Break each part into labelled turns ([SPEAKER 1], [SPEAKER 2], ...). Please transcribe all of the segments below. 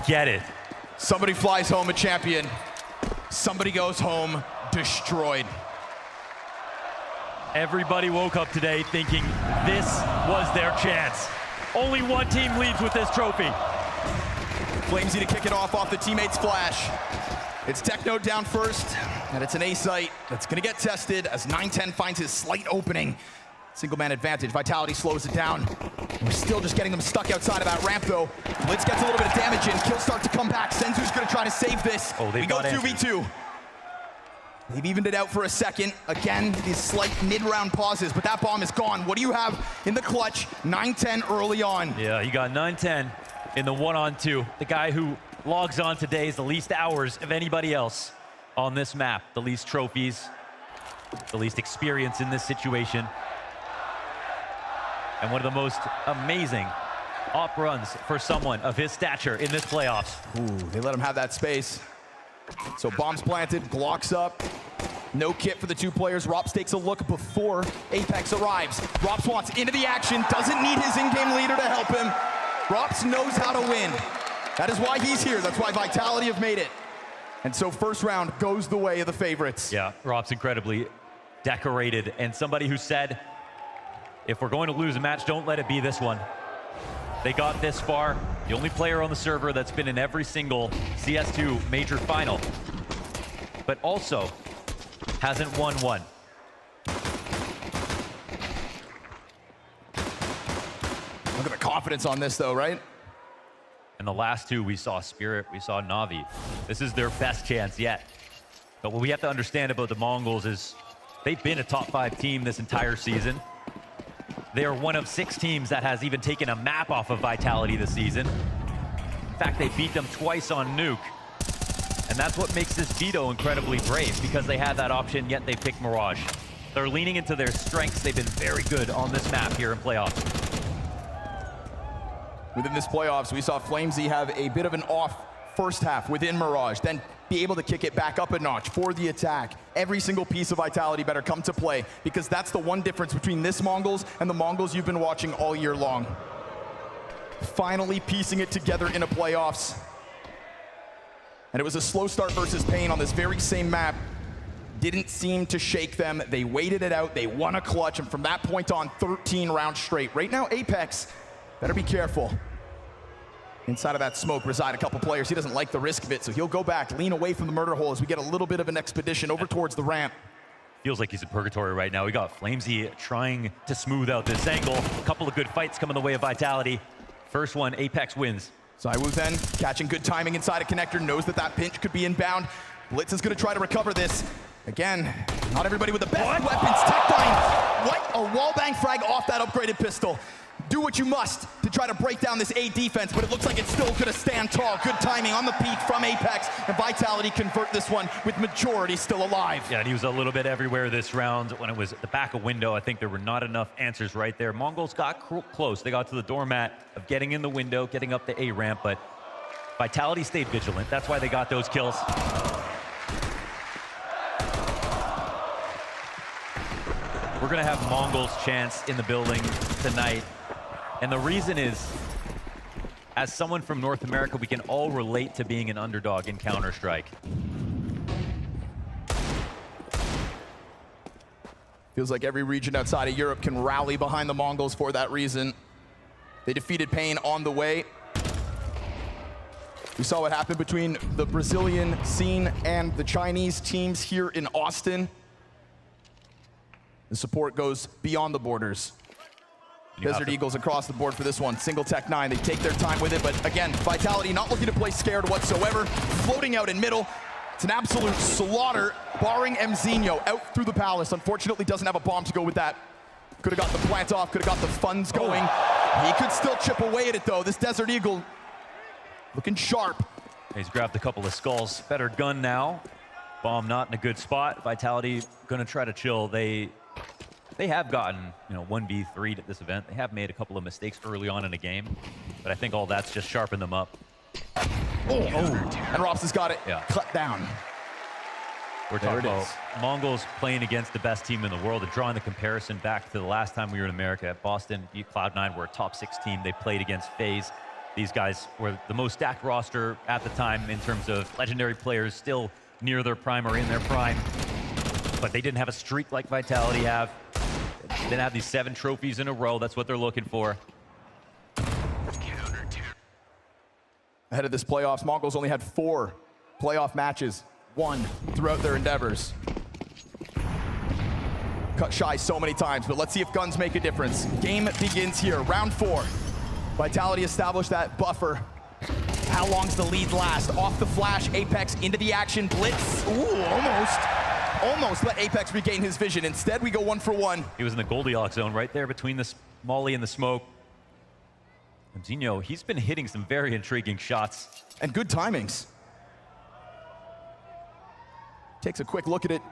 [SPEAKER 1] get it.
[SPEAKER 2] Somebody flies home a champion. Somebody goes home destroyed.
[SPEAKER 1] Everybody woke up today thinking this was their chance. Only one team leaves with this trophy.
[SPEAKER 2] Flamesy to kick it off the teammate's flash. It's Techno down first, and it's an A site that's gonna get tested as 910 finds his slight opening. Single man advantage, Vitality slows it down. We're still just getting them stuck outside of that ramp though. Blitz gets a little bit of damage in, kills start to come back. Senzu's gonna try to save this.
[SPEAKER 1] Oh, we
[SPEAKER 2] go 2v2. They've evened it out for a second. Again, these slight mid-round pauses, but that bomb is gone. What do you have in the clutch? 910 early on.
[SPEAKER 1] Yeah, you got 910 in the 1-on-2. The guy who logs on today is the least hours of anybody else on this map. The least trophies, the least experience in this situation. And one of the most amazing op runs for someone of his stature in this playoffs.
[SPEAKER 2] Ooh, they let him have that space. So bombs planted, Glocks up. No kit for the two players. Rops takes a look before Apex arrives. Rops wants into the action, doesn't need his in-game leader to help him. Rops knows how to win. That is why he's here. That's why Vitality have made it. And so first round goes the way of the favorites.
[SPEAKER 1] Yeah, Rops incredibly decorated, and somebody who said, if we're going to lose a match, don't let it be this one. They got this far. The only player on the server that's been in every single CS2 major final, but also hasn't won one.
[SPEAKER 2] Look at the confidence on this though, right?
[SPEAKER 1] And the last two, we saw Spirit, we saw Na'Vi. This is their best chance yet. But what we have to understand about the Mongols is they've been a top 5 team this entire season. They are one of 6 teams that has even taken a map off of Vitality this season. In fact, they beat them twice on Nuke. And that's what makes this veto incredibly brave, because they had that option, yet they picked Mirage. They're leaning into their strengths. They've been very good on this map here in playoffs.
[SPEAKER 2] Within this playoffs, we saw Flamesy have a bit of an off first half within Mirage, then be able to kick it back up a notch for the attack. Every single piece of Vitality better come to play, because that's the one difference between this MongolZ and the MongolZ you've been watching all year long. Finally piecing it together in a playoffs. And it was a slow start versus Pain on this very same map. Didn't seem to shake them. They waited it out, they won a clutch, and from that point on, 13 rounds straight. Right now, Apex, better be careful. Inside of that smoke reside a couple players. He doesn't like the risk of it, so he'll go back, lean away from the murder hole as we get a little bit of an expedition over towards the ramp.
[SPEAKER 1] Feels like he's in purgatory right now. We got Flamesy trying to smooth out this angle. A couple of good fights coming the way of Vitality. First one, Apex wins.
[SPEAKER 2] Zywoo then catching good timing inside a connector, knows that that pinch could be inbound. Blitz is gonna try to recover this. Again, not everybody with the best weapons. Tech9, what a wallbang frag off that upgraded pistol. Do what you must to try to break down this A defense, but it looks like it's still gonna stand tall. Good timing on the peak from Apex, and Vitality convert this one with majority still alive.
[SPEAKER 1] Yeah, and he was a little bit everywhere this round. When it was at the back of window, I think there were not enough answers right there. MongolZ got close. They got to the doormat of getting in the window, getting up the A ramp, but Vitality stayed vigilant. That's why they got those kills. We're gonna have MongolZ chance in the building tonight. And the reason is, as someone from North America, we can all relate to being an underdog in Counter-Strike.
[SPEAKER 2] Feels like every region outside of Europe can rally behind the MongolZ for that reason. They defeated Pain on the way. We saw what happened between the Brazilian scene and the Chinese teams here in Austin. The support goes beyond the borders. Desert Eagles across the board for this one. Single Tech9, they take their time with it, but again, Vitality not looking to play scared whatsoever. Floating out in middle. It's an absolute slaughter, barring Mzinho out through the palace. Unfortunately, doesn't have a bomb to go with that. Could have got the plant off, could have got the funds going. He could still chip away at it though. This Desert Eagle looking sharp.
[SPEAKER 1] He's grabbed a couple of skulls. Better gun now. Bomb not in a good spot. Vitality gonna try to chill. They have gotten, 1v3'd at this event. They have made a couple of mistakes early on in the game, but I think all that's just sharpened them up.
[SPEAKER 2] And Rops has got it cut down.
[SPEAKER 1] We're talking about MongolZ playing against the best team in the world and drawing the comparison back to the last time we were in America. Boston beat Cloud9, we're a top 6 team. They played against FaZe. These guys were the most stacked roster at the time in terms of legendary players still near their prime or in their prime. But they didn't have a streak like Vitality have. They didn't have these 7 trophies in a row. That's what they're looking for.
[SPEAKER 2] Ahead of this playoffs, MongolZ only had 4 playoff matches won throughout their endeavors. Cut shy so many times, but let's see if guns make a difference. Game begins here, round 4. Vitality established that buffer. How long's the lead last? Off the flash, Apex into the action, blitz. Ooh, almost let Apex regain his vision. Instead, we go 1 for 1.
[SPEAKER 1] He was in the Goldilocks zone right there between the molly and the smoke. Zinho, he's been hitting some very intriguing shots.
[SPEAKER 2] And good timings. Takes a quick look at it.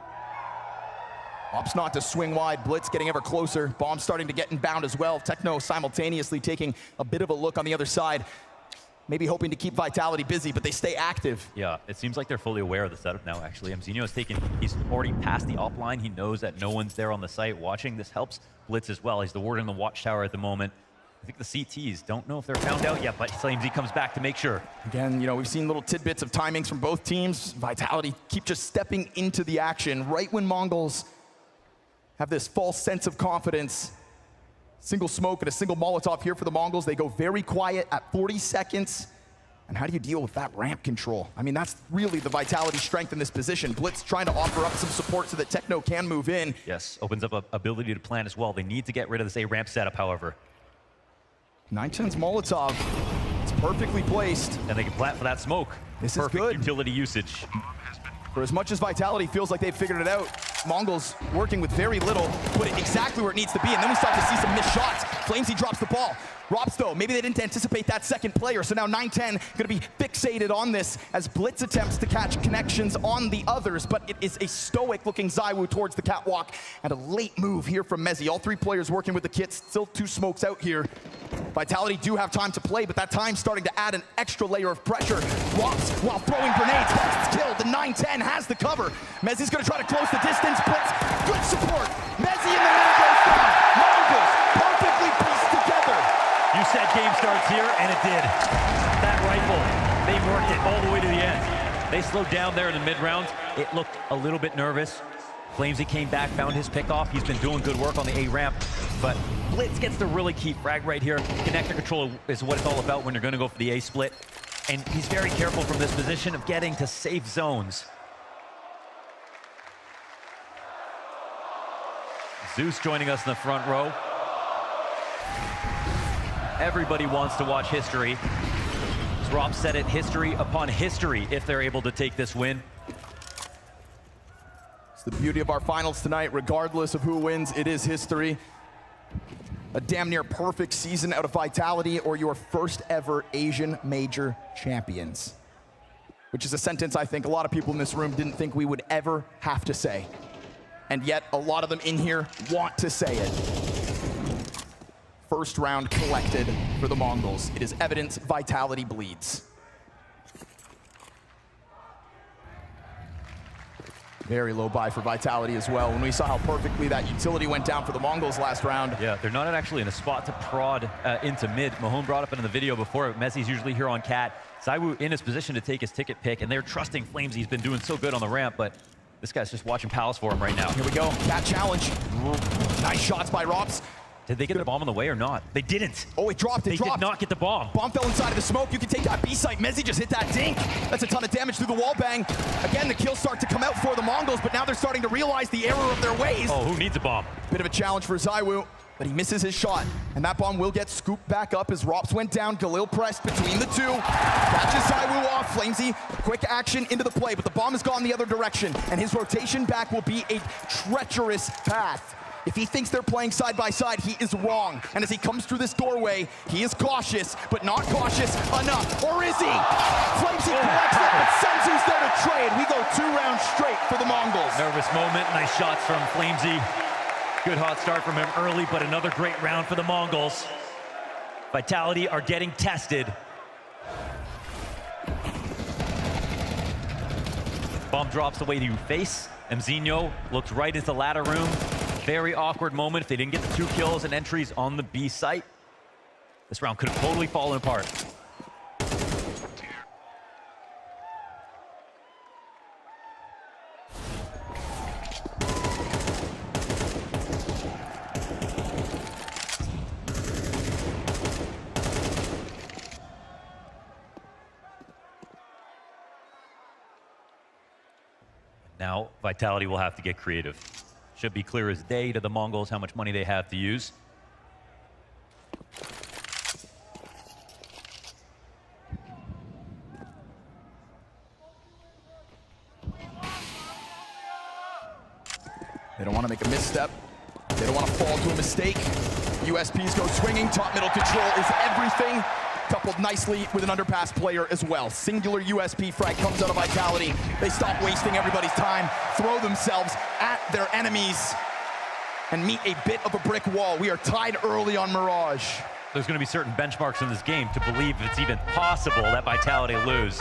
[SPEAKER 2] Opts not to swing wide, blitz getting ever closer. Bomb starting to get inbound as well. Techno simultaneously taking a bit of a look on the other side. Maybe hoping to keep Vitality busy, but they stay active.
[SPEAKER 1] Yeah, it seems like they're fully aware of the setup now, actually. Zinho is he's already past the op line. He knows that no one's there on the site watching. This helps Blitz as well. He's the ward in the watchtower at the moment. I think the CTs don't know if they're found out yet, but Flamesy comes back to make sure.
[SPEAKER 2] Again, you know, we've seen little tidbits of timings from both teams. Vitality keep just stepping into the action right when MongolZ have this false sense of confidence. Single smoke and a single Molotov here for the MongolZ. They go very quiet at 40 seconds. And how do you deal with that ramp control? I mean, that's really the Vitality strength in this position. Blitz trying to offer up some support so that Techno can move in.
[SPEAKER 1] Yes, opens up an ability to plan as well. They need to get rid of this A-ramp setup, however.
[SPEAKER 2] 910's Molotov, it's perfectly placed.
[SPEAKER 1] And they can plant for that smoke.
[SPEAKER 2] This
[SPEAKER 1] Perfect
[SPEAKER 2] is good.
[SPEAKER 1] Utility usage.
[SPEAKER 2] For as much as Vitality feels like they've figured it out, MongolZ working with very little, put it exactly where it needs to be, and then we start to see some missed shots. Flamesy drops the ball. Rops, though, maybe they didn't anticipate that second player, so now 910 gonna be fixated on this as Blitz attempts to catch connections on the others, but it is a stoic-looking ZywOo towards the catwalk, and a late move here from Mezzy. All 3 players working with the kits, still 2 smokes out here. Vitality do have time to play, but that time's starting to add an extra layer of pressure. Rops, while throwing grenades, it's killed, and 910 has the cover. Mezzy's gonna try to close the distance. Blitz, good support. Mezzy in the middle goes down. MongolZ perfectly pieced together.
[SPEAKER 1] You said game starts here, and it did. That rifle, they worked it all the way to the end. They slowed down there in the mid-round. It looked a little bit nervous. Flamesy came back, found his pickoff. He's been doing good work on the A-ramp, but Blitz gets the really key frag right here. Connector control is what it's all about when you're gonna go for the A-split. And he's very careful from this position of getting to safe zones. Zeus joining us in the front row. Everybody wants to watch history. As Rob said it, history upon history if they're able to take this win.
[SPEAKER 2] It's the beauty of our finals tonight. Regardless of who wins, it is history. A damn near perfect season out of Vitality, or your first ever Asian major champions. Which is a sentence I think a lot of people in this room didn't think we would ever have to say. And yet, a lot of them in here want to say it. First round collected for the MongolZ. It is evidence Vitality bleeds. Very low buy for Vitality as well. When we saw how perfectly that utility went down for the MongolZ last round.
[SPEAKER 1] Yeah, they're not actually in a spot to prod into mid. Mahone brought up in the video before. Mezzy's usually here on Cat. ZywOo in his position to take his ticket pick, and they're trusting Flamesy. He's been doing so good on the ramp, but this guy's just watching Palace for him right now.
[SPEAKER 2] Here we go, Cat challenge. Nice shots by Rops.
[SPEAKER 1] Did they get the bomb on the way or not? They didn't.
[SPEAKER 2] Oh, it dropped,
[SPEAKER 1] They did not get the bomb.
[SPEAKER 2] Bomb fell inside of the smoke. You can take that B site. Mezzy just hit that dink. That's a ton of damage through the wall bang. Again, the kills start to come out for the MongolZ, but now they're starting to realize the error of their ways.
[SPEAKER 1] Oh, who needs a bomb?
[SPEAKER 2] Bit of a challenge for ZywOo, but he misses his shot. And that bomb will get scooped back up as Rops went down. Galil pressed between the 2. Catches ZywOo off. Flamesy, quick action into the play, but the bomb has gone the other direction. And his rotation back will be a treacherous path. If he thinks they're playing side by side, he is wrong. And as he comes through this doorway, he is cautious, but not cautious enough. Or is he? Flamesy collects it, but Senzu's there to trade. We go 2 rounds straight for the MongolZ.
[SPEAKER 1] Nervous moment. Nice shots from Flamesy. Good hot start from him early, but another great round for the MongolZ. Vitality are getting tested. Bomb drops the way to face. Zinho looks right into the ladder room. Very awkward moment if they didn't get the 2 kills and entries on the B site. This round could have totally fallen apart. Now, Vitality will have to get creative. Should be clear as day to the Mongols how much money they have to use.
[SPEAKER 2] They don't want to make a misstep. They don't want to fall to a mistake. USPs go swinging. Top middle control is everything. Coupled nicely with an underpass player as well. Singular USP frag comes out of Vitality. They stop wasting everybody's time, throw themselves at their enemies, and meet a bit of a brick wall. We are tied early on Mirage.
[SPEAKER 1] There's going to be certain benchmarks in this game to believe it's even possible that Vitality lose.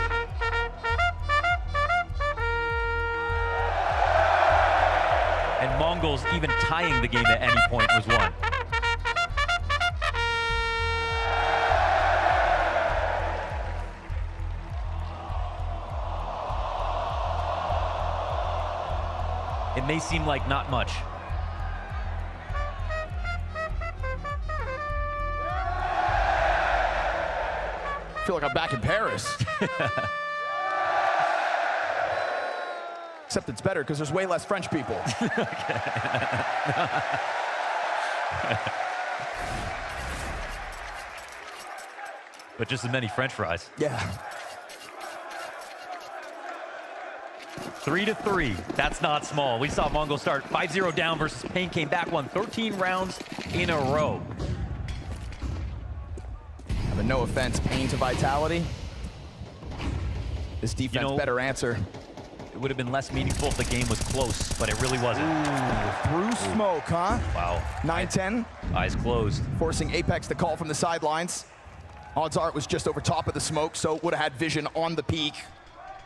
[SPEAKER 1] And Mongols even tying the game at any point was one. It may seem like not much.
[SPEAKER 2] I feel like I'm back in Paris. Except it's better because there's way less French people.
[SPEAKER 1] But just as many French fries.
[SPEAKER 2] Yeah.
[SPEAKER 1] 3-3, that's not small. We saw Mongol start 5-0 down versus Pain, came back, won 13 rounds in a row.
[SPEAKER 2] But no offense, Pain to Vitality. This defense better answer.
[SPEAKER 1] It would have been less meaningful if the game was close, but it really wasn't.
[SPEAKER 2] Through smoke, huh?
[SPEAKER 1] Wow.
[SPEAKER 2] 9-10.
[SPEAKER 1] Eyes closed.
[SPEAKER 2] Forcing Apex to call from the sidelines. Odds are it was just over top of the smoke, so would have had vision on the peak.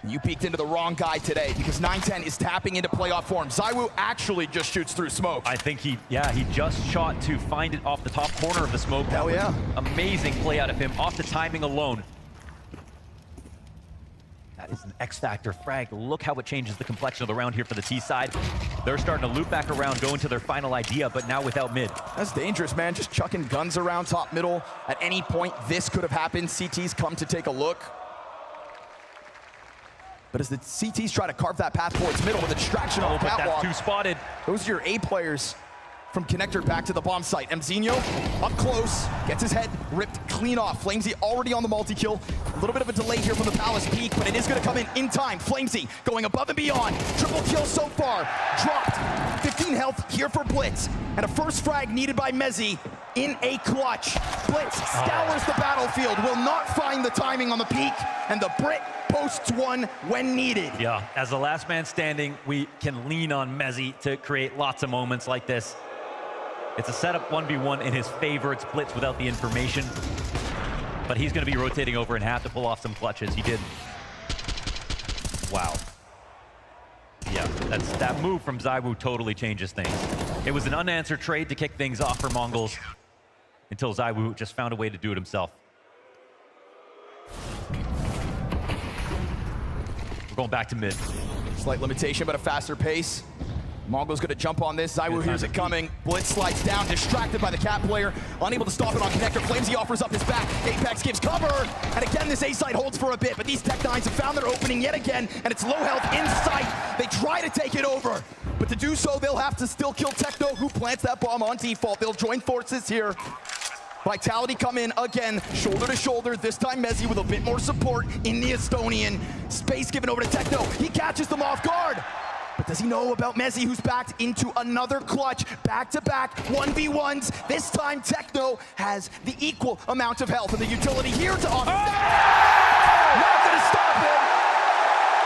[SPEAKER 2] You peeked into the wrong guy today because 9-10 is tapping into playoff form. ZywOo actually just shoots through smoke.
[SPEAKER 1] I think he just shot to find it off the top corner of the smoke.
[SPEAKER 2] Hell yeah.
[SPEAKER 1] Amazing play out of him off the timing alone. That is an X-Factor frag. Look how it changes the complexion of the round here for the T side. They're starting to loop back around, go into their final idea, but now without mid.
[SPEAKER 2] That's dangerous, man. Just chucking guns around top middle. At any point, this could have happened. CT's come to take a look. But as the CTs try to carve that path towards middle with a distraction on the catwalk.
[SPEAKER 1] That's too spotted.
[SPEAKER 2] Those are your A players from connector back to the bomb site. Mzinho up close, gets his head ripped clean off. Flamesy already on the multi-kill. A little bit of a delay here from the Palace peak, but it is gonna come in time. Flamesy going above and beyond. Triple kill so far, dropped. 15 health here for Blitz. And a first frag needed by Mezzy in a clutch. Blitz scours the battlefield, will not find the timing on the peak, and the Brit posts one when needed.
[SPEAKER 1] Yeah, as the last man standing, we can lean on Mezzy to create lots of moments like this. It's a setup 1v1 in his favor. It's Blitz without the information. But he's going to be rotating over and have to pull off some clutches. He did. Wow. Yeah, that move from ZywOo totally changes things. It was an unanswered trade to kick things off for Mongols until ZywOo just found a way to do it himself. We're going back to mid.
[SPEAKER 2] Slight limitation, but a faster pace. Mongo's gonna jump on this. ZywOo hears it coming. Blitz slides down, distracted by the cat player. Unable to stop it on connector. Flamesy offers up his back. Apex gives cover. And again, this A side holds for a bit, but these Tech9s have found their opening yet again, and it's low health in sight. They try to take it over, but to do so, they'll have to still kill Techno, who plants that bomb on default. They'll join forces here. Vitality come in again, shoulder to shoulder. This time Mezzy with a bit more support in the Estonian. Space given over to Techno. He catches them off guard. But does he know about Mezzy, who's backed into another clutch? Back-to-back 1v1s. This time Techno has the equal amount of health, and the utility here to offer. Not gonna stop him.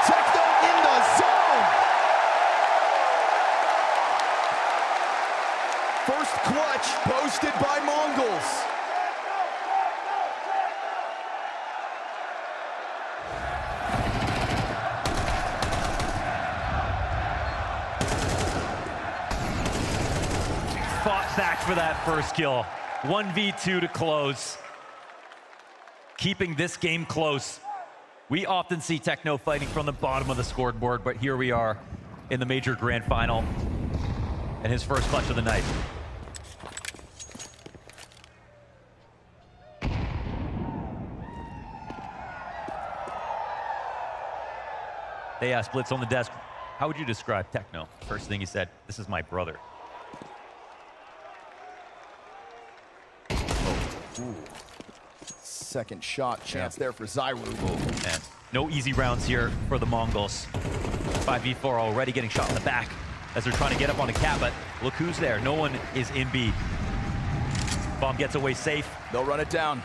[SPEAKER 2] Techno in the zone. First clutch posted by MongolZ.
[SPEAKER 1] Fought back for that first kill. 1v2 to close. Keeping this game close. We often see Techno fighting from the bottom of the scoreboard, but here we are in the major grand final and his first clutch of the night. They asked Blitz on the desk, How would you describe Techno? First thing he said, this is my brother.
[SPEAKER 2] Ooh. Second shot chance there for Zyru.
[SPEAKER 1] And no easy rounds here for the MongolZ. 5v4 already getting shot in the back as they're trying to get up on a cat, but look who's there. No one is in B. Bomb gets away safe.
[SPEAKER 2] They'll run it down.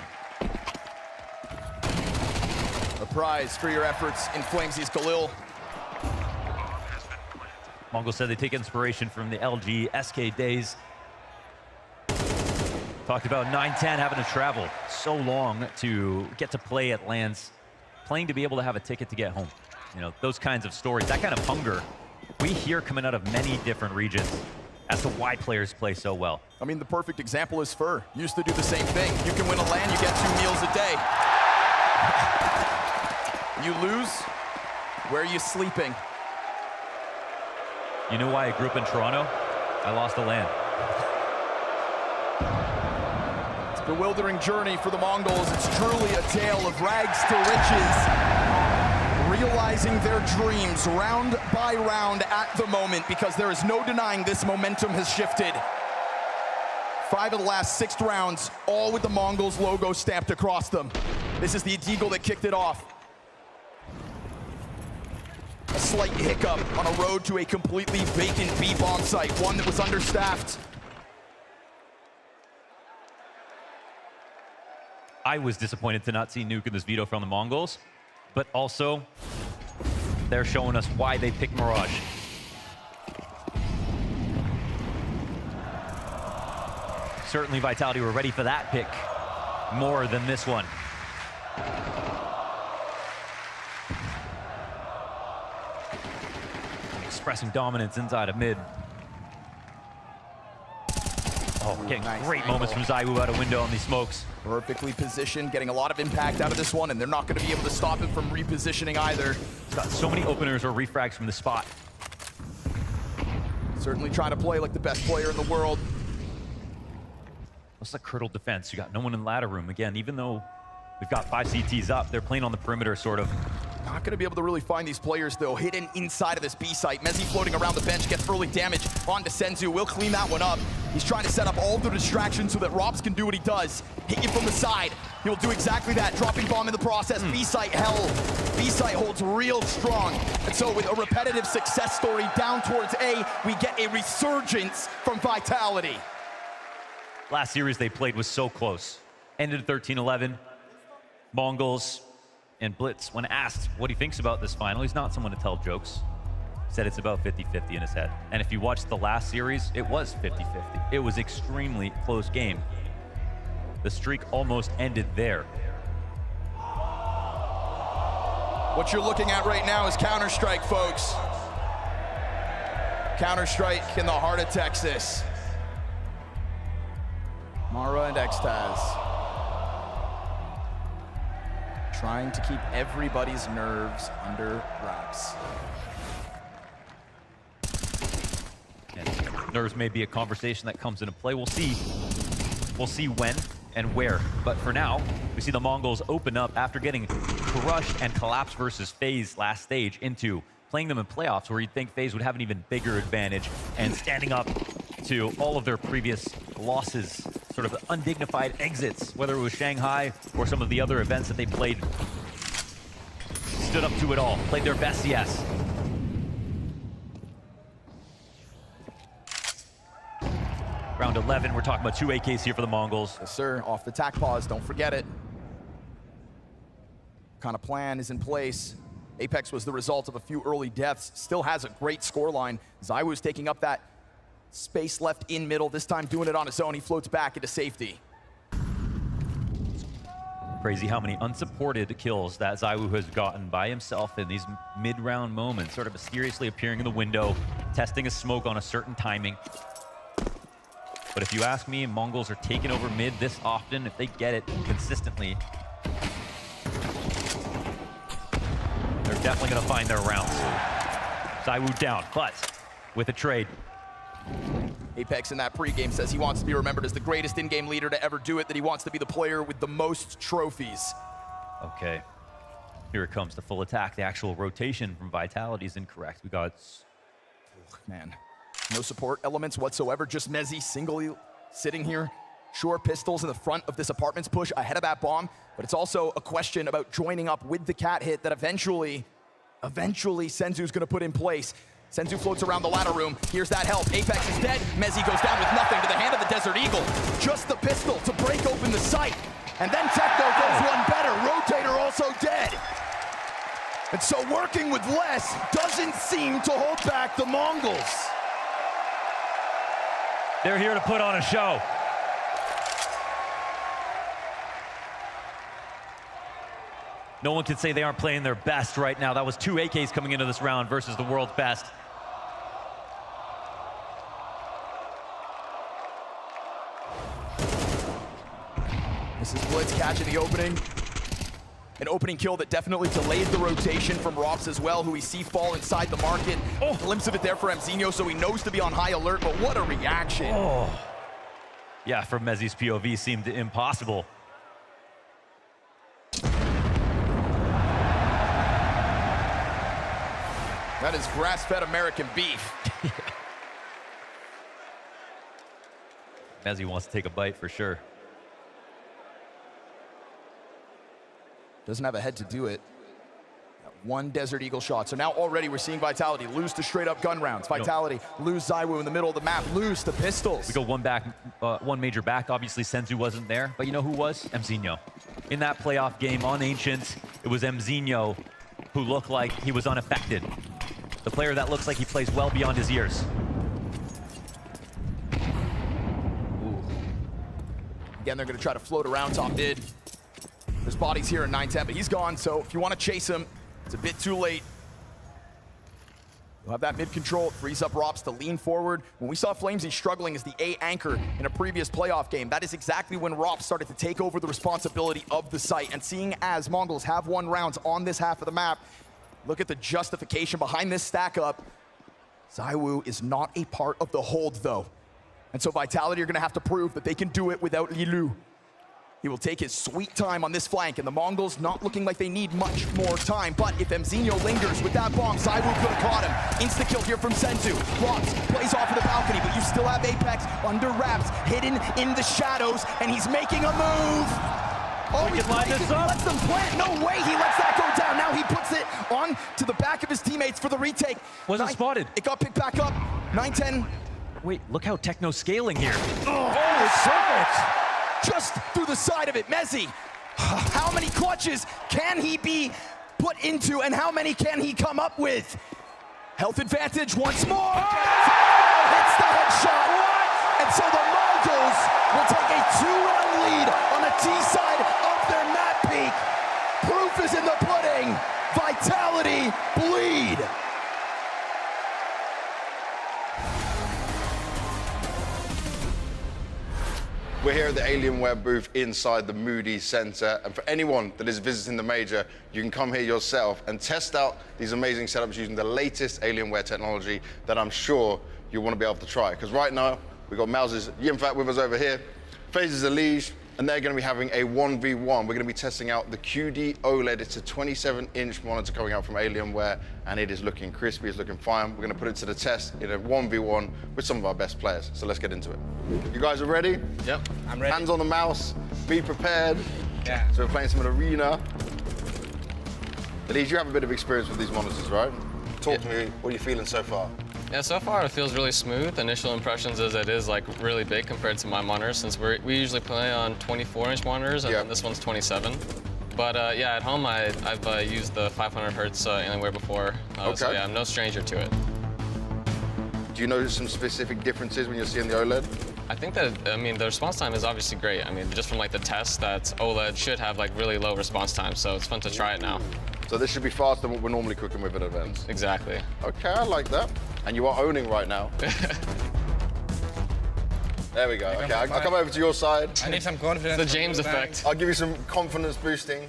[SPEAKER 2] A prize for your efforts in FlamZ's Khalil.
[SPEAKER 1] MongolZ said they take inspiration from the LG SK days. Talked about 9-10 having to travel so long to get to play at LANs, playing to be able to have a ticket to get home. You know, those kinds of stories, that kind of hunger, we hear coming out of many different regions as to why players play so well.
[SPEAKER 2] I mean, the perfect example is Fur. Used to do the same thing. You can win a LAN, you get 2 meals a day. You lose, where are you sleeping?
[SPEAKER 1] You know why I grew up in Toronto? I lost a LAN.
[SPEAKER 2] Bewildering journey for the MongolZ. It's truly a tale of rags to riches, realizing their dreams round by round at the moment, because there is no denying this momentum has shifted. 5 of the last 6 rounds, all with the MongolZ logo stamped across them. This is the Deagle that kicked it off. A slight hiccup on a road to a completely vacant B-bomb site, one that was understaffed.
[SPEAKER 1] I was disappointed to not see Nuke in this veto from the MongolZ, but also they're showing us why they picked Mirage. Certainly Vitality were ready for that pick more than this one. Expressing dominance inside of mid. Oh, getting
[SPEAKER 2] nice
[SPEAKER 1] great
[SPEAKER 2] angle.
[SPEAKER 1] moments from Zywu out a window on these smokes.
[SPEAKER 2] Perfectly positioned, getting a lot of impact out of this one, and they're not going to be able to stop him from repositioning either.
[SPEAKER 1] He's got so many openers or refrags from the spot.
[SPEAKER 2] Certainly trying to play like the best player in the world.
[SPEAKER 1] What's the curdled defense? You got no one in ladder room. Again, even though we've got 5 CTs up, they're playing on the perimeter, sort of.
[SPEAKER 2] Not going to be able to really find these players, though. Hidden inside of this B site. Mezzi floating around the bench, gets early damage onto Senzu. Will clean that one up. He's trying to set up all the distractions so that Robs can do what he does. Hit you from the side. He will do exactly that. Dropping bomb in the process. B site hell. B site holds real strong. And so with a repetitive success story down towards A, we get a resurgence from Vitality.
[SPEAKER 1] Last series they played was so close. Ended 13-11. MongolZ and Blitz, when asked what he thinks about this final, he's not someone to tell jokes. Said it's about 50-50 in his head. And if you watched the last series, it was 50-50. It was extremely close game. The streak almost ended there.
[SPEAKER 2] What you're looking at right now is Counter-Strike, folks. Counter-Strike in the heart of Texas. Mara and Xtaz. Trying to keep everybody's nerves under wraps.
[SPEAKER 1] And nerves may be a conversation that comes into play. We'll see. We'll see when and where. But for now, we see the MongolZ open up after getting crushed and collapsed versus FaZe last stage into playing them in playoffs, where you'd think FaZe would have an even bigger advantage, and standing up to all of their previous losses, sort of undignified exits, whether it was Shanghai or some of the other events that they played. Stood up to it all, played their best CS. Round 11, we're talking about 2 AKs here for the MongolZ.
[SPEAKER 2] Yes, sir. Off the tack pause, don't forget it. Kind of plan is in place. Apex was the result of a few early deaths. Still has a great scoreline. Zywu is taking up that space left in middle, this time doing it on his own. He floats back into safety.
[SPEAKER 1] Crazy how many unsupported kills that Zywu has gotten by himself in these mid-round moments, sort of mysteriously appearing in the window, testing a smoke on a certain timing. But if you ask me, MongolZ are taking over mid this often. If they get it consistently, they're definitely going to find their rounds. Zywu down, but with a trade.
[SPEAKER 2] Apex in that pregame says he wants to be remembered as the greatest in-game leader to ever do it, that he wants to be the player with the most trophies.
[SPEAKER 1] Okay. Here it comes, the full attack. The actual rotation from Vitality is incorrect. We got...
[SPEAKER 2] Man, no support elements whatsoever. Just Mezzy singly sitting here. Sure, pistols in the front of this apartments push ahead of that bomb, but it's also a question about joining up with the cat hit that eventually Senzu's gonna put in place. Senzu floats around the ladder room. Here's that help. Apex is dead. Mezzy goes down with nothing to the hand of the Desert Eagle. Just the pistol to break open the site. And then Techno goes one better. Rotator also dead. And so working with less doesn't seem to hold back the Mongols.
[SPEAKER 1] They're here to put on a show. No one can say they aren't playing their best right now. That was 2 AKs coming into this round versus the world's best.
[SPEAKER 2] This is Blitz catching the opening. An opening kill that definitely delayed the rotation from Rops as well, who we see fall inside the market. Oh, glimpse of it there for Mzinho, so he knows to be on high alert, but what a reaction.
[SPEAKER 1] Oh. Yeah, from Mezzy's POV seemed impossible.
[SPEAKER 2] That is grass-fed American beef.
[SPEAKER 1] Mezzy wants to take a bite for sure.
[SPEAKER 2] Doesn't have a head to do it. One Desert Eagle shot. So now already we're seeing Vitality lose to straight-up gun rounds. Vitality lose Zywoo in the middle of the map, lose to pistols.
[SPEAKER 1] We go one major back. Obviously, Senzu wasn't there, but you know who was? Mzinho. In that playoff game on Ancient, it was Mzinho who looked like he was unaffected. The player that looks like he plays well beyond his years.
[SPEAKER 2] Ooh. Again, they're going to try to float around top mid. There's bodies here in 9-10, but he's gone, so if you want to chase him, it's a bit too late. You'll have that mid control, frees up Rops to lean forward. When we saw Flamesy struggling as the A anchor in a previous playoff game, that is exactly when Rops started to take over the responsibility of the site. And seeing as Mongols have won rounds on this half of the map, look at the justification behind this stack up. Zywoo is not a part of the hold though. And so Vitality are gonna have to prove that they can do it without Lilu. He will take his sweet time on this flank, and the Mongols not looking like they need much more time. But if Mzinho lingers with that bomb, Zywoo could have caught him. Insta-kill here from Senzu. Rops plays off of the balcony, but you still have Apex under wraps, hidden in the shadows, and he's making a move. Oh, he lets them plant. No way he lets that go down. Now he puts it on to the back of his teammates for the retake.
[SPEAKER 1] Wasn't spotted.
[SPEAKER 2] It got picked back up. 9-10.
[SPEAKER 1] Wait, look how Techno's scaling here.
[SPEAKER 2] Oh, perfect. Just through the side of it. Mezzy, how many clutches can he be put into, and how many can he come up with? Health advantage once more. Hits the headshot. And so the Mongols will take a 2-run lead on the T side of their map peak. Proof is in the pudding. Vitality bleed.
[SPEAKER 3] We're here at the Alienware booth inside the Moody Center, and for anyone that is visiting the major, you can come here yourself and test out these amazing setups using the latest Alienware technology that I'm sure you'll want to be able to try. Because right now, we've got Mouse's Yimfat with us over here, FaZe's Elige, and they're going to be having a 1v1. We're going to be testing out the QD OLED. It's a 27-inch monitor coming out from Alienware, and it is looking crispy, it's looking fine. We're going to put it to the test in a 1v1 with some of our best players. So let's get into it. You guys are ready?
[SPEAKER 4] Yep, I'm ready.
[SPEAKER 3] Hands on the mouse, be prepared.
[SPEAKER 4] Yeah.
[SPEAKER 3] So we're playing some arena. Elige, you have a bit of experience with these monitors, right? Talk to me, what are you feeling so far?
[SPEAKER 4] Yeah, so far it feels really smooth. Initial impressions is it is like really big compared to my monitors, since we usually play on 24-inch monitors, and then this one's 27. But yeah, at home I've used the 500 hertz Alienware before, so yeah, I'm no stranger to it.
[SPEAKER 3] Do you notice some specific differences when you're seeing the OLED?
[SPEAKER 4] I think that, I mean, the response time is obviously great. I mean, just from like the test, that OLED should have like really low response time, so it's fun to try it now.
[SPEAKER 3] So this should be faster than what we're normally cooking with at events.
[SPEAKER 4] Exactly.
[SPEAKER 3] Okay, I like that. And you are owning right now. There we go. Okay, I'll come over to your side.
[SPEAKER 5] I need some confidence.
[SPEAKER 4] The James effect.
[SPEAKER 3] I'll give you some confidence boosting.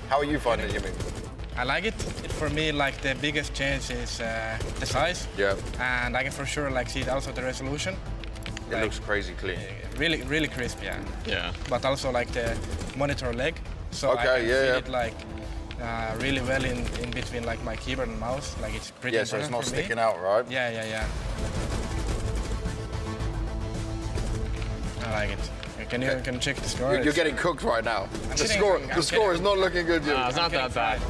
[SPEAKER 3] How are you finding it, Yimmy?
[SPEAKER 5] I like it. For me, like the biggest change is the size.
[SPEAKER 3] Yeah.
[SPEAKER 5] And I can for sure like see also the resolution.
[SPEAKER 3] It looks crazy clean.
[SPEAKER 5] Really, really crisp, yeah.
[SPEAKER 4] Yeah.
[SPEAKER 5] But also like the monitor leg. So
[SPEAKER 3] Okay,
[SPEAKER 5] I can
[SPEAKER 3] yeah.
[SPEAKER 5] feel it like really well in between like my keyboard and mouse. Like it's pretty
[SPEAKER 3] Yeah, so it's not
[SPEAKER 5] important for me.
[SPEAKER 3] sticking out, right?
[SPEAKER 5] Yeah. I like it. Can you check the score?
[SPEAKER 3] You're getting cooked right now. The score is not looking good, Jim.
[SPEAKER 4] It's not that bad.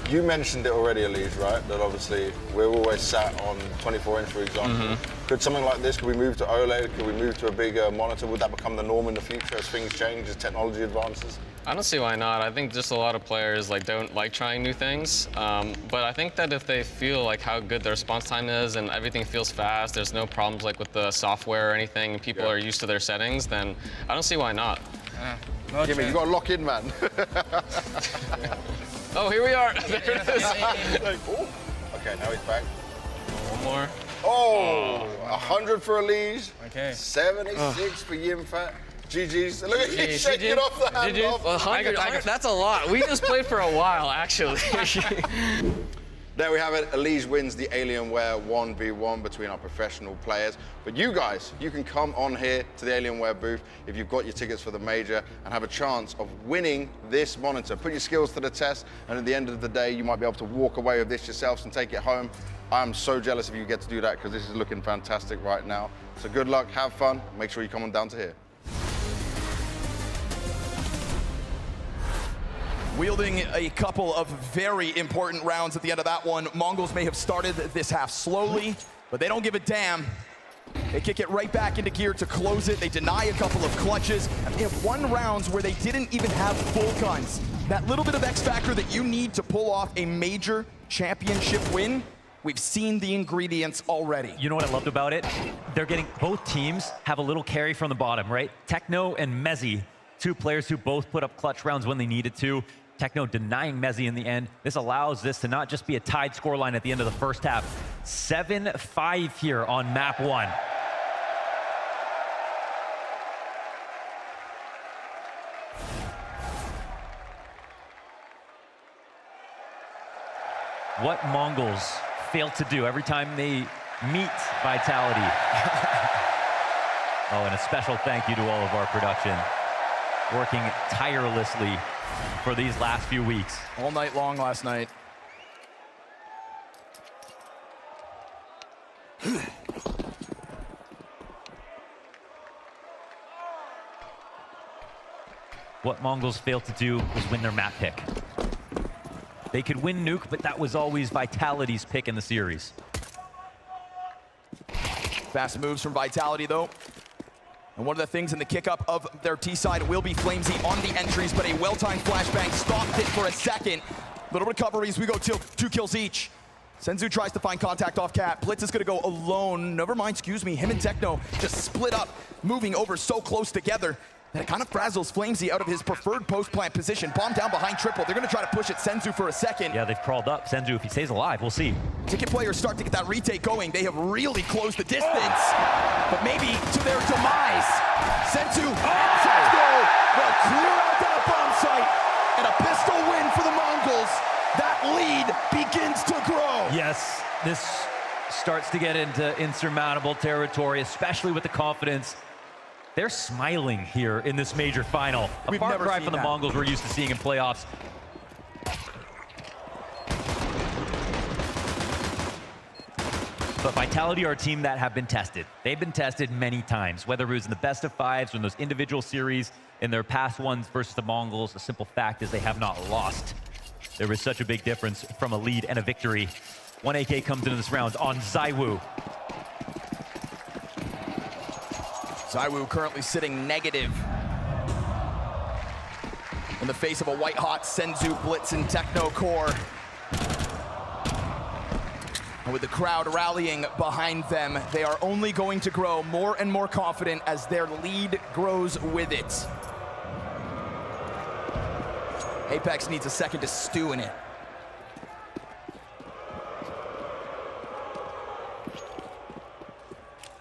[SPEAKER 3] You mentioned it already, Elise, right? That obviously we're always sat on 24-inch, for example. Could something like this, could we move to OLED? Could we move to a bigger monitor? Would that become the norm in the future as things change, as technology advances?
[SPEAKER 4] I don't see why not. I think just a lot of players like don't like trying new things. But I think that if they feel like how good their response time is and everything feels fast, there's no problems like with the software or anything, and people are used to their settings, then I don't see why not.
[SPEAKER 5] No
[SPEAKER 3] Jimmy, you got to lock in, man.
[SPEAKER 4] Oh, here we are. There it is.
[SPEAKER 3] Okay, now he's back.
[SPEAKER 4] One more.
[SPEAKER 3] Oh, 100 for Elise.
[SPEAKER 5] Okay.
[SPEAKER 3] 76 for Yimfat. GG's. Look at you shaking off the handoff.
[SPEAKER 4] 100, that's a lot. We just played for a while, actually.
[SPEAKER 3] There we have it. Elise wins the Alienware 1v1 between our professional players. But you guys, you can come on here to the Alienware booth if you've got your tickets for the major and have a chance of winning this monitor. Put your skills to the test, and at the end of the day, you might be able to walk away with this yourselves and take it home. I'm so jealous if you get to do that because this is looking fantastic right now. So good luck, have fun. Make sure you come on down to here.
[SPEAKER 2] Wielding a couple of very important rounds at the end of that one. MongolZ may have started this half slowly, but they don't give a damn. They kick it right back into gear to close it. They deny a couple of clutches. And they have won rounds where they didn't even have full guns. That little bit of X factor that you need to pull off a major championship win, we've seen the ingredients already.
[SPEAKER 1] You know what I loved about it? They're getting, both teams have a little carry from the bottom, right? Techno and Mezzy, two players who both put up clutch rounds when they needed to. Techno denying Mezzy in the end. This allows this to not just be a tied scoreline at the end of the first half. 7-5 here on map 1. What MongolZ fail to do every time they meet Vitality. Oh, and a special thank you to all of our production, working tirelessly for these last few weeks.
[SPEAKER 2] All night long last night.
[SPEAKER 1] What MongolZ failed to do was win their map pick. They could win Nuke, but that was always Vitality's pick in the series.
[SPEAKER 2] Fast moves from Vitality, though. And one of the things in the kick-up of their T-side will be FlameZ on the entries, but a well-timed flashbang stopped it for a second. Little recoveries, we go 2 kills each. Senzu tries to find contact off Cat. Blitz is gonna go alone. Never mind, excuse me, him and Techno just split up, moving over so close together that it kind of frazzles FlameZ out of his preferred post-plant position. Bomb down behind triple. They're gonna try to push at Senzu for a second.
[SPEAKER 1] Yeah, they've crawled up. Senzu, if he stays alive, we'll see.
[SPEAKER 2] Ticket players start to get that retake going. They have really closed the distance, but maybe to their demise. Senzu and Techno will clear out that bomb site, and a pistol win for the MongolZ. That lead begins to grow.
[SPEAKER 1] Yes, this starts to get into insurmountable territory, especially with the confidence. They're smiling here in this major final. A far cry from the MongolZ we're used to seeing in playoffs. But Vitality are a team that have been tested. They've been tested many times, whether it was in the best of 5s or in those individual series in their past ones versus the MongolZ. The simple fact is they have not lost. There was such a big difference from a lead and a victory. 1 AK comes into this round on Zaiwu.
[SPEAKER 2] Zaiwu currently sitting negative in the face of a white-hot Senzu Blitz and Techno core. And with the crowd rallying behind them, they are only going to grow more and more confident as their lead grows with it. Apex needs a second to stew in it.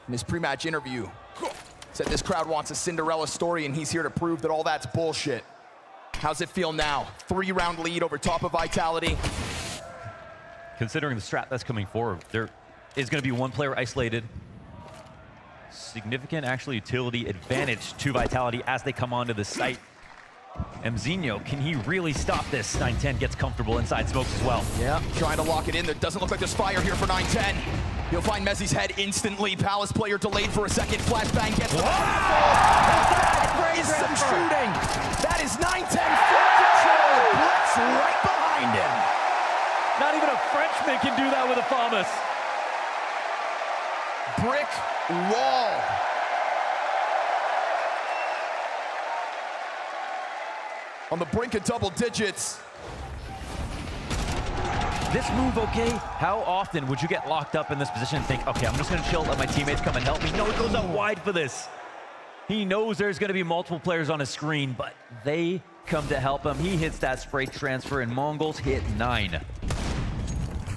[SPEAKER 2] In his pre-match interview, said this crowd wants a Cinderella story and he's here to prove that all that's bullshit. How's it feel now? 3-round lead over top of Vitality.
[SPEAKER 1] Considering the strat that's coming forward, there is going to be one player isolated. Significant, actually, utility advantage to Vitality as they come onto the site. Mzinho, can he really stop this? 910 gets comfortable inside smokes as well.
[SPEAKER 2] Yeah, trying to lock it in. There doesn't look like there's fire here for 910. He'll find Mezzi's head instantly. Palace player delayed for a second. Flashbang gets the That is some shooting. That is 910 full control. Blitz right behind him.
[SPEAKER 1] Not even a Frenchman can do that with a Famas.
[SPEAKER 2] Brick wall. On the brink of double digits.
[SPEAKER 1] This move, okay, how often would you get locked up in this position and think, okay, I'm just gonna chill, let my teammates come and help me? No, he goes out wide for this. He knows there's gonna be multiple players on his screen, but they come to help him. He hits that spray transfer, and MongolZ hit 9.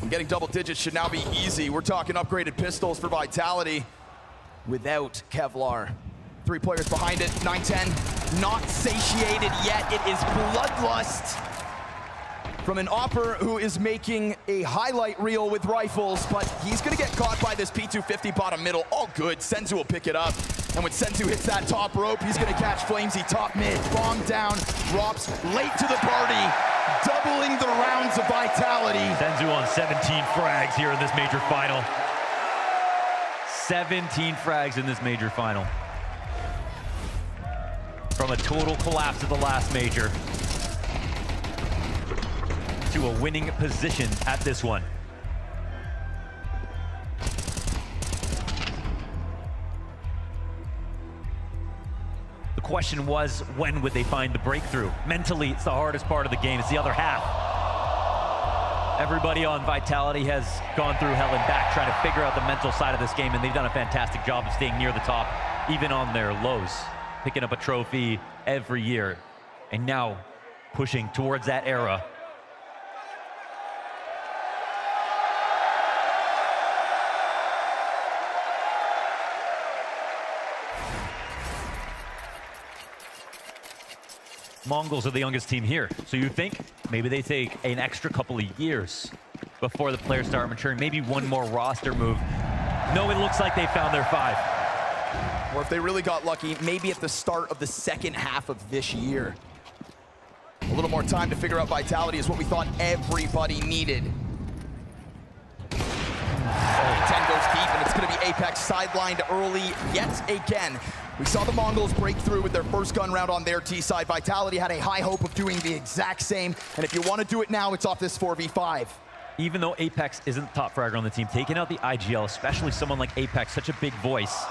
[SPEAKER 2] Getting double digits should now be easy. We're talking upgraded pistols for Vitality without Kevlar. 3 players behind it, 910, not satiated yet. It is bloodlust from an Opper who is making a highlight reel with rifles, but he's gonna get caught by this P250 bottom middle. All good, Senzu will pick it up. And when Senzu hits that top rope, he's gonna catch Flamesy top mid. Bomb down, drops late to the party, doubling the rounds of Vitality.
[SPEAKER 1] Senzu on 17 frags here in this major final. 17 frags in this major final. From a total collapse of the last major to a winning position at this one. The question was, when would they find the breakthrough? Mentally, it's the hardest part of the game. It's the other half. Everybody on Vitality has gone through hell and back trying to figure out the mental side of this game, and they've done a fantastic job of staying near the top, even on their lows, picking up a trophy every year, and now pushing towards that era. MongolZ are the youngest team here, so you think maybe they take an extra couple of years before the players start maturing, maybe one more roster move. No, it looks like they found their 5.
[SPEAKER 2] Or if they really got lucky, maybe at the start of the second half of this year. A little more time to figure out Vitality is what we thought everybody needed. 10 goes deep, and it's going to be Apex sidelined early yet again. We saw the MongolZ break through with their first gun round on their T side. Vitality had a high hope of doing the exact same, and if you want to do it now, it's off this 4v5.
[SPEAKER 1] Even though Apex isn't the top fragger on the team, taking out the IGL, especially someone like Apex, such a big voice,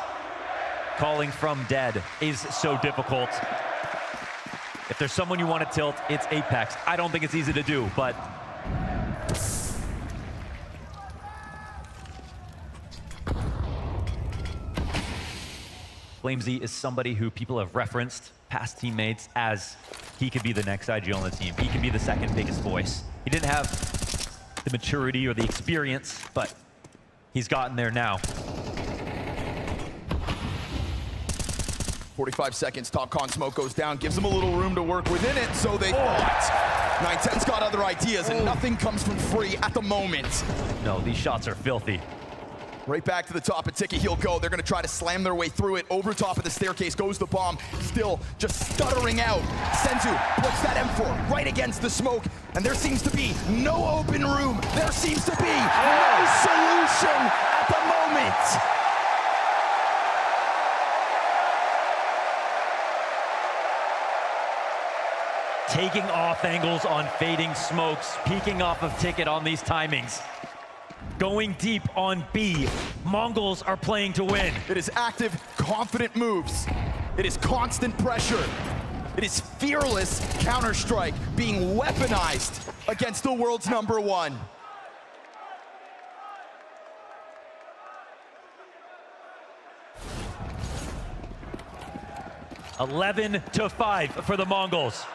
[SPEAKER 1] calling from dead is so difficult. If there's someone you want to tilt, it's Apex. I don't think it's easy to do, but Flamesy is somebody who people have referenced, past teammates, as he could be the next IGL on the team. He can be the second biggest voice. He didn't have the maturity or the experience, but he's gotten there now.
[SPEAKER 2] 45 seconds, top con smoke goes down, gives them a little room to work within it, so they thought. 910's got other ideas, and nothing comes from free at the moment.
[SPEAKER 1] No, these shots are filthy.
[SPEAKER 2] Right back to the top, and Tiki he'll go. They're gonna try to slam their way through it. Over top of the staircase goes the bomb, still just stuttering out. Senzu puts that M4 right against the smoke, and there seems to be no open room. There seems to be no solution at the moment.
[SPEAKER 1] Taking off angles on fading smokes, peeking off of Ticket on these timings. Going deep on B. MongolZ are playing to win.
[SPEAKER 2] It is active, confident moves. It is constant pressure. It is fearless Counter-Strike being weaponized against the world's #1.
[SPEAKER 1] $11-5 for the MongolZ.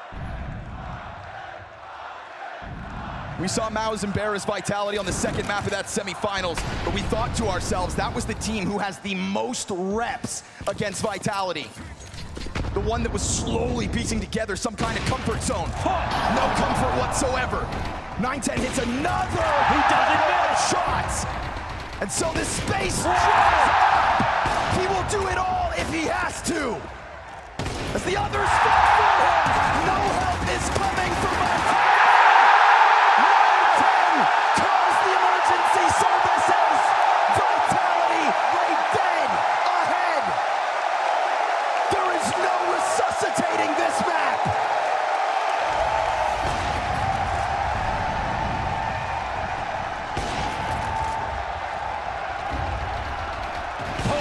[SPEAKER 2] We saw Mao's embarrass Vitality on the second map of that semifinals, but we thought to ourselves, that was the team who has the most reps against Vitality. The one that was slowly piecing together some kind of comfort zone. No comfort whatsoever. 910 hits another. He doesn't miss shots. And so this space dries up. He will do it all if he has to. As the others fall for him. No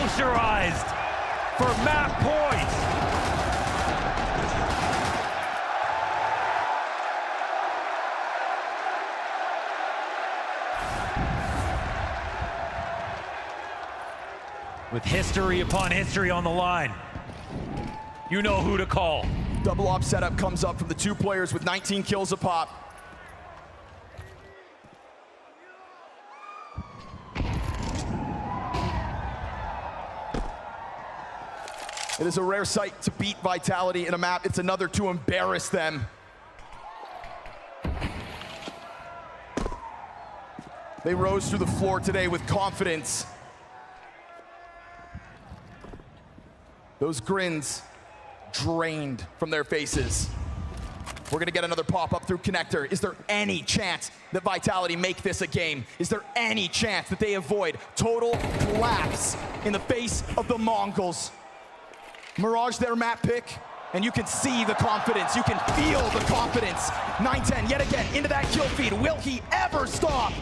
[SPEAKER 1] pressurized for map points. With history upon history on the line, you know who to call.
[SPEAKER 2] Double op setup comes up from the two players with 19 kills a pop. It is a rare sight to beat Vitality in a map. It's another to embarrass them. They rose through the floor today with confidence. Those grins drained from their faces. We're gonna get another pop-up through connector. Is there any chance that Vitality make this a game? Is there any chance that they avoid total collapse in the face of the MongolZ? Mirage their map pick, and you can see the confidence. You can feel the confidence. 9-10 yet again into that kill feed. Will he ever stop?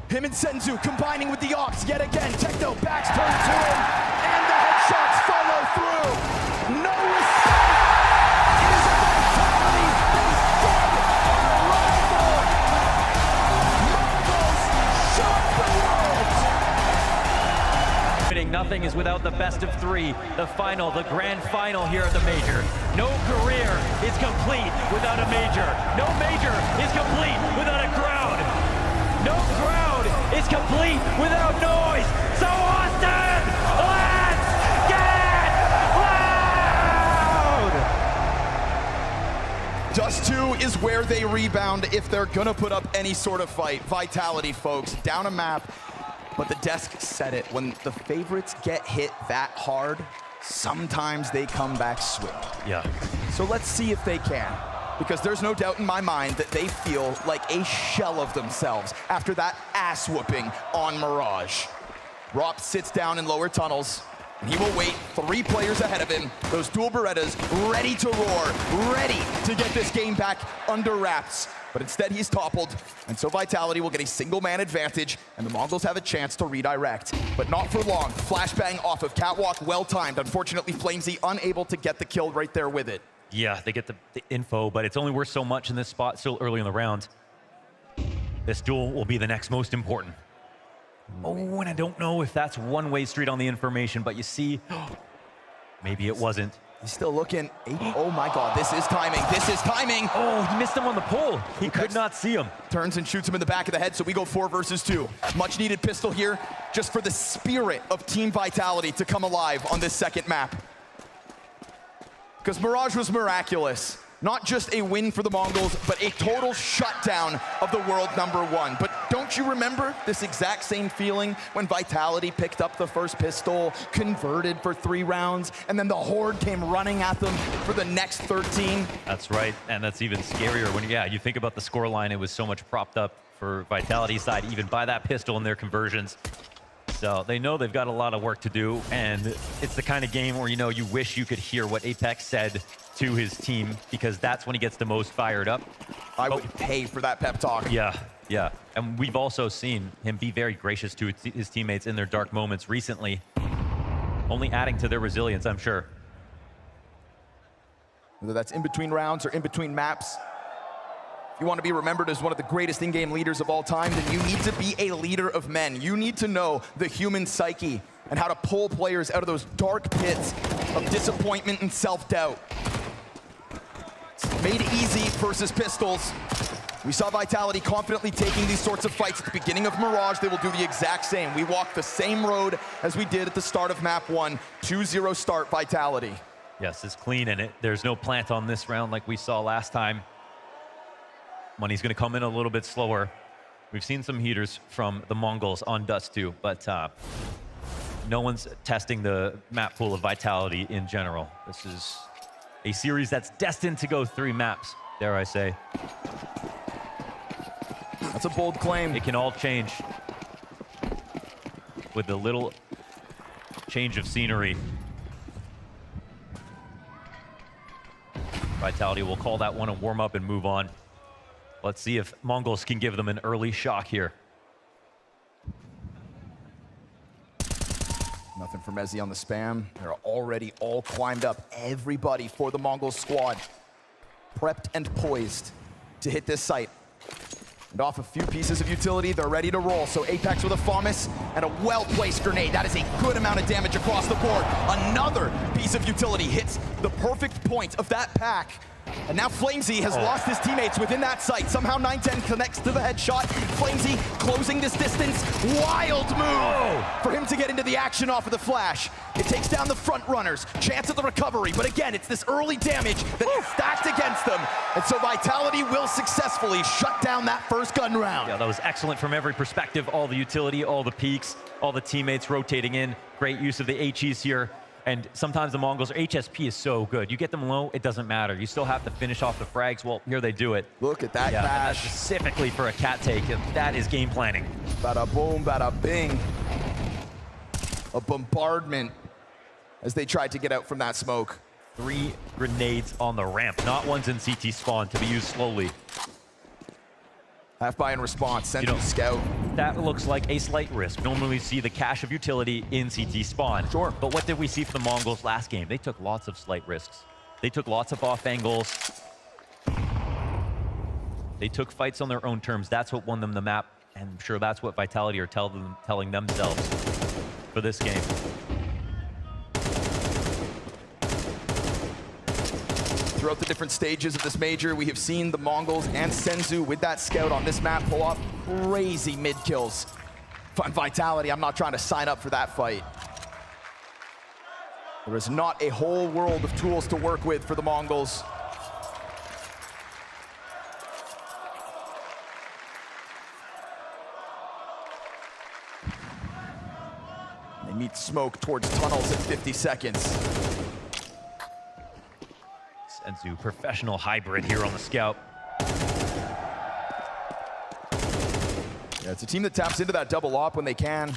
[SPEAKER 2] Him and Senzu combining with the Ox yet again. Techno backs turn to him, and the headshots follow through. No respect. It is a Vitality that is dead on arrival. MongolZ shock the world.
[SPEAKER 1] Nothing is without the best of three. The final, the grand final here at the Major. No career is complete without a Major. No Major is complete without a crowd. No crowd is complete without noise. So Austin, let's get loud!
[SPEAKER 2] Dust 2 is where they rebound if they're gonna put up any sort of fight. Vitality, folks, down a map. But the desk said it. When the favorites get hit that hard, sometimes they come back swift.
[SPEAKER 1] Yeah.
[SPEAKER 2] So let's see if they can. Because there's no doubt in my mind that they feel like a shell of themselves after that ass whooping on Mirage. Rop sits down in lower tunnels, and he will wait. 3 players ahead of him. Those dual Berettas ready to roar, ready to get this game back under wraps. But instead he's toppled, and so Vitality will get a single-man advantage, and the MongolZ have a chance to redirect. But not for long. Flashbang off of Catwalk, well-timed. Unfortunately, FlameZ unable to get the kill right there with it.
[SPEAKER 1] Yeah, they get the info, but it's only worth so much in this spot still early in the round. This duel will be the next most important. Oh, and I don't know if that's one-way street on the information, but you see, maybe it wasn't.
[SPEAKER 2] He's still looking. Oh my God, this is timing. This is timing.
[SPEAKER 1] Oh, he missed him on the pole. He could not see him.
[SPEAKER 2] Turns and shoots him in the back of the head, so we go 4 versus 2. Much needed pistol here, just for the spirit of Team Vitality to come alive on this second map. Because Mirage was miraculous. Not just a win for the MongolZ, but a total shutdown of the world #1. But don't you remember this exact same feeling when Vitality picked up the first pistol, converted for 3 rounds, and then the Horde came running at them for the next 13?
[SPEAKER 1] That's right, and that's even scarier when, yeah, you think about the scoreline. It was so much propped up for Vitality's side, even by that pistol and their conversions. So they know they've got a lot of work to do, and it's the kind of game where, you know, you wish you could hear what Apex said to his team, because that's when he gets the most fired up.
[SPEAKER 2] I would pay for that pep talk.
[SPEAKER 1] Yeah, yeah. And we've also seen him be very gracious to his teammates in their dark moments recently, only adding to their resilience, I'm sure.
[SPEAKER 2] Whether that's in between rounds or in between maps, if you want to be remembered as one of the greatest in-game leaders of all time, then you need to be a leader of men. You need to know the human psyche and how to pull players out of those dark pits of disappointment and self-doubt. It's made easy versus pistols. We saw Vitality confidently taking these sorts of fights at the beginning of Mirage. They will do the exact same. We walked the same road as we did at the start of map 1. 2-0 start, Vitality.
[SPEAKER 1] Yes, it's clean, and there's no plant on this round like we saw last time. Money's going to come in a little bit slower. We've seen some heaters from the MongolZ on Dust 2, but no one's testing the map pool of Vitality in general. This is a series that's destined to go 3 maps, dare I say.
[SPEAKER 2] That's a bold claim.
[SPEAKER 1] It can all change with a little change of scenery. Vitality will call that one a warm-up and move on. Let's see if MongolZ can give them an early shock here.
[SPEAKER 2] Nothing from Mezzi on the spam. They're already all climbed up. Everybody for the MongolZ squad prepped and poised to hit this site. And off a few pieces of utility, they're ready to roll. So Apex with a FAMAS and a well-placed grenade. That is a good amount of damage across the board. Another piece of utility hits the perfect point of that pack. And now FlameZ has lost his teammates within that site. Somehow 910 connects to the headshot. FlameZ closing this distance. Wild move for him to get into the action off of the flash. It takes down the front runners. Chance of the recovery. But again, it's this early damage that is stacked against them. And so Vitality will successfully shut down that first gun round.
[SPEAKER 1] Yeah, that was excellent from every perspective. All the utility, all the peaks, all the teammates rotating in. Great use of the HEs here. And sometimes the MongolZ, HSP is so good. You get them low, it doesn't matter. You still have to finish off the frags. Well, here they do it.
[SPEAKER 2] Look at that
[SPEAKER 1] That's
[SPEAKER 2] cash.
[SPEAKER 1] specifically for a cat take. That is game planning.
[SPEAKER 2] Bada boom, bada bing. A bombardment as they tried to get out from that smoke.
[SPEAKER 1] 3 grenades on the ramp, not ones in CT spawn, to be used slowly.
[SPEAKER 2] Half buy in response, send to scout.
[SPEAKER 1] That looks like a slight risk. Normally see the cache of utility in CT spawn.
[SPEAKER 2] Sure.
[SPEAKER 1] But what did we see from the MongolZ last game? They took lots of slight risks. They took lots of off angles. They took fights on their own terms. That's what won them the map. And I'm sure that's what Vitality are telling themselves for this game.
[SPEAKER 2] Throughout the different stages of this major, we have seen the MongolZ and Senzu with that scout on this map pull off crazy mid kills. Vitality, I'm not trying to sign up for that fight. There is not a whole world of tools to work with for the MongolZ. They meet smoke towards tunnels at 50 seconds.
[SPEAKER 1] Senzu, professional hybrid here on the scout.
[SPEAKER 2] Yeah, it's a team that taps into that double op when they can.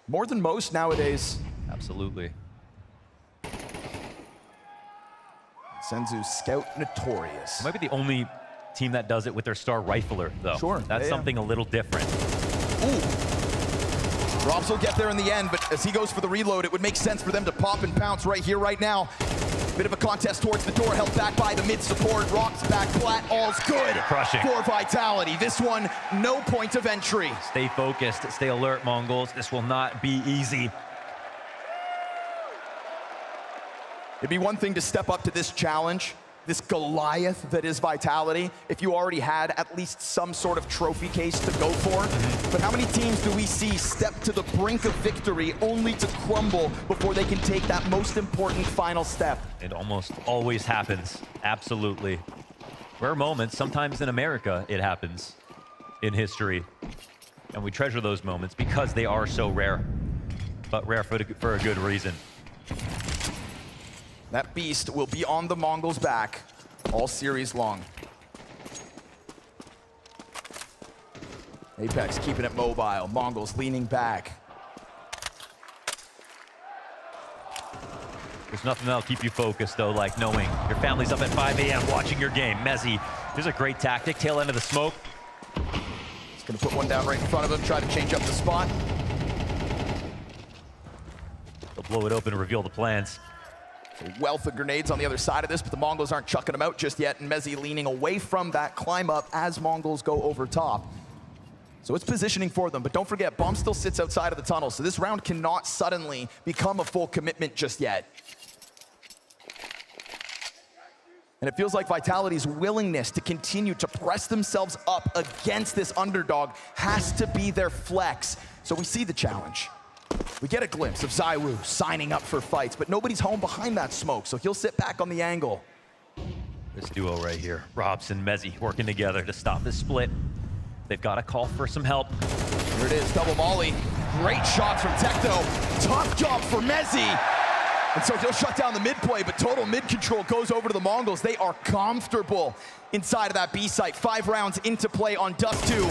[SPEAKER 2] More than most nowadays.
[SPEAKER 1] Absolutely.
[SPEAKER 2] Senzu scout notorious.
[SPEAKER 1] Might be the only team that does it with their star rifler, though.
[SPEAKER 2] Sure.
[SPEAKER 1] That's something a little different.
[SPEAKER 2] Ooh. Robs will get there in the end, but as he goes for the reload, it would make sense for them to pop and pounce right here, right now. Bit of a contest towards the door, held back by the mid support. Rocks back flat, all's good.
[SPEAKER 1] Crushing.
[SPEAKER 2] For Vitality. This one, no point of entry.
[SPEAKER 1] Stay focused, stay alert, MongolZ. This will not be easy.
[SPEAKER 2] It'd be one thing to step up to this challenge, this Goliath that is Vitality, if you already had at least some sort of trophy case to go for. But how many teams do we see step to the brink of victory only to crumble before they can take that most important final step?
[SPEAKER 1] It almost always happens, absolutely. Rare moments, sometimes in America it happens in history. And we treasure those moments because they are so rare, but rare for a good reason.
[SPEAKER 2] That beast will be on the MongolZ back all series long. Apex keeping it mobile. MongolZ leaning back.
[SPEAKER 1] There's nothing that'll keep you focused, though, like knowing your family's up at 5 a.m. watching your game. Mezzi, there's a great tactic. Tail end of the smoke.
[SPEAKER 2] He's going to put one down right in front of him, try to change up the spot.
[SPEAKER 1] They'll blow it open and reveal the plans.
[SPEAKER 2] A wealth of grenades on the other side of this, but the MongolZ aren't chucking them out just yet, and Mezzi leaning away from that climb up as MongolZ go over top. So it's positioning for them, but don't forget, Bomb still sits outside of the tunnel, so this round cannot suddenly become a full commitment just yet. And it feels like Vitality's willingness to continue to press themselves up against this underdog has to be their flex. So we see the challenge. We get a glimpse of Zaiwu signing up for fights, but nobody's home behind that smoke, so he'll sit back on the angle.
[SPEAKER 1] This duo right here, Robson, Mezzi, working together to stop this split. They've got to call for some help.
[SPEAKER 2] Here it is, double molly. Great shots from Techno. Tough job for Mezzi. And so he'll shut down the mid play, but total mid control goes over to the MongolZ. They are comfortable inside of that B site. 5 rounds into play on Dust 2.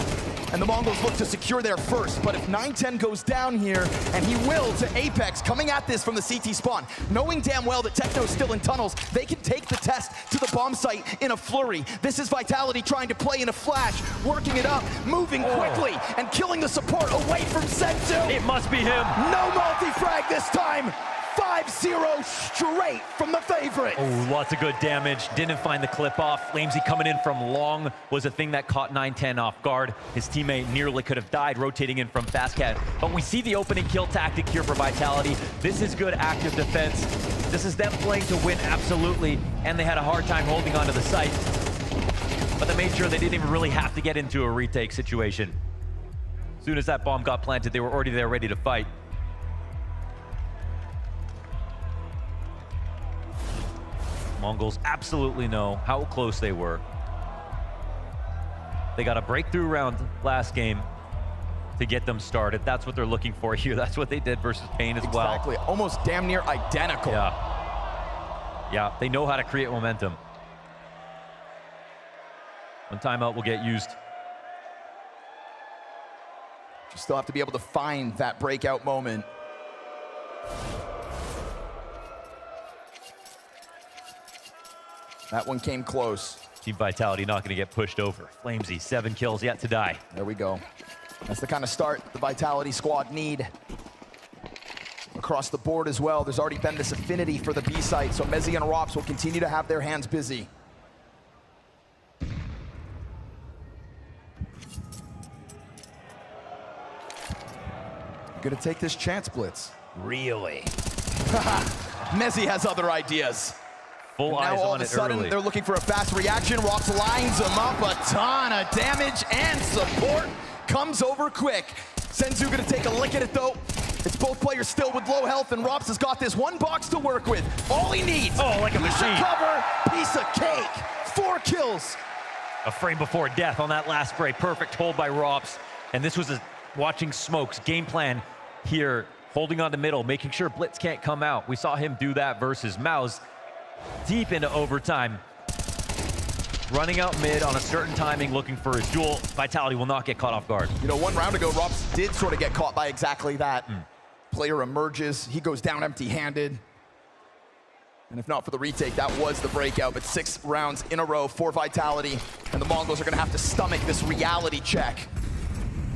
[SPEAKER 2] and the Mongols look to secure their first. But if 910 goes down here, and he will to Apex, coming at this from the CT spawn, knowing damn well that Techno's still in tunnels, they can take the test to the bomb site in a flurry. This is Vitality trying to play in a flash, working it up, moving quickly, and killing the support away from Senzu.
[SPEAKER 1] It must be him.
[SPEAKER 2] No multi-frag this time. 5-0 straight from the favorite.
[SPEAKER 1] Oh, lots of good damage. Didn't find the clip off. Flamesy coming in from long was a thing that caught 910 off guard. His teammate nearly could have died rotating in from Fastcat. But we see the opening kill tactic here for Vitality. This is good active defense. This is them playing to win, absolutely. And they had a hard time holding onto the site. But they made sure they didn't even really have to get into a retake situation. As soon as that bomb got planted, they were already there ready to fight. MongolZ absolutely know how close they were. They got a breakthrough round last game to get them started. That's what they're looking for here. That's what they did versus Pain as well.
[SPEAKER 2] Exactly, almost damn near identical.
[SPEAKER 1] Yeah, they know how to create momentum. One timeout will get used.
[SPEAKER 2] You still have to be able to find that breakout moment. That one came close.
[SPEAKER 1] Team Vitality not going to get pushed over. Flamesy, 7 kills yet to die.
[SPEAKER 2] There we go. That's the kind of start the Vitality squad need. Across the board as well, there's already been this affinity for the B site, so Mezzy and Rops will continue to have their hands busy. Gonna take this chance blitz.
[SPEAKER 1] Really?
[SPEAKER 2] Mezzy has other ideas.
[SPEAKER 1] Full
[SPEAKER 2] Now
[SPEAKER 1] eyes
[SPEAKER 2] all
[SPEAKER 1] on
[SPEAKER 2] of a
[SPEAKER 1] it
[SPEAKER 2] sudden,
[SPEAKER 1] early.
[SPEAKER 2] they're looking for a fast reaction. Rops lines him up, a ton of damage, and support comes over quick. Senzu gonna take a lick at it though. It's both players still with low health, and Rops has got this one box to work with. All he needs,
[SPEAKER 1] like a
[SPEAKER 2] piece
[SPEAKER 1] machine.
[SPEAKER 2] of cover, piece of cake. 4 kills.
[SPEAKER 1] A frame before death on that last spray. Perfect hold by Rops. And this was watching Smokes game plan here, holding on the middle, making sure Blitz can't come out. We saw him do that versus Mouse. Deep into overtime, running out mid on a certain timing, looking for his duel. Vitality will not get caught off guard.
[SPEAKER 2] You know, 1 round ago, Rops did sort of get caught by exactly that. Player emerges, he goes down empty-handed. And if not for the retake, that was the breakout. But 6 rounds in a row for Vitality, and the Mongols are gonna have to stomach this reality check.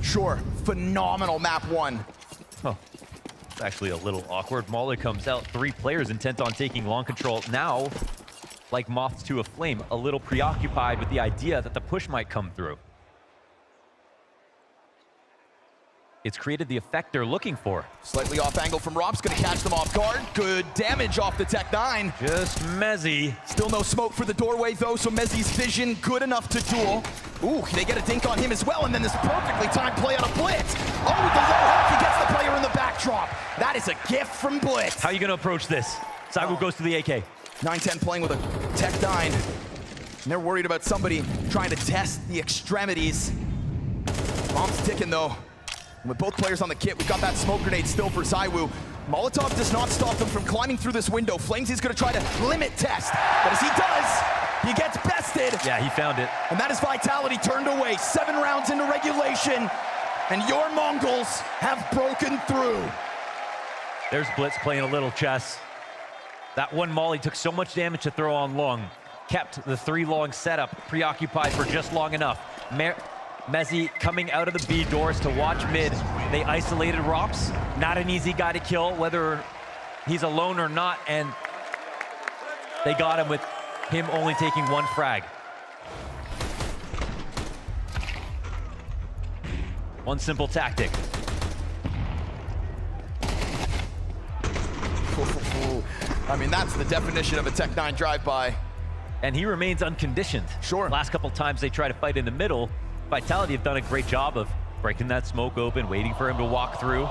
[SPEAKER 2] Sure, phenomenal map 1.
[SPEAKER 1] Oh. It's actually a little awkward. Molly comes out, 3 players intent on taking long control. Now, like moths to a flame, a little preoccupied with the idea that the push might come through. It's created the effect they're looking for.
[SPEAKER 2] Slightly off angle from Rops, gonna catch them off guard. Good damage off the Tech 9.
[SPEAKER 1] Just Mezzy.
[SPEAKER 2] Still no smoke for the doorway though, so Mezzy's vision good enough to duel. Ooh, they get a dink on him as well, and then this perfectly timed play on a blitz. Oh, with the low health, he gets the player in the backdrop. That is a gift from Blitz.
[SPEAKER 1] How are you going to approach this? Saibu goes to the AK.
[SPEAKER 2] 910 playing with a Tech 9. And they're worried about somebody trying to test the extremities. Bomb's ticking though. And with both players on the kit, we've got that smoke grenade still for Zywoo. Molotov does not stop them from climbing through this window. Flamesy's gonna try to limit test, but as he does, he gets bested.
[SPEAKER 1] Yeah, he found it.
[SPEAKER 2] And that is Vitality turned away. 7 rounds into regulation, and your Mongols have broken through.
[SPEAKER 1] There's Blitz playing a little chess. That one Molly took so much damage to throw on long. Kept the 3 long setup preoccupied for just long enough. Mezzy coming out of the B doors to watch mid. They isolated Rops. Not an easy guy to kill, whether he's alone or not, and they got him with him only taking 1 frag. One simple tactic.
[SPEAKER 2] I mean, that's the definition of a Tech 9 drive-by.
[SPEAKER 1] And he remains unconditioned.
[SPEAKER 2] Sure.
[SPEAKER 1] Last couple times they try to fight in the middle, Vitality have done a great job of breaking that smoke open, waiting for him to walk through.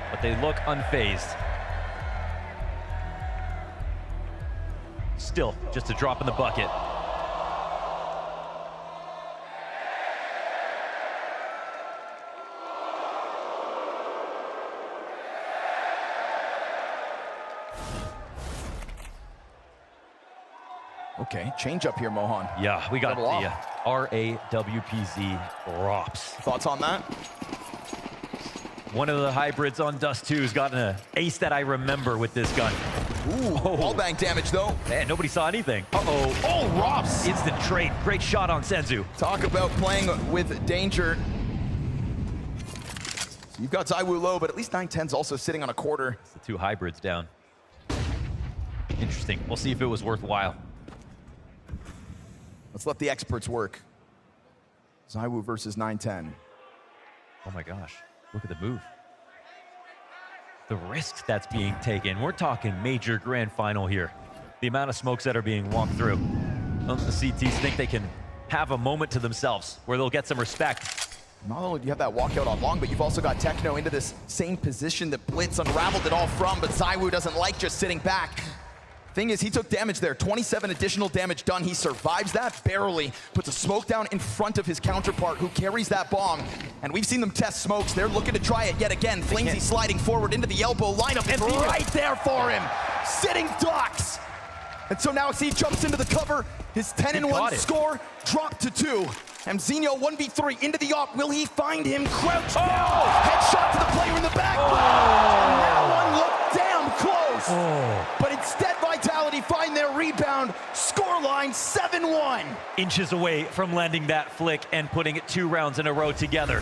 [SPEAKER 1] But they look unfazed. Still, just a drop in the bucket.
[SPEAKER 2] Okay, change up here, Mohan.
[SPEAKER 1] Yeah, we got
[SPEAKER 2] Double
[SPEAKER 1] the RAWPZ ROPS.
[SPEAKER 2] Thoughts on that?
[SPEAKER 1] One of the hybrids on Dust 2 has gotten an ace that I remember with this gun.
[SPEAKER 2] Ooh, wall bang damage though.
[SPEAKER 1] Man, nobody saw anything. Uh-oh.
[SPEAKER 2] Oh, ROPS!
[SPEAKER 1] Instant trade. Great shot on Senzu.
[SPEAKER 2] Talk about playing with danger. So you've got ZywOo low, but at least 910's also sitting on a quarter.
[SPEAKER 1] It's the two hybrids down. Interesting. We'll see if it was worthwhile.
[SPEAKER 2] Let's let the experts work. ZywOo versus 910.
[SPEAKER 1] Oh my gosh. Look at the move. The risk that's being taken. We're talking major grand final here. The amount of smokes that are being walked through. The CTs think they can have a moment to themselves where they'll get some respect.
[SPEAKER 2] Not only do you have that walkout on long, but you've also got Techno into this same position that Blitz unraveled it all from, but ZywOo doesn't like just sitting back. Thing is, he took damage there, 27 additional damage done. He survives that barely, puts a smoke down in front of his counterpart who carries that bomb. And we've seen them test smokes. They're looking to try it yet again. Flamesy sliding forward into the elbow lineup. It's right there for him. Sitting ducks. And so now he jumps into the cover. His 10-1 score dropped to 2. Mzinho 1v3 into the op. Will he find him? Crouch down. Headshot to the player in the back. And that one looked damn close. But instead, Vitality find their rebound. Scoreline 7-1.
[SPEAKER 1] Inches away from landing that flick and putting it 2 rounds in a row together.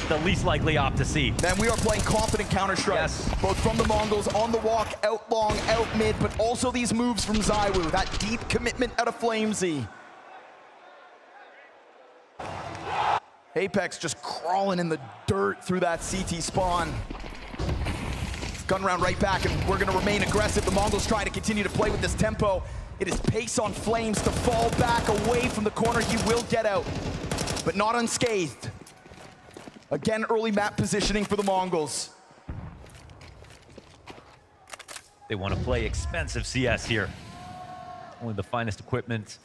[SPEAKER 1] The least likely op to see.
[SPEAKER 2] Then we are playing confident Counter-Strike.
[SPEAKER 1] Yes.
[SPEAKER 2] Both from the Mongols on the walk, out long, out mid, but also these moves from ZywOo. That deep commitment out of Flamesy. Apex just crawling in the dirt through that CT spawn. Gun round right back, and we're gonna remain aggressive. The Mongols trying to continue to play with this tempo. It is pace on Flames to fall back away from the corner. He will get out, but not unscathed. Again, early map positioning for the Mongols.
[SPEAKER 1] They want to play expensive CS here. Only the finest equipment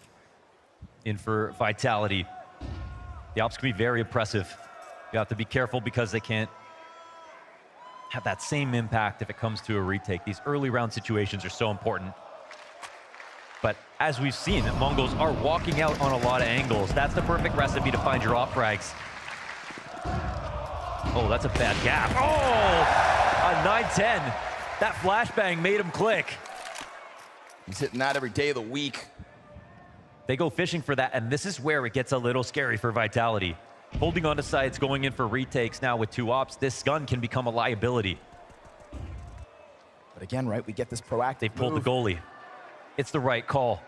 [SPEAKER 1] in for Vitality. The ops can be very impressive. You have to be careful because they can't have that same impact if it comes to a retake. These early round situations are so important. But as we've seen, the Mongols are walking out on a lot of angles. That's the perfect recipe to find your op frags. Oh, that's a bad gap. Oh, on 910. That flashbang made him click.
[SPEAKER 2] He's hitting that every day of the week.
[SPEAKER 1] They go fishing for that, and this is where it gets a little scary for Vitality. Holding on to sites, going in for retakes now with 2 ops, this gun can become a liability.
[SPEAKER 2] But again, right, we get this proactive
[SPEAKER 1] They pulled
[SPEAKER 2] move.
[SPEAKER 1] the goalie. It's the right call.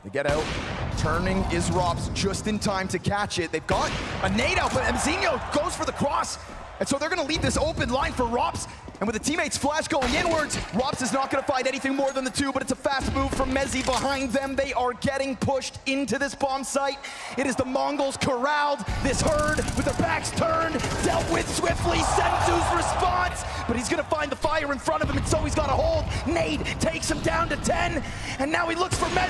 [SPEAKER 2] They get out. Turning is ROPS just in time to catch it. They've got a nade out, but Mzinho goes for the cross. And so they're going to leave this open line for ROPS. And with the teammates' flash going inwards, ROPS is not going to find anything more than the 2, but it's a fast move from Mezzi behind them. They are getting pushed into this bomb site. It is the Mongols corralled, this herd with their backs turned, dealt with swiftly. Senzu's response, but he's going to find the fire in front of him, and so he's got a hold. Nade takes him down to 10, and now he looks for Mezzi's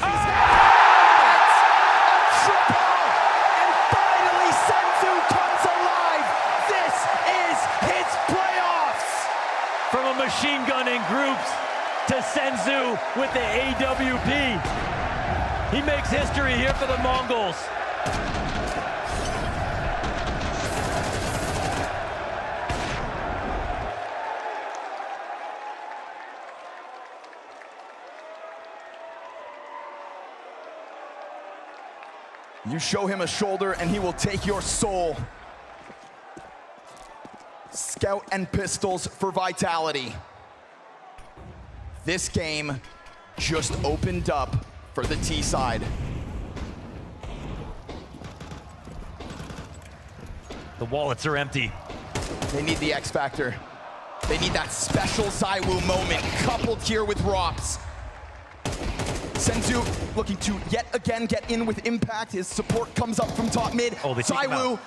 [SPEAKER 2] triple, and finally Senzu comes alive. This is his playoffs.
[SPEAKER 1] From a machine gun in groups to Senzu with the AWP. He makes history here for the Mongols.
[SPEAKER 2] You show him a shoulder and he will take your soul. Scout and pistols for Vitality. This game just opened up for the T side.
[SPEAKER 1] The wallets are empty.
[SPEAKER 2] They need the X Factor. They need that special ZywOo moment coupled here with ROPS. Senzu looking to yet again get in with impact. His support comes up from top mid.
[SPEAKER 1] Oh, they take him
[SPEAKER 2] ZywOo
[SPEAKER 1] out.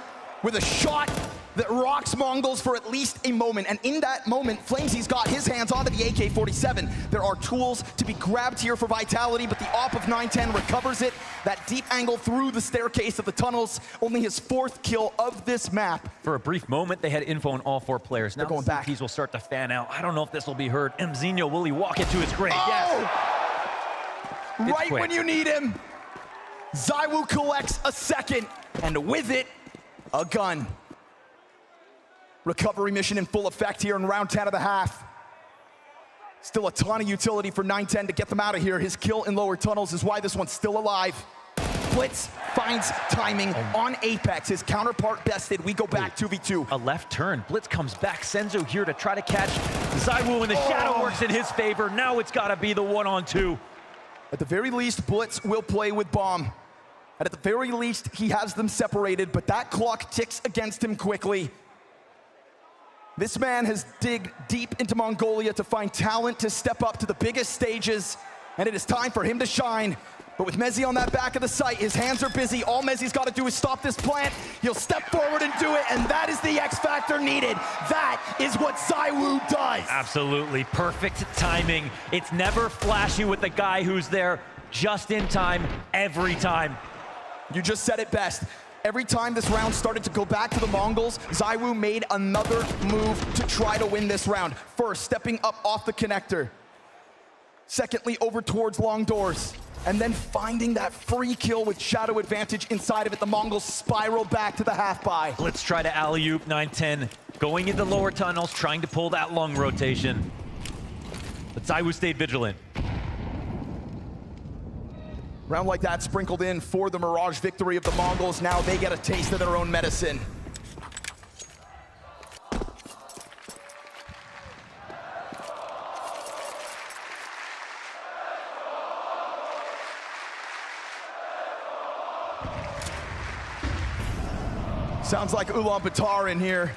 [SPEAKER 2] with a shot that rocks MongolZ for at least a moment. And in that moment, Flamesy's got his hands onto the AK-47. There are tools to be grabbed here for Vitality, but the op of 910 recovers it. That deep angle through the staircase of the tunnels, only his 4th kill of this map.
[SPEAKER 1] For a brief moment, they had info on all 4 players. Now
[SPEAKER 2] they're going back.
[SPEAKER 1] These will start to fan out. I don't know if this will be heard. MZ, will he walk it to his grave? Yes.
[SPEAKER 2] Right when you need him. ZywOo collects a second, and with it, a gun. Recovery mission in full effect here in round 10 of the half. Still a ton of utility for 910 to get them out of here. His kill in lower tunnels is why this one's still alive. Blitz finds timing on Apex. His counterpart bested. We go back 2v2.
[SPEAKER 1] A left turn. Blitz comes back. Senzo here to try to catch ZywOo, and the shadow works in his favor. Now it's got to be the 1-on-2.
[SPEAKER 2] At the very least, Blitz will play with bomb. And at the very least, he has them separated, but that clock ticks against him quickly. This man has digged deep into Mongolia to find talent to step up to the biggest stages, and it is time for him to shine. But with Mezzi on that back of the site, his hands are busy. All Mezzi's got to do is stop this plant. He'll step forward and do it, and that is the X factor needed. That is what ZywOo does.
[SPEAKER 1] Absolutely perfect timing. It's never flashy with the guy who's there just in time every time.
[SPEAKER 2] You just said it best. Every time this round started to go back to the MongolZ, ZywOo made another move to try to win this round. First, stepping up off the connector. Secondly, over towards long doors. And then finding that free kill with shadow advantage inside of it. The MongolZ spiral back to the half-buy.
[SPEAKER 1] Let's try to alley-oop 910. Going into lower tunnels, trying to pull that lung rotation. But ZywOo stayed vigilant.
[SPEAKER 2] Round like that sprinkled in for the Mirage victory of the MongolZ. Now they get a taste of their own medicine. Sounds like Ulaanbaatar in here.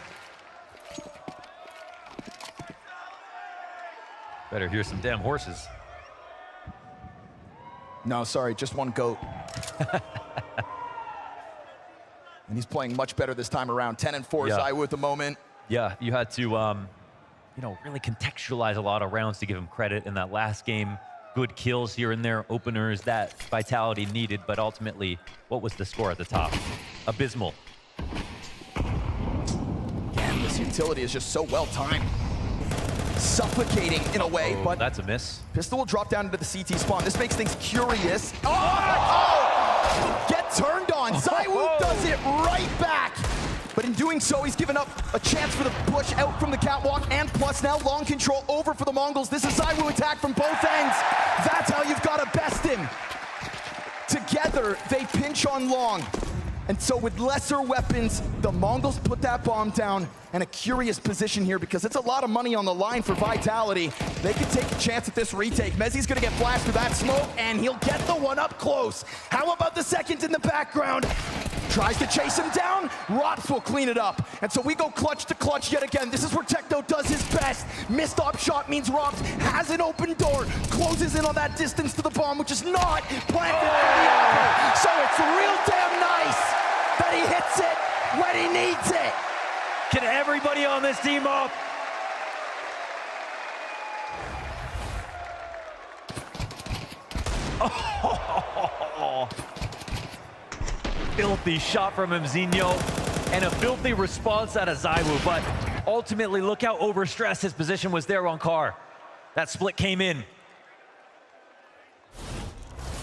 [SPEAKER 1] Better hear some damn horses.
[SPEAKER 2] No, sorry, just one goat. And he's playing much better this time around. 10-4
[SPEAKER 1] Yeah.
[SPEAKER 2] ZywOo at the moment.
[SPEAKER 1] Yeah, you had to, really contextualize a lot of rounds to give him credit in that last game. Good kills here and there, openers that Vitality needed, but ultimately, what was the score at the top? Abysmal.
[SPEAKER 2] Man, this utility is just so well timed. Suffocating in a way, but
[SPEAKER 1] that's a miss.
[SPEAKER 2] Pistol will drop down into the CT spawn. This makes things curious. Oh! Get turned on. ZywOo does it right back. But in doing so, he's given up a chance for the push out from the catwalk, and plus now long control over for the MongolZ. This is ZywOo attack from both ends. That's how you've got to best him. Together, they pinch on long. And so with lesser weapons, the MongolZ put that bomb down, and a curious position here because it's a lot of money on the line for Vitality. They could take a chance at this retake. Mezzi's gonna get flashed through that smoke, and he'll get the one up close. How about the second in the background? Tries to chase him down, Rops will clean it up. And so we go clutch to clutch yet again. This is where Techno does his best. Missed op shot means Rops has an open door, closes in on that distance to the bomb, which is not planted for the upper. So it's real damn nice that he hits it when he needs it.
[SPEAKER 1] Can everybody on this team up? Oh. Filthy shot from Mzinho, and a filthy response out of ZywOo, but ultimately, look how overstressed his position was there on Car. That split came in.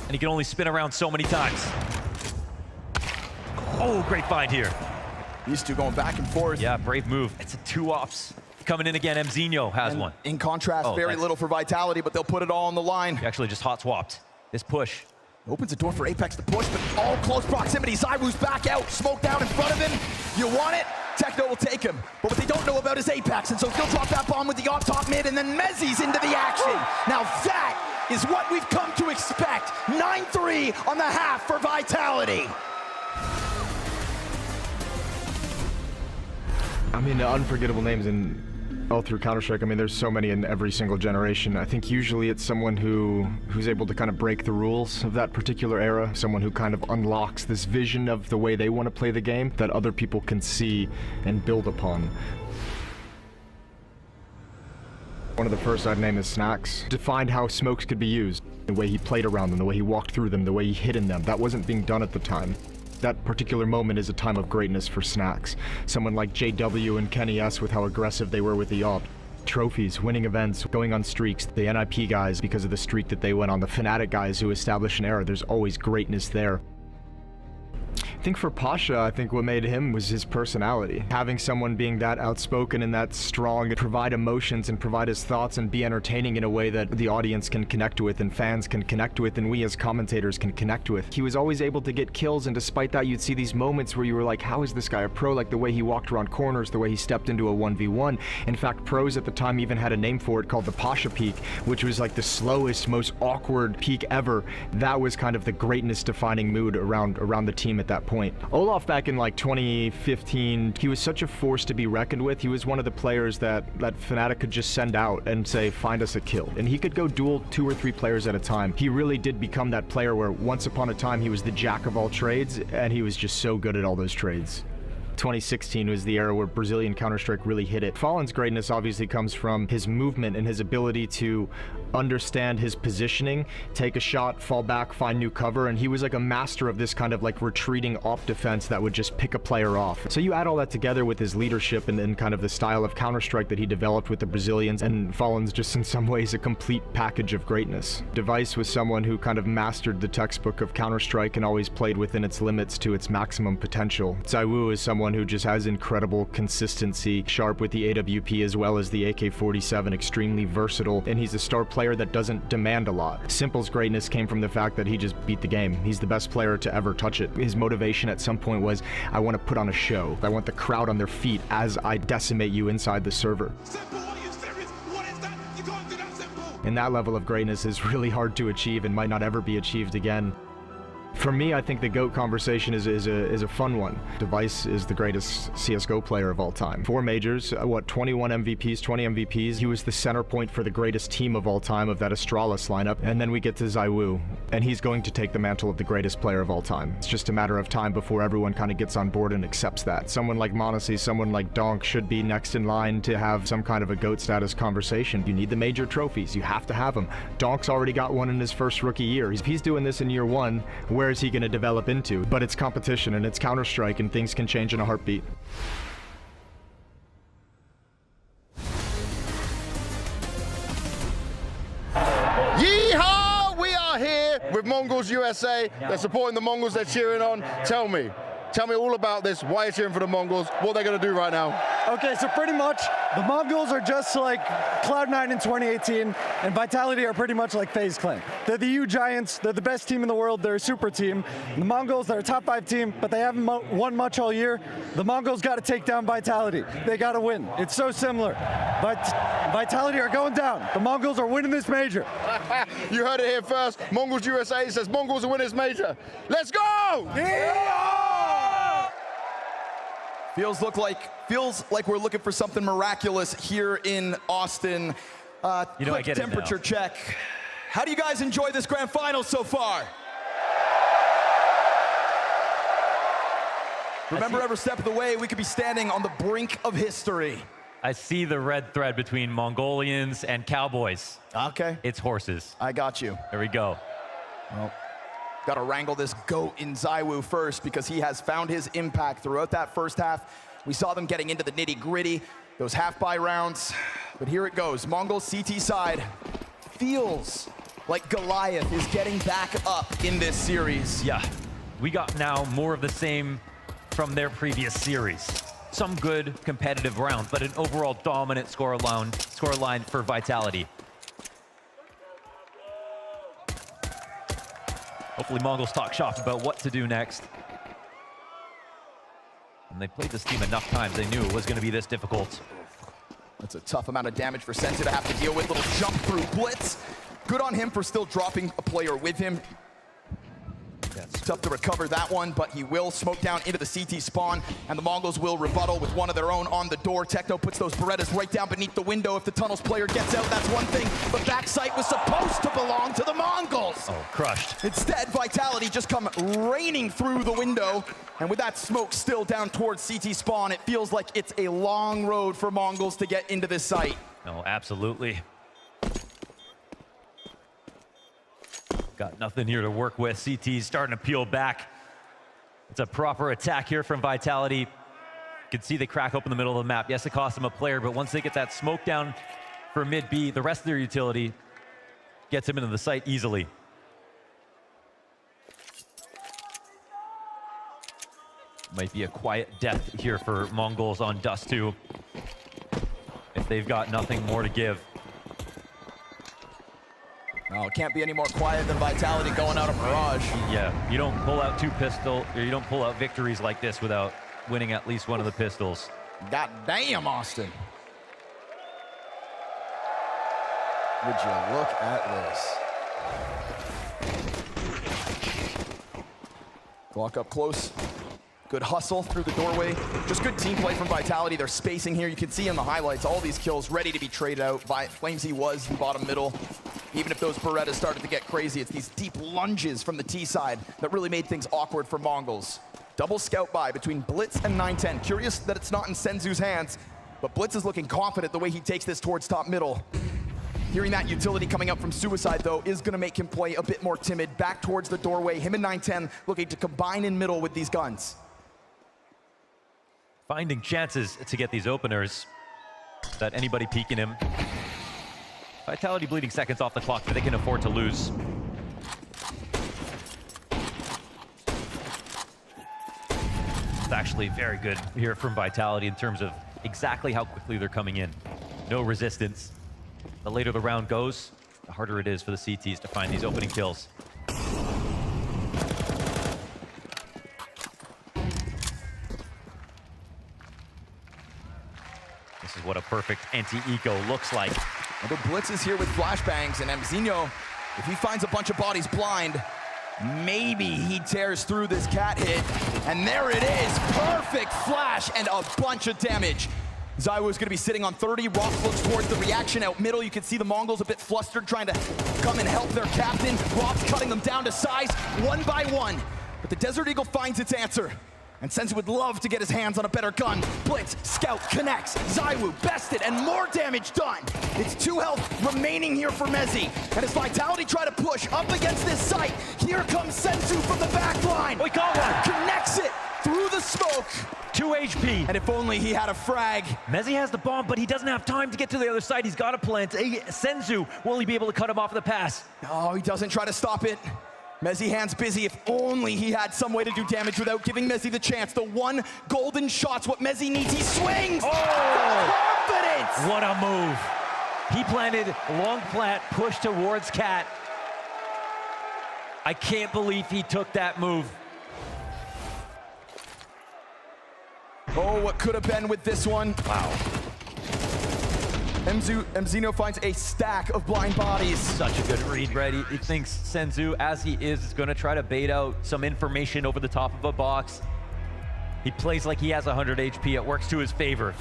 [SPEAKER 1] And he can only spin around so many times. Oh, great find here.
[SPEAKER 2] These two going back and forth.
[SPEAKER 1] Yeah, brave move. It's a 2 ops. Coming in again, Mzinho has one.
[SPEAKER 2] In contrast, very little for Vitality, but they'll put it all on the line.
[SPEAKER 1] He actually just hot swapped. This push.
[SPEAKER 2] Opens a door for Apex to push, but all close proximity. ZywOo's back out, smoke down in front of him. You want it? Techno will take him. But what they don't know about is Apex, and so he'll drop that bomb with the on top mid, and then Mezzi's into the action. Now that is what we've come to expect. 9-3 on the half for Vitality.
[SPEAKER 6] I mean, the unforgettable names in All through Counter-Strike, I mean, there's so many in every single generation. I think usually it's someone who's able to kind of break the rules of that particular era, someone who kind of unlocks this vision of the way they want to play the game that other people can see and build upon. One of the first I'd name is Snacks. Defined how smokes could be used. The way he played around them, the way he walked through them, the way he hid in them. That wasn't being done at the time. That particular moment is a time of greatness for Snacks. Someone like JW and Kenny S with how aggressive they were with the AWP. Trophies, winning events, going on streaks. The NIP guys because of the streak that they went on. The Fnatic guys who established an era. There's always greatness there. I think for Pasha, I think what made him was his personality. Having someone being that outspoken and that strong, provide emotions and provide his thoughts and be entertaining in a way that the audience can connect with and fans can connect with and we as commentators can connect with. He was always able to get kills, and despite that you'd see these moments where you were like, how is this guy a pro? Like the way he walked around corners, the way he stepped into a 1v1. In fact, pros at the time even had a name for it called the Pasha peak, which was like the slowest, most awkward peak ever. That was kind of the greatness defining mood around the team at that point. Olaf back in like 2015, he was such a force to be reckoned with. He was one of the players that Fnatic could just send out and say, find us a kill. And he could go duel 2 or 3 players at a time. He really did become that player where once upon a time he was the jack of all trades, and he was just so good at all those trades. 2016 was the era where Brazilian Counter-Strike really hit it. Fallen's greatness obviously comes from his movement and his ability to understand his positioning, take a shot, fall back, find new cover, and he was like a master of this kind of like retreating off defense that would just pick a player off. So you add all that together with his leadership and kind of the style of Counter-Strike that he developed with the Brazilians, and Fallen's just in some ways a complete package of greatness. Device was someone who kind of mastered the textbook of Counter-Strike and always played within its limits to its maximum potential. ZywOo is someone who just has incredible consistency, sharp with the AWP as well as the AK-47, extremely versatile, and he's a star player that doesn't demand a lot. Simple's greatness came from the fact that he just beat the game. He's the best player to ever touch it. His motivation at some point was, I want to put on a show. I want the crowd on their feet as I decimate you inside the server.
[SPEAKER 7] Simple, are you serious? What is that? You can't do that, Simple.
[SPEAKER 6] And that level of greatness is really hard to achieve and might not ever be achieved again. For me, I think the GOAT conversation is a fun one. Device is the greatest CSGO player of all time. 4 majors, 21 MVPs, 20 MVPs. He was the center point for the greatest team of all time of that Astralis lineup. And then we get to ZywOo, and he's going to take the mantle of the greatest player of all time. It's just a matter of time before everyone kind of gets on board and accepts that. Someone like MongolZ, someone like Donk should be next in line to have some kind of a GOAT status conversation. You need the major trophies. You have to have them. Donk's already got one in his first rookie year. If he's doing this in year 1, where is he going to develop into? But it's competition and it's Counter-Strike, and things can change in a heartbeat.
[SPEAKER 3] Yeehaw! We are here with MongolZ USA. They're supporting the Mongols, they're cheering on. Tell me all about this. Why you're cheering for the Mongols? What they're going to do right now?
[SPEAKER 8] Okay, so pretty much the Mongols are just like Cloud9 in 2018, and Vitality are pretty much like FaZe Clan. They're the U Giants. They're the best team in the world. They're a super team. The Mongols, they're a top 5 team, but they haven't won much all year. The Mongols got to take down Vitality. They got to win. It's so similar. But Vitality are going down. The Mongols are winning this major.
[SPEAKER 3] You heard it here first. MongolZ USA says Mongols are winning this major. Let's go!
[SPEAKER 8] Yeah!
[SPEAKER 2] Feels like we're looking for something miraculous here in Austin. Quick temperature check. How do you guys enjoy this grand final so far? Remember, every step of the way, we could be standing on the brink of history.
[SPEAKER 1] I see the red thread between Mongolians and Cowboys.
[SPEAKER 2] Okay.
[SPEAKER 1] It's horses.
[SPEAKER 2] I got you.
[SPEAKER 1] There we go.
[SPEAKER 2] Well, got to wrangle this GOAT in ZywOo first because he has found his impact throughout that first half. We saw them getting into the nitty-gritty, those half-buy rounds. But here it goes. MongolZ CT side feels like Goliath is getting back up in this series.
[SPEAKER 1] Yeah, we got now more of the same from their previous series. Some good competitive rounds, but an overall dominant scoreline for Vitality. Hopefully MongolZ talk shop about what to do next. And they played this team enough times, they knew it was going to be this difficult.
[SPEAKER 2] That's a tough amount of damage for Senzu to have to deal with. Little jump through blitz. Good on him for still dropping a player with him.
[SPEAKER 1] Yeah,
[SPEAKER 2] Tough to recover that one, but he will smoke down into the CT spawn, and the Mongols will rebuttal with one of their own on the door. Techno puts those Berettas right down beneath the window. If the tunnels player gets out, that's one thing, but backside was supposed to belong to the Mongols.
[SPEAKER 1] Oh, crushed.
[SPEAKER 2] Instead, Vitality just come raining through the window, and with that smoke still down towards CT spawn, it feels like it's a long road for Mongols to get into this site.
[SPEAKER 1] No, absolutely. Got nothing here to work with. CT's starting to peel back. It's a proper attack here from Vitality. You can see they crack open the middle of the map. Yes, it costs them a player, but once they get that smoke down for mid B, the rest of their utility gets them into the site easily. Might be a quiet death here for MongolZ on Dust 2 if they've got nothing more to give.
[SPEAKER 2] No, it can't be any more quiet than Vitality going out of Mirage.
[SPEAKER 1] Yeah, you don't pull out you don't pull out victories like this without winning at least one of the pistols.
[SPEAKER 2] God damn, Austin. Would you look at this? Walk up close. Good hustle through the doorway. Just good team play from Vitality. They're spacing here. You can see in the highlights all these kills ready to be traded out. FlamZ was in bottom middle. Even if those Berettas started to get crazy, it's these deep lunges from the T side that really made things awkward for MongolZ. Double scout buy between Blitz and 910. Curious that it's not in Senzu's hands, but Blitz is looking confident the way he takes this towards top middle. Hearing that utility coming up from Suicide, though, is going to make him play a bit more timid. Back towards the doorway. Him and 910 looking to combine in middle with these guns.
[SPEAKER 1] Finding chances to get these openers without anybody peeking him. Vitality bleeding seconds off the clock that they can afford to lose. It's actually very good here from Vitality in terms of exactly how quickly they're coming in. No resistance. The later the round goes, the harder it is for the CTs to find these opening kills. This is what a perfect anti-eco looks like.
[SPEAKER 2] And the Blitz is here with flashbangs, and Mzinho, if he finds a bunch of bodies blind, maybe he tears through this cat hit. And there it is, perfect flash and a bunch of damage. Zaiwu is going to be sitting on 30. Rox looks towards the reaction out middle. You can see the Mongols a bit flustered, trying to come and help their captain. Rox cutting them down to size one by one. But the Desert Eagle finds its answer. And Senzu would love to get his hands on a better gun. Blitz, scout, connects. Zaiwu bested and more damage done. It's 2 health remaining here for Mezzi. And as Vitality try to push up against this site, here comes Senzu from the back line.
[SPEAKER 1] We got one.
[SPEAKER 2] Connects it through the smoke.
[SPEAKER 1] 2 HP.
[SPEAKER 2] And if only he had a frag.
[SPEAKER 1] Mezzi has the bomb, but he doesn't have time to get to the other side. He's got to plant. Senzu, will he be able to cut him off the pass?
[SPEAKER 2] No, he doesn't try to stop it. Mezzi hands busy. If only he had some way to do damage without giving Mezzi the chance. The one golden shot's what Mezzi needs. He swings.
[SPEAKER 1] Oh!
[SPEAKER 2] Confidence!
[SPEAKER 1] What a move. He planted long plant, push towards Cat. I can't believe he took that move.
[SPEAKER 2] Oh, what could have been with this one.
[SPEAKER 1] Wow.
[SPEAKER 2] Mzinho finds a stack of blind bodies.
[SPEAKER 1] Such a good read, right? He thinks Senzu, as he is going to try to bait out some information over the top of a box. He plays like he has 100 HP. It works to his favor.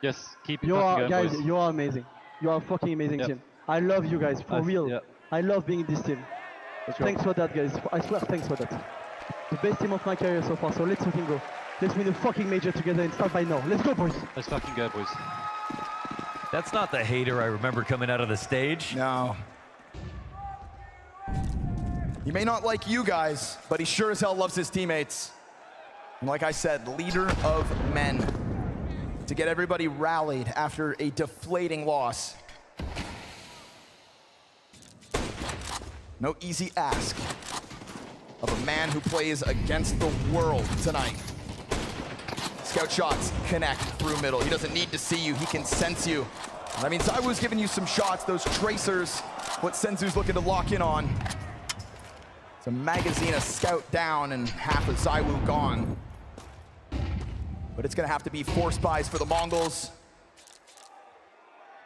[SPEAKER 9] Yes, keep it
[SPEAKER 10] You
[SPEAKER 9] fucking
[SPEAKER 10] are,
[SPEAKER 9] going,
[SPEAKER 10] guys,
[SPEAKER 9] boys.
[SPEAKER 10] you are amazing. You are a fucking amazing team. I love you guys, for real.
[SPEAKER 9] Yeah.
[SPEAKER 10] I love being in this team.
[SPEAKER 9] Let's go.
[SPEAKER 10] Thanks for that, guys. I swear, thanks for that. The best team of my career so far, so let's fucking go. Let's win a fucking major together and start by now. Let's go, boys.
[SPEAKER 9] Let's fucking go, boys.
[SPEAKER 1] That's not the hater I remember coming out of the stage.
[SPEAKER 2] No. He may not like you guys, but he sure as hell loves his teammates. And like I said, leader of men. To get everybody rallied after a deflating loss. No easy ask of a man who plays against the world tonight. scout shots connect through middle. He doesn't need to see you, he can sense you. And I mean, ZywOo's giving you some shots, those tracers, what Senzu's looking to lock in on. It's a magazine, a scout down, and half of ZywOo gone. But it's gonna have to be 4 spies for the MongolZ.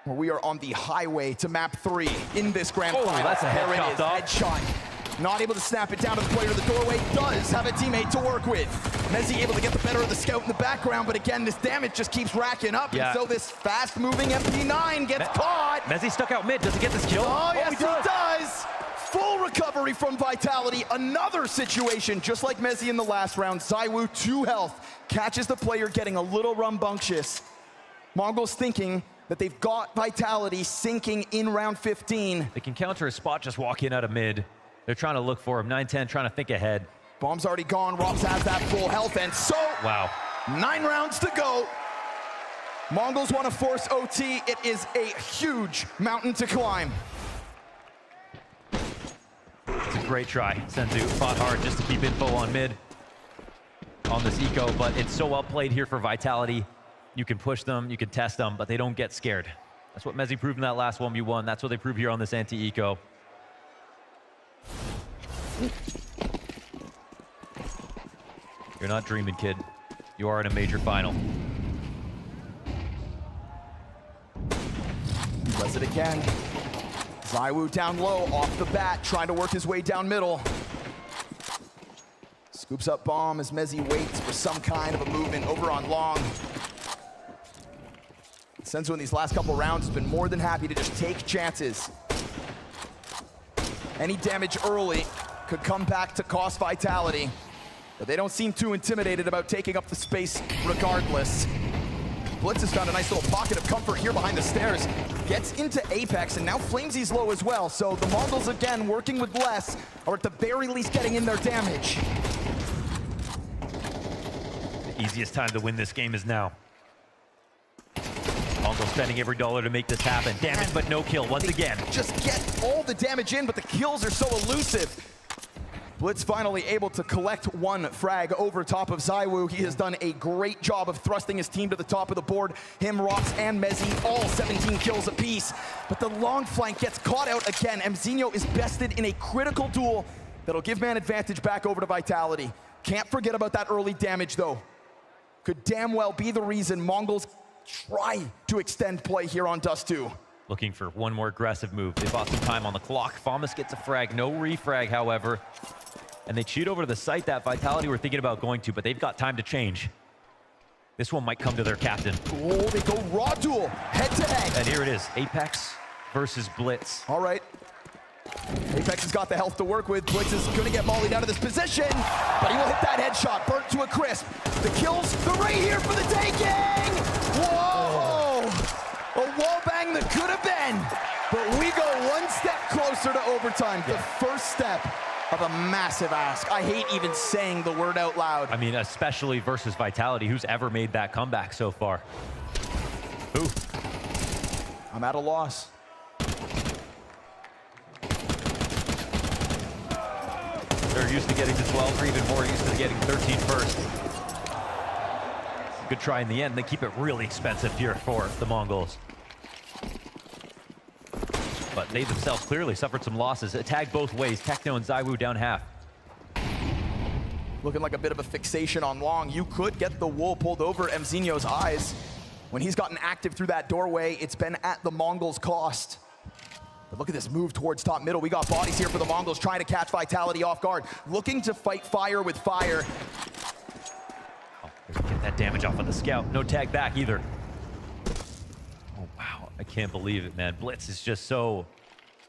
[SPEAKER 2] We are on the highway to map 3 in this grand final.
[SPEAKER 1] That's a headshot, dog.
[SPEAKER 2] Headshot. Not able to snap it down to the player. The doorway does have a teammate to work with. Mezzi able to get the better of the scout in the background, but again, this damage just keeps racking up.
[SPEAKER 1] Yeah.
[SPEAKER 2] And so this fast-moving MP9 gets caught.
[SPEAKER 1] Mezzi stuck out mid. Does he get this kill?
[SPEAKER 2] Oh, yes, he does. Full recovery from Vitality. Another situation, just like Mezzi in the last round. ZywOo, 2 health. Catches the player getting a little rambunctious. MongolZ thinking that they've got Vitality sinking in round 15.
[SPEAKER 1] They can counter a spot, just walk in out of mid. They're trying to look for him. 9-10 trying to think ahead.
[SPEAKER 2] Bomb's already gone. Robs has that full health, and so
[SPEAKER 1] Wow.
[SPEAKER 2] 9 rounds to go. MongolZ want to force OT. It is a huge mountain to climb.
[SPEAKER 1] It's a great try. Senzu fought hard just to keep info on mid on this eco, but it's so well played here for Vitality. You can push them, you can test them, but they don't get scared. That's what Mezzi proved in that last 1v1. That's what they prove here on this anti-eco. You're not dreaming, kid. You are in a major final.
[SPEAKER 2] He does it again. ZywOo down low, off the bat, trying to work his way down middle. Scoops up bomb as Mezzi waits for some kind of a movement over on long. Senzu in these last couple rounds has been more than happy to just take chances. Any damage early could come back to cost Vitality, but they don't seem too intimidated about taking up the space regardless. Blitz has found a nice little pocket of comfort here behind the stairs. Gets into Apex, and now Flamesy's low as well. So the MongolZ, again, working with less, or at the very least getting in their damage.
[SPEAKER 1] The easiest time to win this game is now. MongolZ spending every dollar to make this happen. Damage, but no kill once again.
[SPEAKER 2] Just get all the damage in, but the kills are so elusive. Blitz finally able to collect 1 frag over top of ZywOo. He has done a great job of thrusting his team to the top of the board. Him, Rox, and Mezzi, all 17 kills apiece. But the long flank gets caught out again. Mzinho is bested in a critical duel that'll give man advantage back over to Vitality. Can't forget about that early damage, though. Could damn well be the reason MongolZ try to extend play here on Dust 2.
[SPEAKER 1] Looking for one more aggressive move. They bought some time on the clock. Famas gets a frag, no refrag, however. And they cheat over to the site that Vitality were thinking about going to, but they've got time to change. This one might come to their captain.
[SPEAKER 2] Oh, they go raw duel, head to head.
[SPEAKER 1] And here it is, Apex versus Blitz.
[SPEAKER 2] All right. Apex has got the health to work with. Blitz is gonna get mollied out of this position, but he will hit that headshot, burnt to a crisp. The kills, they're right here for the taking! Whoa! A wall bang that could have been, but we go 1 step closer to overtime. The first step of a massive ask. I hate even saying the word out loud.
[SPEAKER 1] I mean, especially versus Vitality, who's ever made that comeback so far. Who?
[SPEAKER 2] I'm at a loss.
[SPEAKER 1] They're used to getting to 12, or even more used to getting 13 first. Good try in the end. They keep it really expensive here for the MongolZ. But they themselves clearly suffered some losses. It tagged both ways. Techno and ZywOo down half.
[SPEAKER 2] Looking like a bit of a fixation on long. You could get the wool pulled over Mzinho's eyes. When he's gotten active through that doorway, it's been at the MongolZ cost. But look at this move towards top middle. We got bodies here for the MongolZ trying to catch Vitality off guard. Looking to fight fire with fire.
[SPEAKER 1] Oh, get that damage off of the scout. No tag back either. Oh, wow. I can't believe it, man. Blitz is just so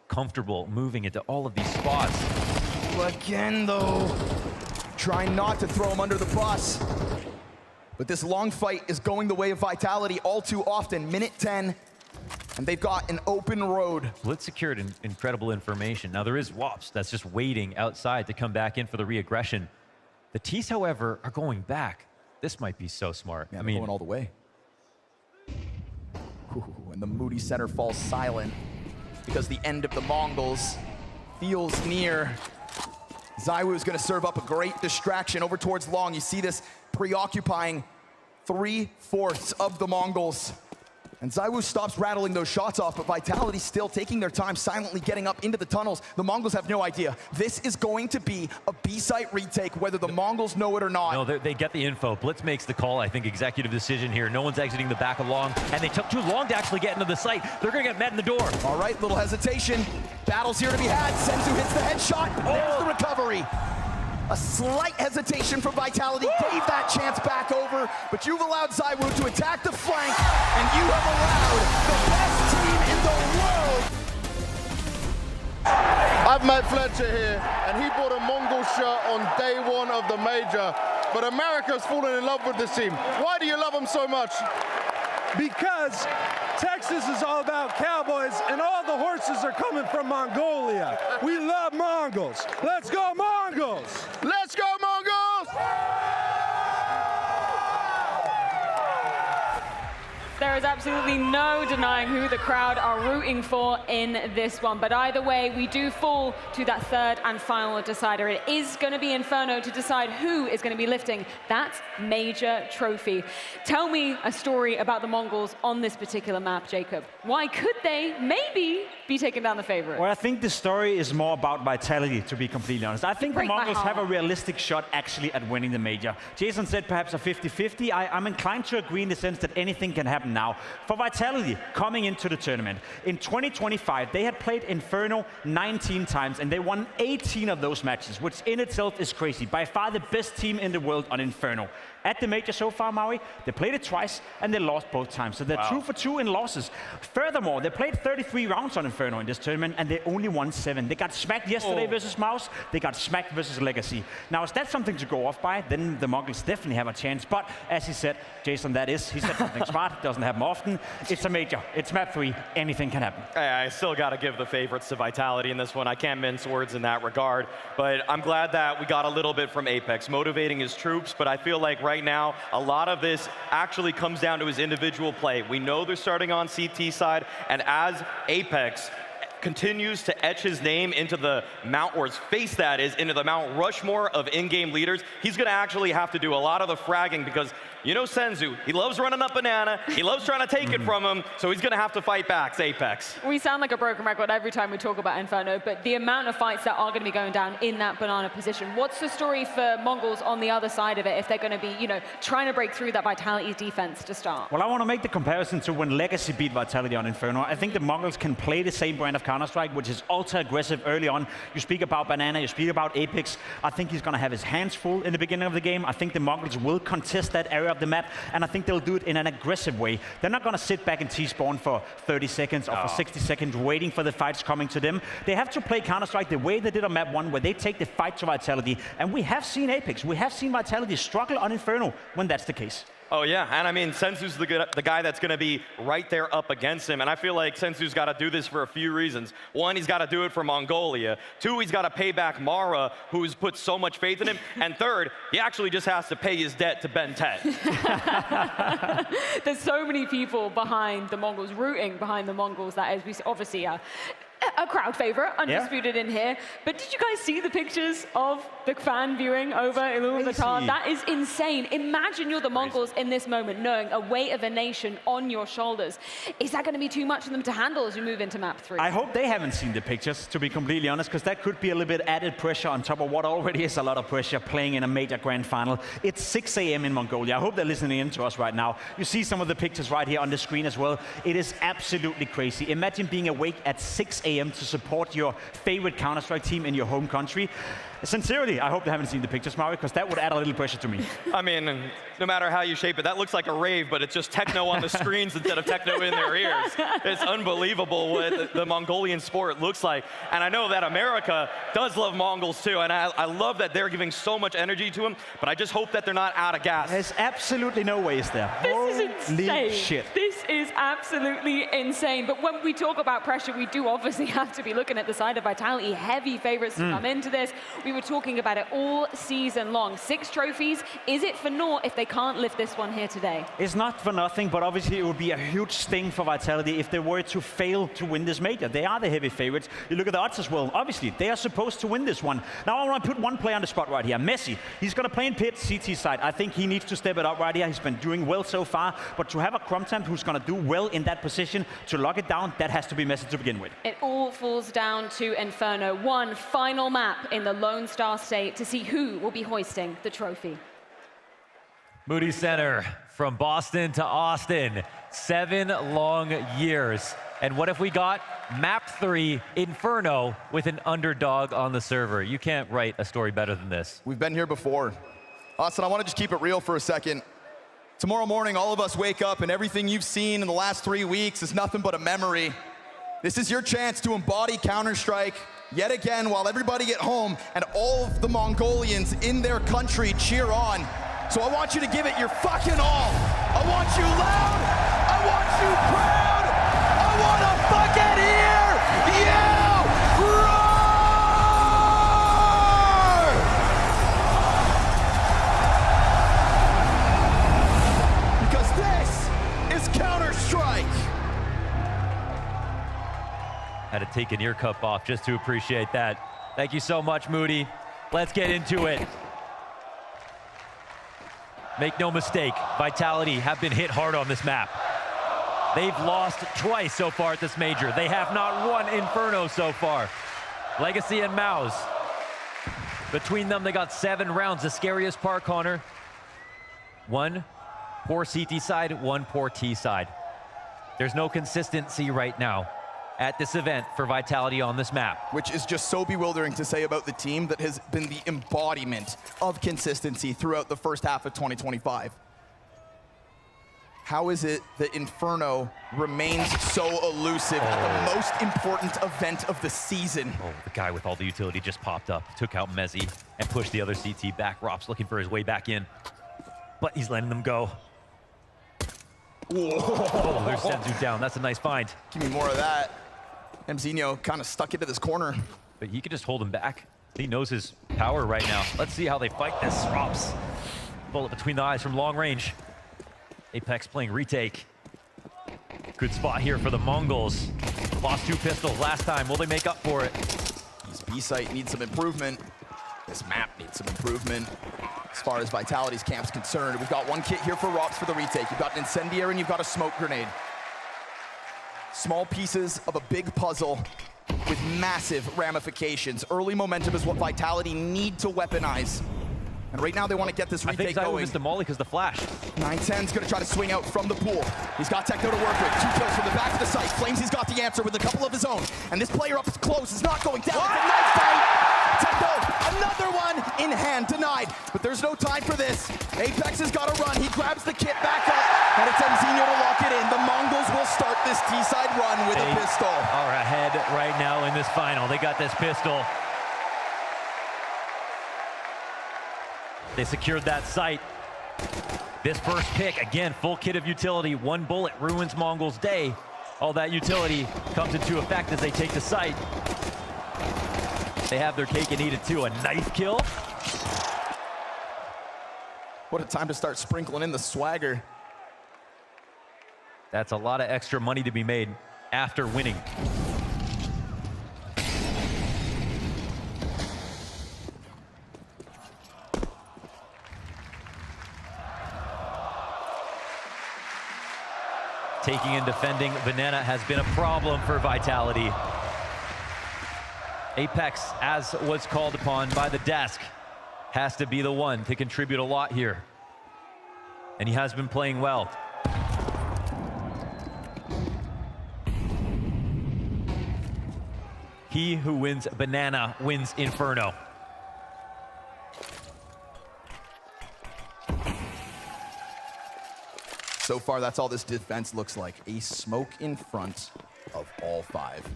[SPEAKER 1] comfortable moving into all of these spots.
[SPEAKER 2] Again, though, trying not to throw him under the bus. But this long fight is going the way of Vitality all too often. Minute 10, and they've got an open road.
[SPEAKER 1] Blitz secured incredible information. Now there is Wops that's just waiting outside to come back in for the re-aggression. The T's, however, are going back. This might be so smart.
[SPEAKER 2] Yeah, I mean, going all the way. Ooh, and the Moody center falls silent because the end of the MongolZ feels near. ZywOo is going to serve up a great distraction over towards long. You see this preoccupying 3/4 of the Mongols. And ZywOo stops rattling those shots off, but Vitality still taking their time, silently getting up into the tunnels. The Mongols have no idea. This is going to be a B-site retake, whether the Mongols know it or not.
[SPEAKER 1] No, they get the info. Blitz makes the call, I think, executive decision here. No one's exiting the back of long, and they took too long to actually get into the site. They're going to get met in the door.
[SPEAKER 2] All right, little hesitation. Battle's here to be had. Senzu hits the headshot. There's the recovery. A slight hesitation from Vitality gave that chance back over, but you've allowed ZywOo to attack the flank, and you have allowed the best team in the world.
[SPEAKER 3] I've met Fletcher here, and he bought a Mongol shirt on day one of the major, but America's fallen in love with this team. Why do you love them so much?
[SPEAKER 7] Because Texas is all about cowboys and all the horses are coming from Mongolia. We love Mongols. Let's go Mongols!
[SPEAKER 3] Let's go Mongols!
[SPEAKER 11] There is absolutely no denying who the crowd are rooting for in this one. But either way, we do fall to that third and final decider. It is going to be Inferno to decide who is going to be lifting that major trophy. Tell me a story about the Mongols on this particular map, Jacob. Why could they maybe be taking down the favorite?
[SPEAKER 12] Well, I think the story is more about Vitality, to be completely honest. I think the Mongols have a realistic shot actually at winning the major. Jason said perhaps a 50-50. I'm inclined to agree in the sense that anything can happen now. For Vitality, coming into the tournament, in 2025, they had played Inferno 19 times, and they won 18 of those matches, which in itself is crazy. By far the best team in the world on Inferno. At the major so far, Maui, they played it twice, and they lost both times. So they're 2 for 2 in losses. Furthermore, they played 33 rounds on Inferno in this tournament, and they only won 7. They got smacked yesterday versus Mouse. They got smacked versus Legacy. Now, is that something to go off by? Then the Mongols definitely have a chance. But as he said, Jason, he said something smart. Doesn't happen often. It's a major. It's map 3. Anything can happen.
[SPEAKER 13] I still got to give the favorites to Vitality in this one. I can't mince words in that regard. But I'm glad that we got a little bit from Apex, motivating his troops. But I feel like right now, a lot of this actually comes down to his individual play. We know they're starting on CT side, and as Apex continues to etch his name into the Mount, or his face that is, into the Mount Rushmore of in-game leaders, he's gonna actually have to do a lot of the fragging because, you know, Senzu, he loves running up banana, he loves trying to take it from him, so he's gonna have to fight back, Apex.
[SPEAKER 11] We sound like a broken record every time we talk about Inferno, but the amount of fights that are going to be going down in that banana position, what's the story for Mongols on the other side of it if they're going to be, you know, trying to break through that Vitality defense to start?
[SPEAKER 12] Well, I want to make the comparison to when Legacy beat Vitality on Inferno. I think the Mongols can play the same brand of Counter-Strike, which is ultra-aggressive early on. You speak about Banana, you speak about Apex. I think he's going to have his hands full in the beginning of the game. I think the Mongols will contest that area of the map, and I think they'll do it in an aggressive way. They're not going to sit back and T-spawn for 30 seconds or for 60 seconds waiting for the fights coming to them. They have to play Counter-Strike the way they did on map 1, where they take the fight to Vitality, and we have seen Apex, we have seen Vitality struggle on Inferno when that's the case.
[SPEAKER 13] Oh yeah, and I mean, Senzu's the guy that's gonna be right there up against him, and I feel like Senzu's gotta do this for a few reasons. 1, he's gotta do it for Mongolia. 2, he's gotta pay back Mara, who's put so much faith in him. And 3rd, he actually just has to pay his debt to Ben 10.
[SPEAKER 11] There's so many people behind the Mongols, rooting behind the Mongols, that is, we obviously a crowd favorite, undisputed in here. But did you guys see the pictures of the fan viewing over Ulaanbaatar? That is insane. Imagine you're the Mongols in this moment, knowing a weight of a nation on your shoulders. Is that going to be too much for them to handle as we move into map 3?
[SPEAKER 12] I hope they haven't seen the pictures, to be completely honest, because that could be a little bit added pressure on top of what already is a lot of pressure playing in a major grand final. It's 6 a.m. in Mongolia. I hope they're listening in to us right now. You see some of the pictures right here on the screen as well. It is absolutely crazy. Imagine being awake at 6 a.m. to support your favorite Counter-Strike team in your home country. Sincerely, I hope they haven't seen the pictures, Mario, because that would add a little pressure to me.
[SPEAKER 13] I mean, no matter how you shape it, that looks like a rave, but it's just techno on the screens instead of techno in their ears. It's unbelievable what the Mongolian sport looks like. And I know that America does love Mongols too, and I love that they're giving so much energy to them, but I just hope that they're not out of gas.
[SPEAKER 12] There's absolutely no way is there.
[SPEAKER 11] This is insane.
[SPEAKER 12] Shit.
[SPEAKER 11] This is absolutely insane. But when we talk about pressure, we do obviously have to be looking at the side of Vitality. Heavy favorites to come into this. We've We were talking about it all season long. 6 trophies. Is it for naught if they can't lift this one here today?
[SPEAKER 12] It's not for nothing, but obviously it would be a huge sting for Vitality if they were to fail to win this major. They are the heavy favorites. You look at the odds as well. Obviously, they are supposed to win this one. Now I want to put one player on the spot right here. Messi. He's going to play in pit, CT side. I think he needs to step it up right here. He's been doing well so far, but to have a Crumtamp who's going to do well in that position to lock it down, that has to be Messi to begin with.
[SPEAKER 11] It all falls down to Inferno. One final map in the Lone Star State to see who will be hoisting the trophy.
[SPEAKER 1] Moody Center, from Boston to Austin, 7 long years. And what if we got map 3 Inferno with an underdog on the server? You can't write a story better than this.
[SPEAKER 2] We've been here before. Austin, I want to just keep it real for a second. Tomorrow morning, all of us wake up and everything you've seen in the last 3 weeks is nothing but a memory. This is your chance to embody Counter-Strike yet again while everybody at home and all of the Mongolians in their country cheer on. So I want you to give it your fucking all. I want you loud. I want you proud. I want to fucking hear you roar. Because this is Counter-Strike.
[SPEAKER 1] Had to take an ear cup off just to appreciate that. Thank you so much, Moody. Let's get into it. Make no mistake, Vitality have been hit hard on this map. They've lost twice so far at this major. They have not won Inferno so far. Legacy and MongolZ. Between them, they got 7 rounds. The scariest part, Connor. 1 poor CT side, 1 poor T side. There's no consistency right now at this event for Vitality on this map.
[SPEAKER 2] Which is just so bewildering to say about the team that has been the embodiment of consistency throughout the first half of 2025. How is it that Inferno remains so elusive at the most important event of the season?
[SPEAKER 1] Oh, the guy with all the utility just popped up, took out Mezzi, and pushed the other CT back. Rop's looking for his way back in, but he's letting them go.
[SPEAKER 2] Whoa.
[SPEAKER 1] Oh, there's Senzu down. That's a nice find.
[SPEAKER 2] Give me more of that. Mzinho kind of stuck into this corner.
[SPEAKER 1] But he can just hold him back. He knows his power right now. Let's see how they fight this. Rops. Bullet between the eyes from long range. Apex playing retake. Good spot here for the MongolZ. Lost 2 pistols last time. Will they make up for it?
[SPEAKER 2] This B site needs some improvement. This map needs some improvement. As far as Vitality's camp's concerned, we've got 1 kit here for Rops for the retake. You've got an incendiary and you've got a smoke grenade. Small pieces of a big puzzle with massive ramifications. Early momentum is what Vitality need to weaponize. And right now they want to get this retake going.
[SPEAKER 1] I think Mr. Molly because the flash.
[SPEAKER 2] 910's going to try to swing out from the pool. He's got Techno to work with. 2 kills from the back of the site. Flames, he's got the answer with a couple of his own. And this player up close is not going down. It's a nice fight. Techno, another one in hand, denied. But there's no time for this. Apex has got to run. He grabs the kit back up. And it's Mzinho to lock it in. The MongolZ will start this T-side run with a pistol.
[SPEAKER 1] Are ahead right now in this final. They got this pistol. They secured that site. This first pick, again, full kit of utility. 1 bullet ruins MongolZ day. All that utility comes into effect as they take the site. They have their cake and eat it too. A knife kill.
[SPEAKER 2] What a time to start sprinkling in the swagger.
[SPEAKER 1] That's a lot of extra money to be made after winning. Taking and defending Banana has been a problem for Vitality. Apex, as was called upon by the desk, has to be the one to contribute a lot here. And he has been playing well. He who wins Banana wins Inferno.
[SPEAKER 2] So far, that's all this defense looks like. A smoke in front of all 5.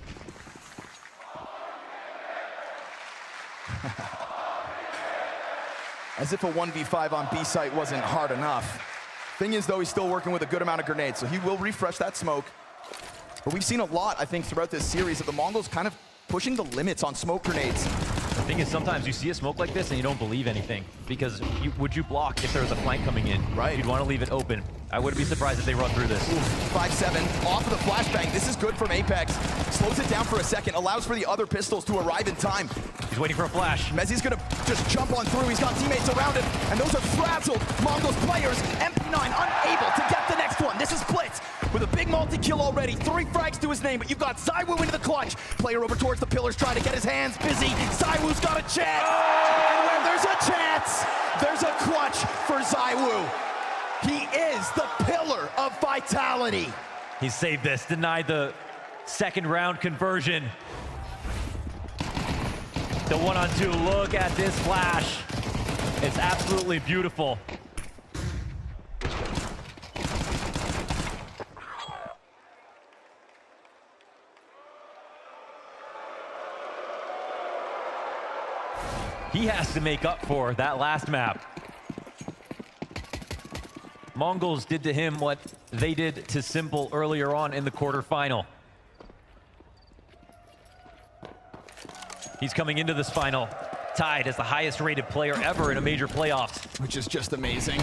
[SPEAKER 2] As if a 1v5 on B site wasn't hard enough. Thing is, though, he's still working with a good amount of grenades, so he will refresh that smoke. But we've seen a lot, I think, throughout this series of the MongolZ kind of pushing the limits on smoke grenades.
[SPEAKER 1] Thing is, sometimes you see a smoke like this and you don't believe anything, because would you block if there was a flank coming in?
[SPEAKER 2] Right.
[SPEAKER 1] You'd want to leave it open. I wouldn't be surprised if they run through this.
[SPEAKER 2] 5-7, off of the flashbang. This is good from Apex. Slows it down for a second, allows for the other pistols to arrive in time.
[SPEAKER 1] He's waiting for a flash.
[SPEAKER 2] Mezzi's gonna just jump on through. He's got teammates around him, and those are frazzled Mongols players. MP9 unable to get the next one. This is Blitz with a big multi-kill already. 3 frags to his name, but you've got ZywOo into the clutch. Player over towards the pillars, trying to get his hands busy. ZywOo's got a chance. And where there's a chance, there's a clutch for ZywOo. He is the pillar of vitality.
[SPEAKER 1] He saved this, denied the second round conversion. The 1-on-2, look at this flash. It's absolutely beautiful. He has to make up for that last map. MongolZ did to him what they did to Simple earlier on in the quarterfinal. He's coming into this final tied as the highest rated player ever in a major playoffs.
[SPEAKER 2] Which is just amazing.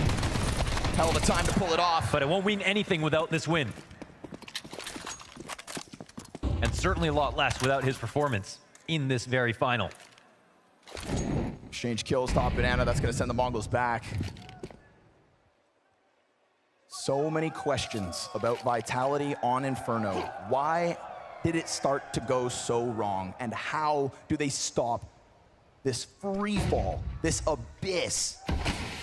[SPEAKER 2] Hell of a time to pull it off.
[SPEAKER 1] But it won't mean anything without this win. And certainly a lot less without his performance in this very final.
[SPEAKER 2] Exchange kills, top banana. That's going to send the MongolZ back. So many questions about vitality on Inferno. Why did it start to go so wrong? And how do they stop this free fall, this abyss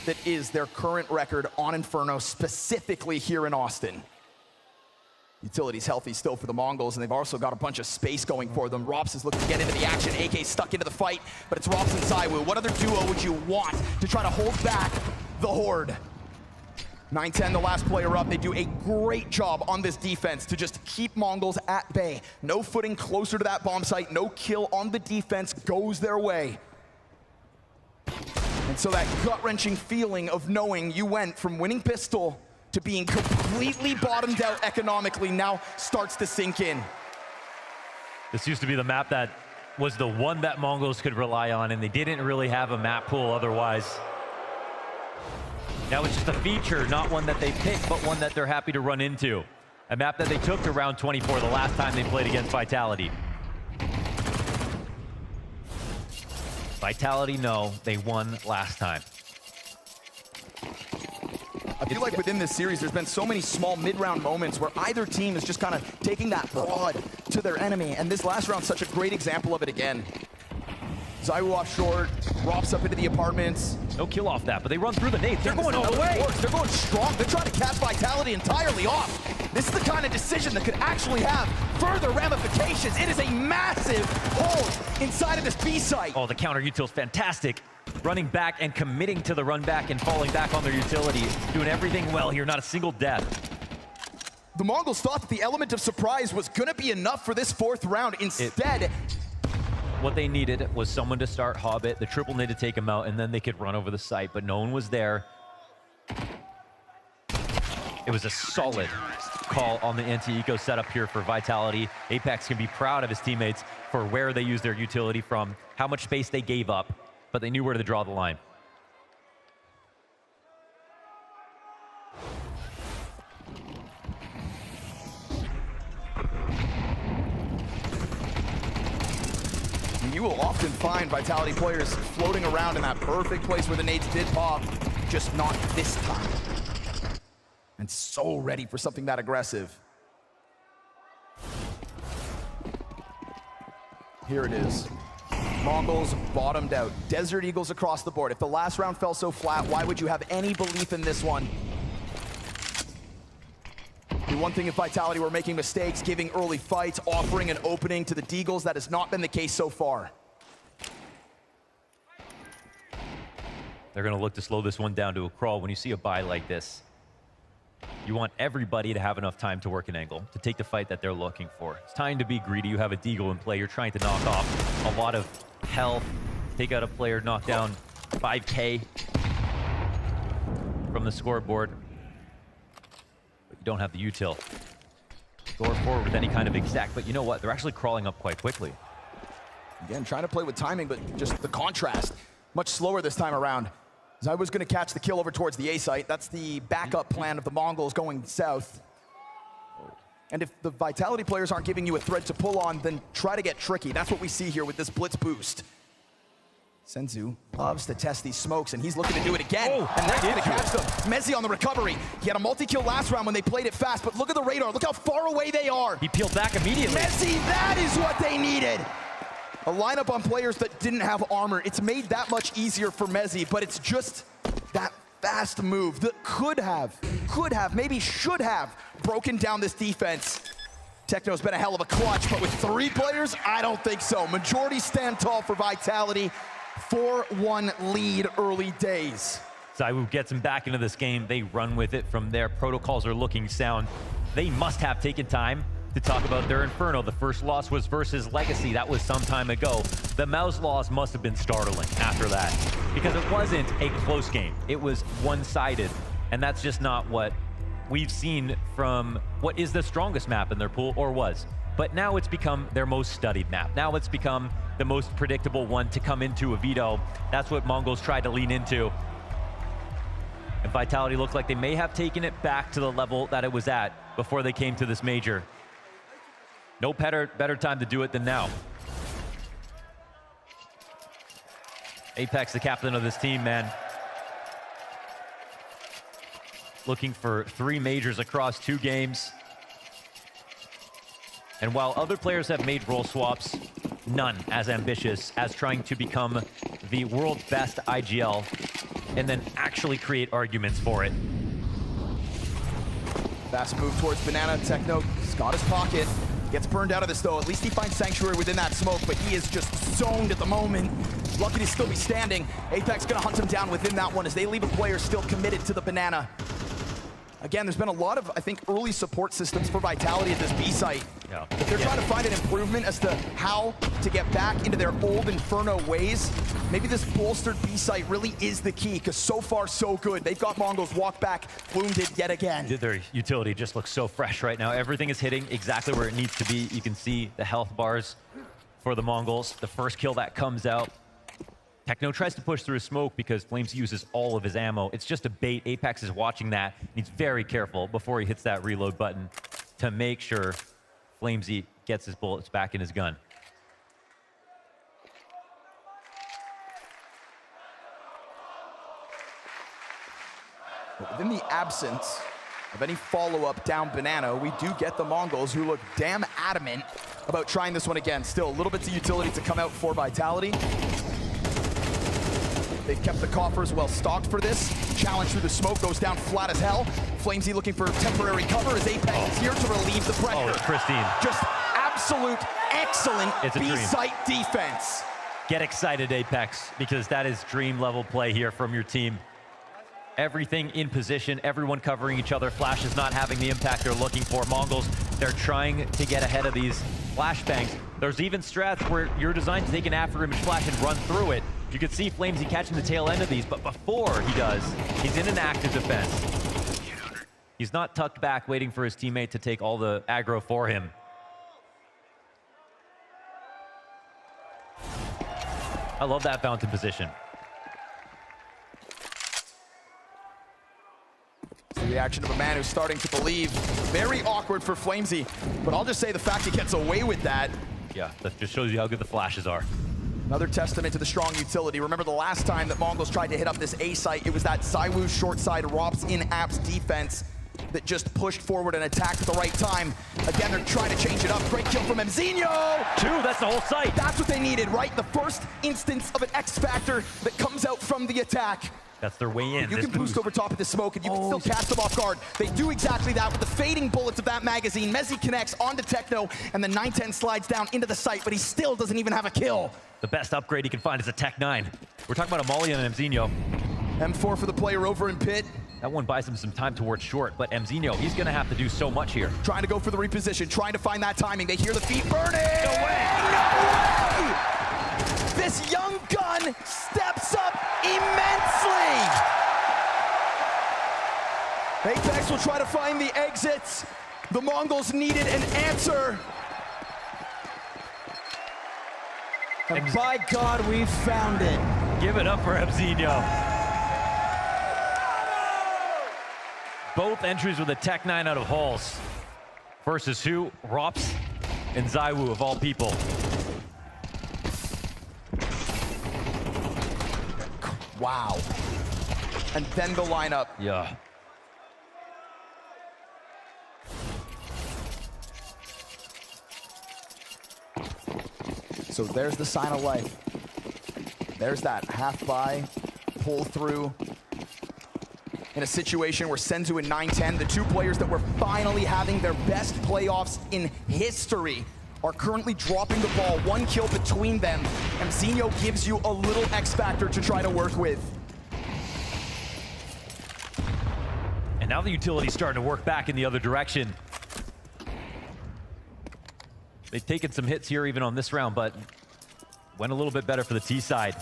[SPEAKER 2] that is their current record on Inferno, specifically here in Austin? Utility's healthy still for the MongolZ, and they've also got a bunch of space going for them. Rops is looking to get into the action. AK's stuck into the fight, but it's Rops and ZywOo. What other duo would you want to try to hold back the Horde? 9-10, the last player up. They do a great job on this defense to just keep MongolZ at bay. No footing closer to that bomb site. No kill on the defense goes their way. And so that gut-wrenching feeling of knowing you went from winning pistol to being completely bottomed out economically now starts to sink in.
[SPEAKER 1] This used to be the map that was the one that MongolZ could rely on, and they didn't really have a map pool otherwise. Now it's just a feature, not one that they pick, but one that they're happy to run into. A map that they took to round 24 the last time they played against Vitality. Vitality, no, they won last time.
[SPEAKER 2] I feel like within this series, there's been so many small mid-round moments where either team is just kind of taking that prod to their enemy, and this last round's such a great example of it again. ZywOo off short, Rops up into the apartments.
[SPEAKER 1] No kill off that, but they run through the nades. They're going all the way.
[SPEAKER 2] They're going strong. They're trying to catch Vitality entirely off. This is the kind of decision that could actually have further ramifications. It is a massive hold inside of this B site.
[SPEAKER 1] Oh, the counter util's fantastic. Running back and committing to the run back and falling back on their utility. Doing everything well here, not a single death.
[SPEAKER 2] The MongolZ thought that the element of surprise was going to be enough for this fourth round. Instead,
[SPEAKER 1] what they needed was someone to start Hobbit. The triple need to take him out, and then they could run over the site, but no one was there. It was a solid call on the anti-eco setup here for Vitality. Apex can be proud of his teammates for where they used their utility from, how much space they gave up, but they knew where to draw the line.
[SPEAKER 2] You will often find Vitality players floating around in that perfect place where the nades did pop, just not this time. And so ready for something that aggressive. Here it is. MongolZ bottomed out. Desert Eagles across the board. If the last round fell so flat, why would you have any belief in this one? The one thing if Vitality were making mistakes, giving early fights, offering an opening to the Deagles, that has not been the case so far.
[SPEAKER 1] They're going to look to slow this one down to a crawl. When you see a buy like this, you want everybody to have enough time to work an angle, to take the fight that they're looking for. It's time to be greedy. You have a Deagle in play. You're trying to knock off a lot of health, take out a player, knock down 5K from the scoreboard. But you don't have the util. Go forward with any kind of exact, but you know what? They're actually crawling up quite quickly.
[SPEAKER 2] Again, trying to play with timing, but just the contrast, much slower this time around. As I was gonna catch the kill over towards the A site. That's the backup plan of the Mongols going south. And if the Vitality players aren't giving you a thread to pull on, then try to get tricky. That's what we see here with this blitz boost. Senzu loves to test these smokes, and he's looking to do it again.
[SPEAKER 1] Oh,
[SPEAKER 2] and that's gonna catch them. Mezzi on the recovery. He had a multi-kill last round when they played it fast, but look at the radar. Look how far away they are.
[SPEAKER 1] He peeled back immediately.
[SPEAKER 2] Mezzi, that is what they needed. A lineup on players that didn't have armor. It's made that much easier for Mezzi, but it's just that fast move that could have, maybe should have broken down this defense. Techno's been a hell of a clutch, but with 3 players, I don't think so. Majority stand tall for Vitality. 4-1 lead early days.
[SPEAKER 1] Zywoo gets him back into this game. They run with it from there. Protocols are looking sound. They must have taken time to talk about their Inferno. The first loss was versus Legacy. That was some time ago. The Mouse loss must have been startling after that because it wasn't a close game. It was one-sided, and that's just not what we've seen from what is the strongest map in their pool, or was. But now it's become their most studied map. Now it's become the most predictable one to come into a veto. That's what MongolZ tried to lean into. And Vitality looked like they may have taken it back to the level that it was at before they came to this major. No better time to do it than now. Apex, the captain of this team, man. Looking for 3 majors across 2 games. And while other players have made role swaps, none as ambitious as trying to become the world's best IGL and then actually create arguments for it.
[SPEAKER 2] Fast move towards Banana. Techno has got his pocket. Gets burned out of this though. At least he finds Sanctuary within that smoke, but he is just zoned at the moment. Lucky to still be standing. Apex gonna hunt him down within that one as they leave a player still committed to the Banana. Again, there's been a lot of, I think, early support systems for Vitality at this B site.
[SPEAKER 1] Yeah.
[SPEAKER 2] If they're trying to find an improvement as to how to get back into their old Inferno ways, maybe this bolstered B site really is the key, because so far, so good. They've got MongolZ walk back, wounded yet again.
[SPEAKER 1] Their utility just looks so fresh right now. Everything is hitting exactly where it needs to be. You can see the health bars for the MongolZ. The first kill that comes out. Techno tries to push through smoke because Flames uses all of his ammo. It's just a bait. Apex is watching that. He's very careful before he hits that reload button to make sure Flamesy gets his bullets back in his gun.
[SPEAKER 2] But within the absence of any follow-up down Banana, we do get the MongolZ, who look damn adamant about trying this one again. Still a little bit of utility to come out for Vitality. They've kept the coffers well stocked for this. Challenge through the smoke goes down flat as hell. Flamesy looking for temporary cover as Apex is here to relieve the pressure.
[SPEAKER 1] Oh, it's pristine.
[SPEAKER 2] Just absolute excellent B-site defense.
[SPEAKER 1] Get excited, Apex, because that is dream level play here from your team. Everything in position, everyone covering each other. Flash is not having the impact they're looking for. MongolZ, they're trying to get ahead of these flashbangs. There's even strats where you're designed to take an after image flash and run through it. You can see Flamesy catching the tail end of these, but before he does, he's in an active defense. He's not tucked back waiting for his teammate to take all the aggro for him. I love that fountain position.
[SPEAKER 2] It's the reaction of a man who's starting to believe. Very awkward for Flamesy, but I'll just say the fact he gets away with that.
[SPEAKER 1] Yeah, that just shows you how good the flashes are.
[SPEAKER 2] Another testament to the strong utility. Remember the last time that MongolZ tried to hit up this A site, it was that Zywoo short side ROPS in apps defense that just pushed forward and attacked at the right time. Again, they're trying to change it up. Great kill from Mzinho!
[SPEAKER 1] 2, that's the whole site.
[SPEAKER 2] That's what they needed, right? The first instance of an X factor that comes out from the attack.
[SPEAKER 1] That's their way in.
[SPEAKER 2] You can boost over top of the smoke and you can still catch them off guard. They do exactly that with the fading bullets of that magazine. Mezzi connects onto Techno and the 910 slides down into the site, but he still doesn't even have a kill.
[SPEAKER 1] The best upgrade he can find is a Tech 9. We're talking about Amalia and Mzinho.
[SPEAKER 2] M4 for the player over in pit.
[SPEAKER 1] That one buys him some time towards short, but Mzinho, he's gonna have to do so much here.
[SPEAKER 2] Trying to go for the reposition, trying to find that timing. They hear the feet burning.
[SPEAKER 1] No way!
[SPEAKER 2] No way! This young gun steps up immensely. Apex will try to find the exits. The MongolZ needed an answer.
[SPEAKER 14] And by God, we found it.
[SPEAKER 1] Give it up for Ebzinho. Both entries with a Tech 9 out of Halls. Versus who? Rops and Zaiwu, of all people.
[SPEAKER 2] Wow. And then the lineup.
[SPEAKER 1] Yeah.
[SPEAKER 2] So there's the sign of life. There's that half buy, pull through. In a situation where Senzu and 910, the two players that were finally having their best playoffs in history, are currently dropping the ball. 1 kill between them. And Ebzinho gives you a little X factor to try to work with.
[SPEAKER 1] And now the utility's starting to work back in the other direction. They've taken some hits here even on this round, but went a little bit better for the T side.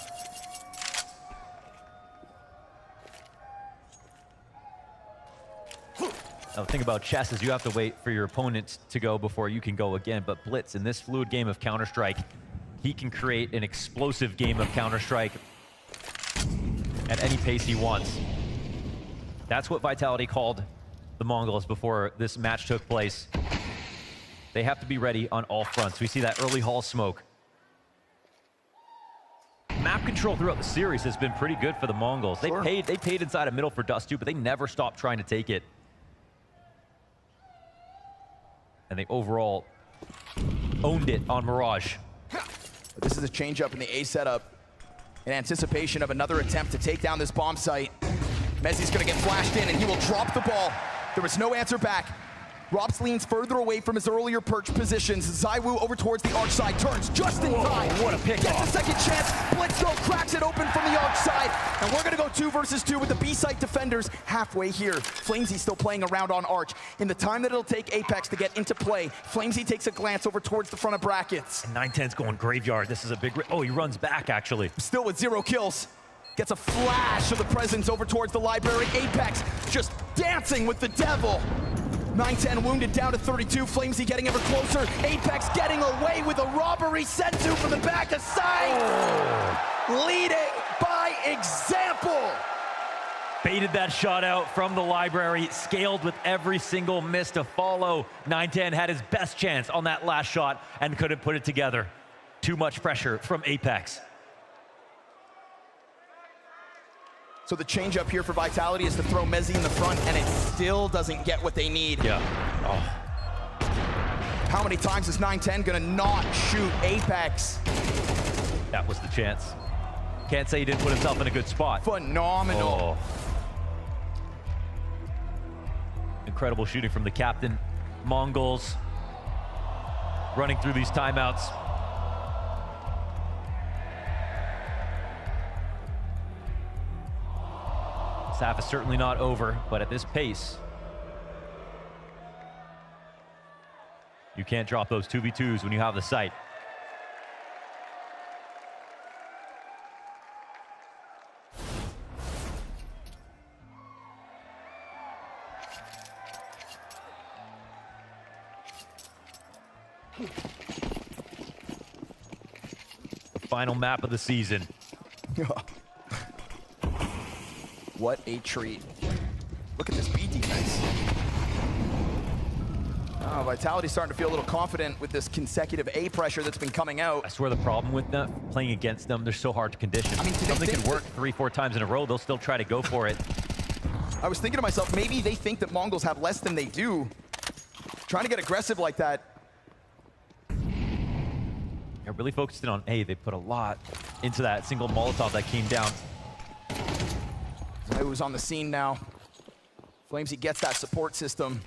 [SPEAKER 1] Now, the thing about chess is you have to wait for your opponent to go before you can go again. But Blitz, in this fluid game of Counter-Strike, he can create an explosive game of Counter-Strike at any pace he wants. That's what Vitality called the Mongols before this match took place. They have to be ready on all fronts. We see that early Hall smoke. Map control throughout the series has been pretty good for the Mongols. They paid inside a middle for Dust 2, but they never stopped trying to take it. And they overall owned it on Mirage.
[SPEAKER 2] This is a change up in the A setup in anticipation of another attempt to take down this bomb site. Mezzi's gonna get flashed in and he will drop the ball. There was no answer back. Rops leans further away from his earlier perch positions. Zaiwu over towards the arch side, turns just in time.
[SPEAKER 1] What a pick
[SPEAKER 2] Gets
[SPEAKER 1] off.
[SPEAKER 2] a second chance, Blitz though cracks it open from the arch side. And we're gonna go 2 versus 2 with the B site defenders halfway here. Flamesy still playing around on arch. In the time that it'll take Apex to get into play, Flamesy takes a glance over towards the front of brackets.
[SPEAKER 1] And 910's going graveyard. This is a big... Oh, he runs back, actually.
[SPEAKER 2] Still with 0 kills. Gets a flash of the presence over towards the library. Apex just dancing with the devil. 910 wounded down to 32. Flamesy getting ever closer. Apex getting away with a robbery. Senzu from the back of sight. Leading by example.
[SPEAKER 1] Baited that shot out from the library. Scaled with every single miss to follow. 910 had his best chance on that last shot and couldn't put it together. Too much pressure from Apex.
[SPEAKER 2] So the change up here for Vitality is to throw Mezzi in the front, and it still doesn't get what they need.
[SPEAKER 1] Yeah. Oh.
[SPEAKER 2] How many times is 910 gonna not shoot Apex?
[SPEAKER 1] That was the chance. Can't say he didn't put himself in a good spot.
[SPEAKER 2] Phenomenal.
[SPEAKER 1] Oh. Incredible shooting from the captain. MongolZ running through these timeouts. This half is certainly not over, but at this pace, you can't drop those 2v2s when you have the sight. The final map of the season.
[SPEAKER 2] What a treat. Look at this B defense. Oh, Vitality's starting to feel a little confident with this consecutive A pressure that's been coming out.
[SPEAKER 1] I swear the problem with them, playing against them, they're so hard to condition.
[SPEAKER 2] I mean,
[SPEAKER 1] something could work 3-4 times in a row, they'll still try to go for it.
[SPEAKER 2] I was thinking to myself, maybe they think that Mongols have less than they do. Trying to get aggressive like that.
[SPEAKER 1] They're really focused in on A. They put a lot into that single Molotov that came down.
[SPEAKER 2] Who's on the scene now. Flamesy gets that support system.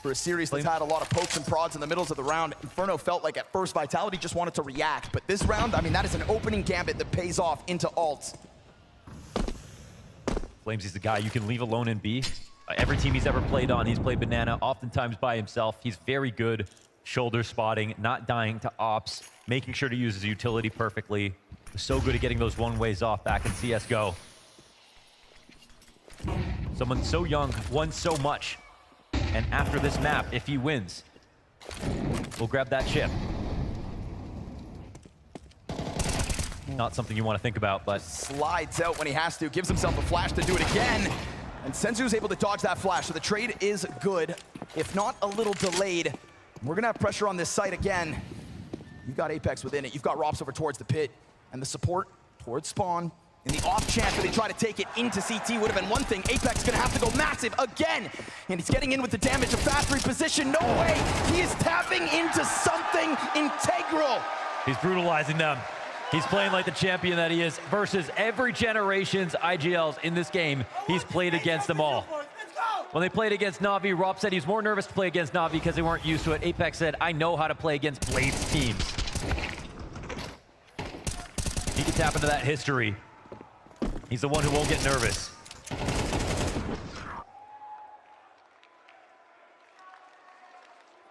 [SPEAKER 2] For a series that's had a lot of pokes and prods in the middles of the round, Inferno felt like at first Vitality just wanted to react, but this round, I mean, that is an opening gambit that pays off into alt.
[SPEAKER 1] Flamesy's the guy you can leave alone in B. Every team he's ever played on, he's played Banana, oftentimes by himself. He's very good shoulder spotting, not dying to ops, making sure to use his utility perfectly. So good at getting those one-ways off back in CSGO. Someone so young, won so much. And after this map, if he wins, we'll grab that chip. not something you want to think about, but
[SPEAKER 2] slides out when he has to, gives himself a flash to do it again. And Senzu's able to dodge that flash, so the trade is good, if not a little delayed. We're gonna have pressure on this site again. You've got Apex within it, you've got Rops over towards the pit, and the support towards spawn. In the off chance that they try to take it into CT would have been one thing. Apex gonna have to go massive again. And he's getting in with the damage, a fast reposition, no way! He is tapping into something integral.
[SPEAKER 1] he's brutalizing them. He's playing like the champion that he is versus every generation's IGLs in this game. He's played against them all. When they played against Na'Vi, Rob said he's more nervous to play against Na'Vi because they weren't used to it. Apex said, I know how to play against Blade's teams. He can tap into that history. He's the one who won't get nervous.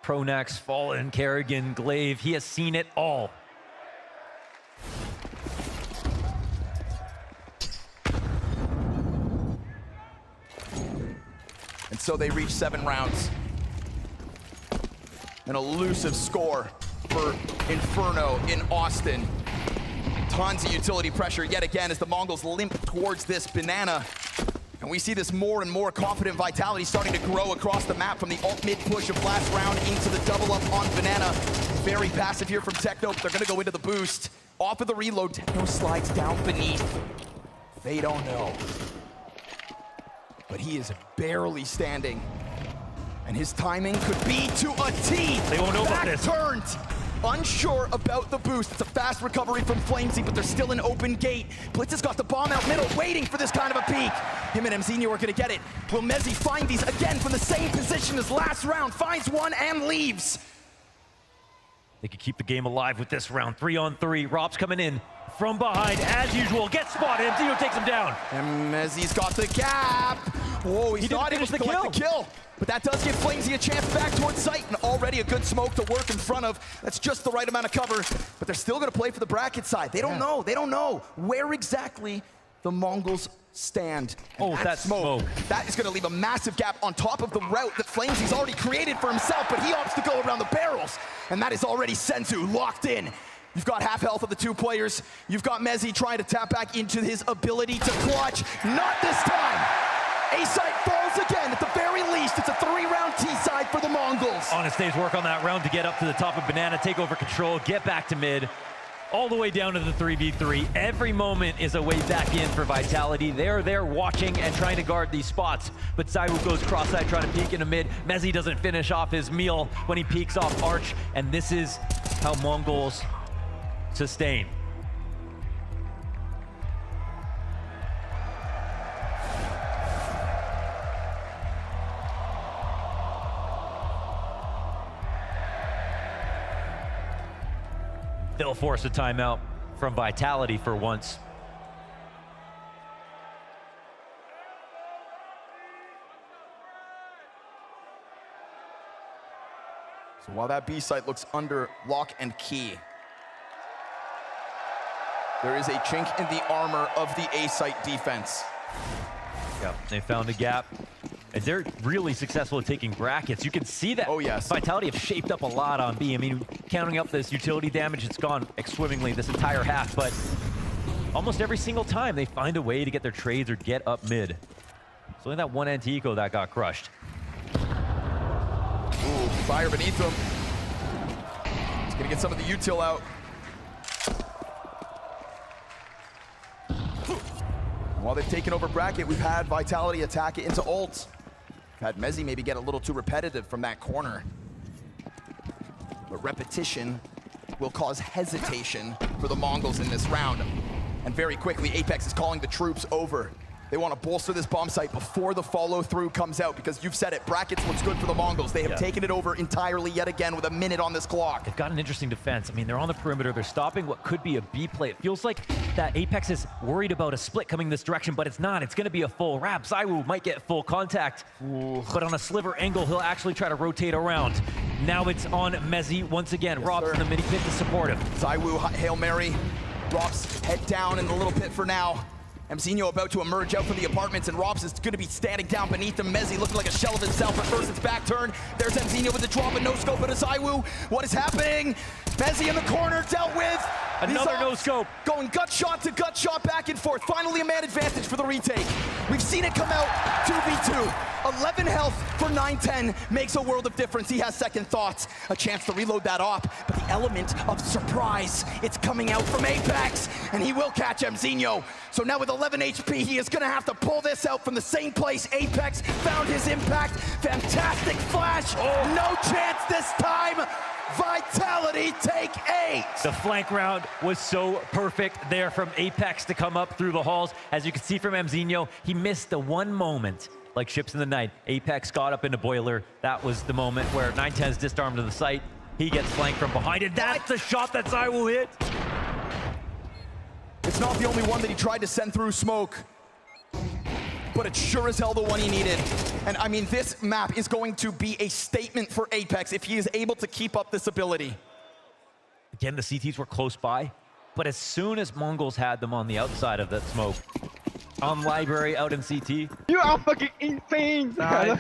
[SPEAKER 1] Pronax, Fallen, Kerrigan, Glaive, he has seen it all.
[SPEAKER 2] And so they reach 7 rounds. An elusive score for Inferno in Austin. Tons of utility pressure yet again as the Mongols limp towards this banana. And we see this more and more confident Vitality starting to grow across the map from the alt-mid push of last round into the double up on banana. Very passive here from Techno, but they're gonna go into the boost. Off of the reload, Techno slides down beneath. They don't know. But he is barely standing. And his timing could be to a T.
[SPEAKER 1] They won't know about this.
[SPEAKER 2] Turned. Unsure about the boost. It's a fast recovery from Flamesy, but there's still an open gate. Blitz has got the bomb out middle, waiting for this kind of a peek. Him and Mzinho are gonna get it. Will Mezzi find these again from the same position as last round? Finds one and leaves.
[SPEAKER 1] They could keep the game alive with this round. 3-on-3. Rob's coming in from behind as usual. Gets spotted. Mzinho takes him down.
[SPEAKER 2] And Mezzi's got the gap. Whoa, he's not able to collect the kill. But that does give Flamesy a chance back towards sight, and already a good smoke to work in front of. That's just the right amount of cover, but they're still gonna play for the bracket side. They don't know where exactly the Mongols stand.
[SPEAKER 1] And that smoke.
[SPEAKER 2] That is gonna leave a massive gap on top of the route that Flamesy's already created for himself, but he opts to go around the barrels. And that is already Senzu locked in. You've got half health of the 2 players. You've got Mezzi trying to tap back into his ability to clutch. Not this time. A-side falls again. At the very least, it's a 3-round T-side for the Mongols.
[SPEAKER 1] Honest Days work on that round to get up to the top of Banana, take over control, get back to mid, all the way down to the 3v3. Every moment is a way back in for Vitality. They're there watching and trying to guard these spots, but Zaiwu goes cross-side trying to peek into mid. Mezzi doesn't finish off his meal when he peeks off Arch, and this is how Mongols sustain. They'll force a timeout from Vitality for once.
[SPEAKER 2] So while that B site looks under lock and key, there is a chink in the armor of the A site defense.
[SPEAKER 1] Yeah, they found a gap. And they're really successful at taking brackets. You can see that Vitality have shaped up a lot on B. I mean, counting up this utility damage, it's gone swimmingly this entire half, but almost every single time they find a way to get their trades or get up mid. It's only that one anti-eco that got crushed.
[SPEAKER 2] Ooh, fire beneath them. He's gonna get some of the util out. While they've taken over bracket, we've had Vitality attack it into ult. Had Mezzi maybe get a little too repetitive from that corner. But repetition will cause hesitation for the Mongols in this round. And very quickly, Apex is calling the troops over. They want to bolster this bomb site before the follow-through comes out, because you've said it, brackets looks good for the Mongols. They have taken it over entirely yet again with a minute on this clock.
[SPEAKER 1] They've got an interesting defense. I mean, they're on the perimeter. They're stopping what could be a B play. It feels like that Apex is worried about a split coming this direction, but it's not. It's going to be a full wrap. Zaiwu might get full contact, but on a sliver angle, he'll actually try to rotate around. Now it's on Mezzi once again. Rob's in the mini pit to support him.
[SPEAKER 2] Zaiwu, Hail Mary. Rob's head down in the little pit for now. Mzinho about to emerge out from the apartments, and Robs is going to be standing down beneath him. Mezzi looking like a shell of himself. At first, it's back turn. There's Mzinho with the drop and no scope at Zaiwu. What is happening? Mezzi in the corner, dealt with.
[SPEAKER 1] Another no scope.
[SPEAKER 2] Going gut shot to gut shot, back and forth. Finally a man advantage for the retake. We've seen it come out 2v2. 11 health for 910 makes a world of difference. He has second thoughts. A chance to reload that op, but the element of surprise, it's coming out from Apex, and he will catch Mzinho. So now with 11 HP, he is gonna have to pull this out from the same place Apex found his impact. Fantastic flash, no chance this time. Vitality take 8.
[SPEAKER 1] The flank round was so perfect there from Apex to come up through the halls. As you can see from Mzinho, he missed the one moment like ships in the night. Apex got up into Boiler. That was the moment where 910's disarmed to the site. He gets flanked from behind, and that's the shot that Zywoo hit.
[SPEAKER 2] It's not the only one that he tried to send through smoke, but it's sure as hell the one he needed. And I mean, this map is going to be a statement for Apex if he is able to keep up this ability.
[SPEAKER 1] Again, the CTs were close by, but as soon as MongolZ had them on the outside of that smoke, on Library, out in CT.
[SPEAKER 10] You are fucking insane! I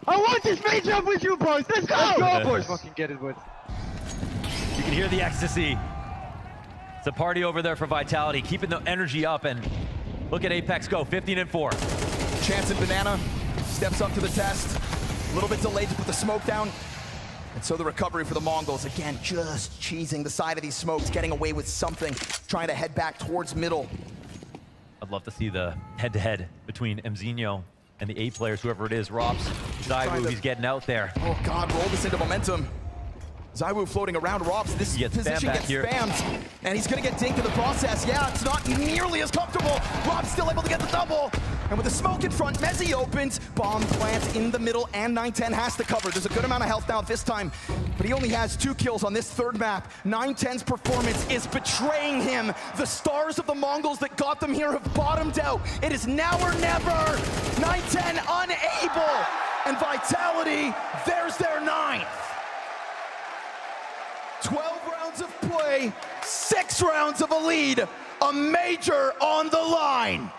[SPEAKER 10] want this major up with you, boys! Let's go! Let's go, boys! Fucking get it, boys.
[SPEAKER 1] You can hear the ecstasy. It's a party over there for Vitality, keeping the energy up, and look at Apex go, 15-4.
[SPEAKER 2] Chance and Banana steps up to the test. A little bit delayed to put the smoke down. And so the recovery for the MongolZ, again, just cheesing the side of these smokes, getting away with something, trying to head back towards middle.
[SPEAKER 1] I'd love to see the head-to-head between Mzinho and the 8 players, whoever it is. Robs, Zywoo, he's getting out there.
[SPEAKER 2] Oh God, roll this into momentum. Zywoo floating around Robs. This position gets spammed, and he's gonna get dinked in the process. Yeah, it's not nearly as comfortable. Rob's still able to get the double. And with the smoke in front, Mezzi opens. Bomb plant in the middle, and 910 has to cover. There's a good amount of health now this time, but he only has 2 kills on this third map. 910's performance is betraying him. The stars of the MongolZ that got them here have bottomed out. It is now or never. 910 unable, and Vitality, there's their 9th. 12 rounds of play, 6 rounds of a lead, a major on the line.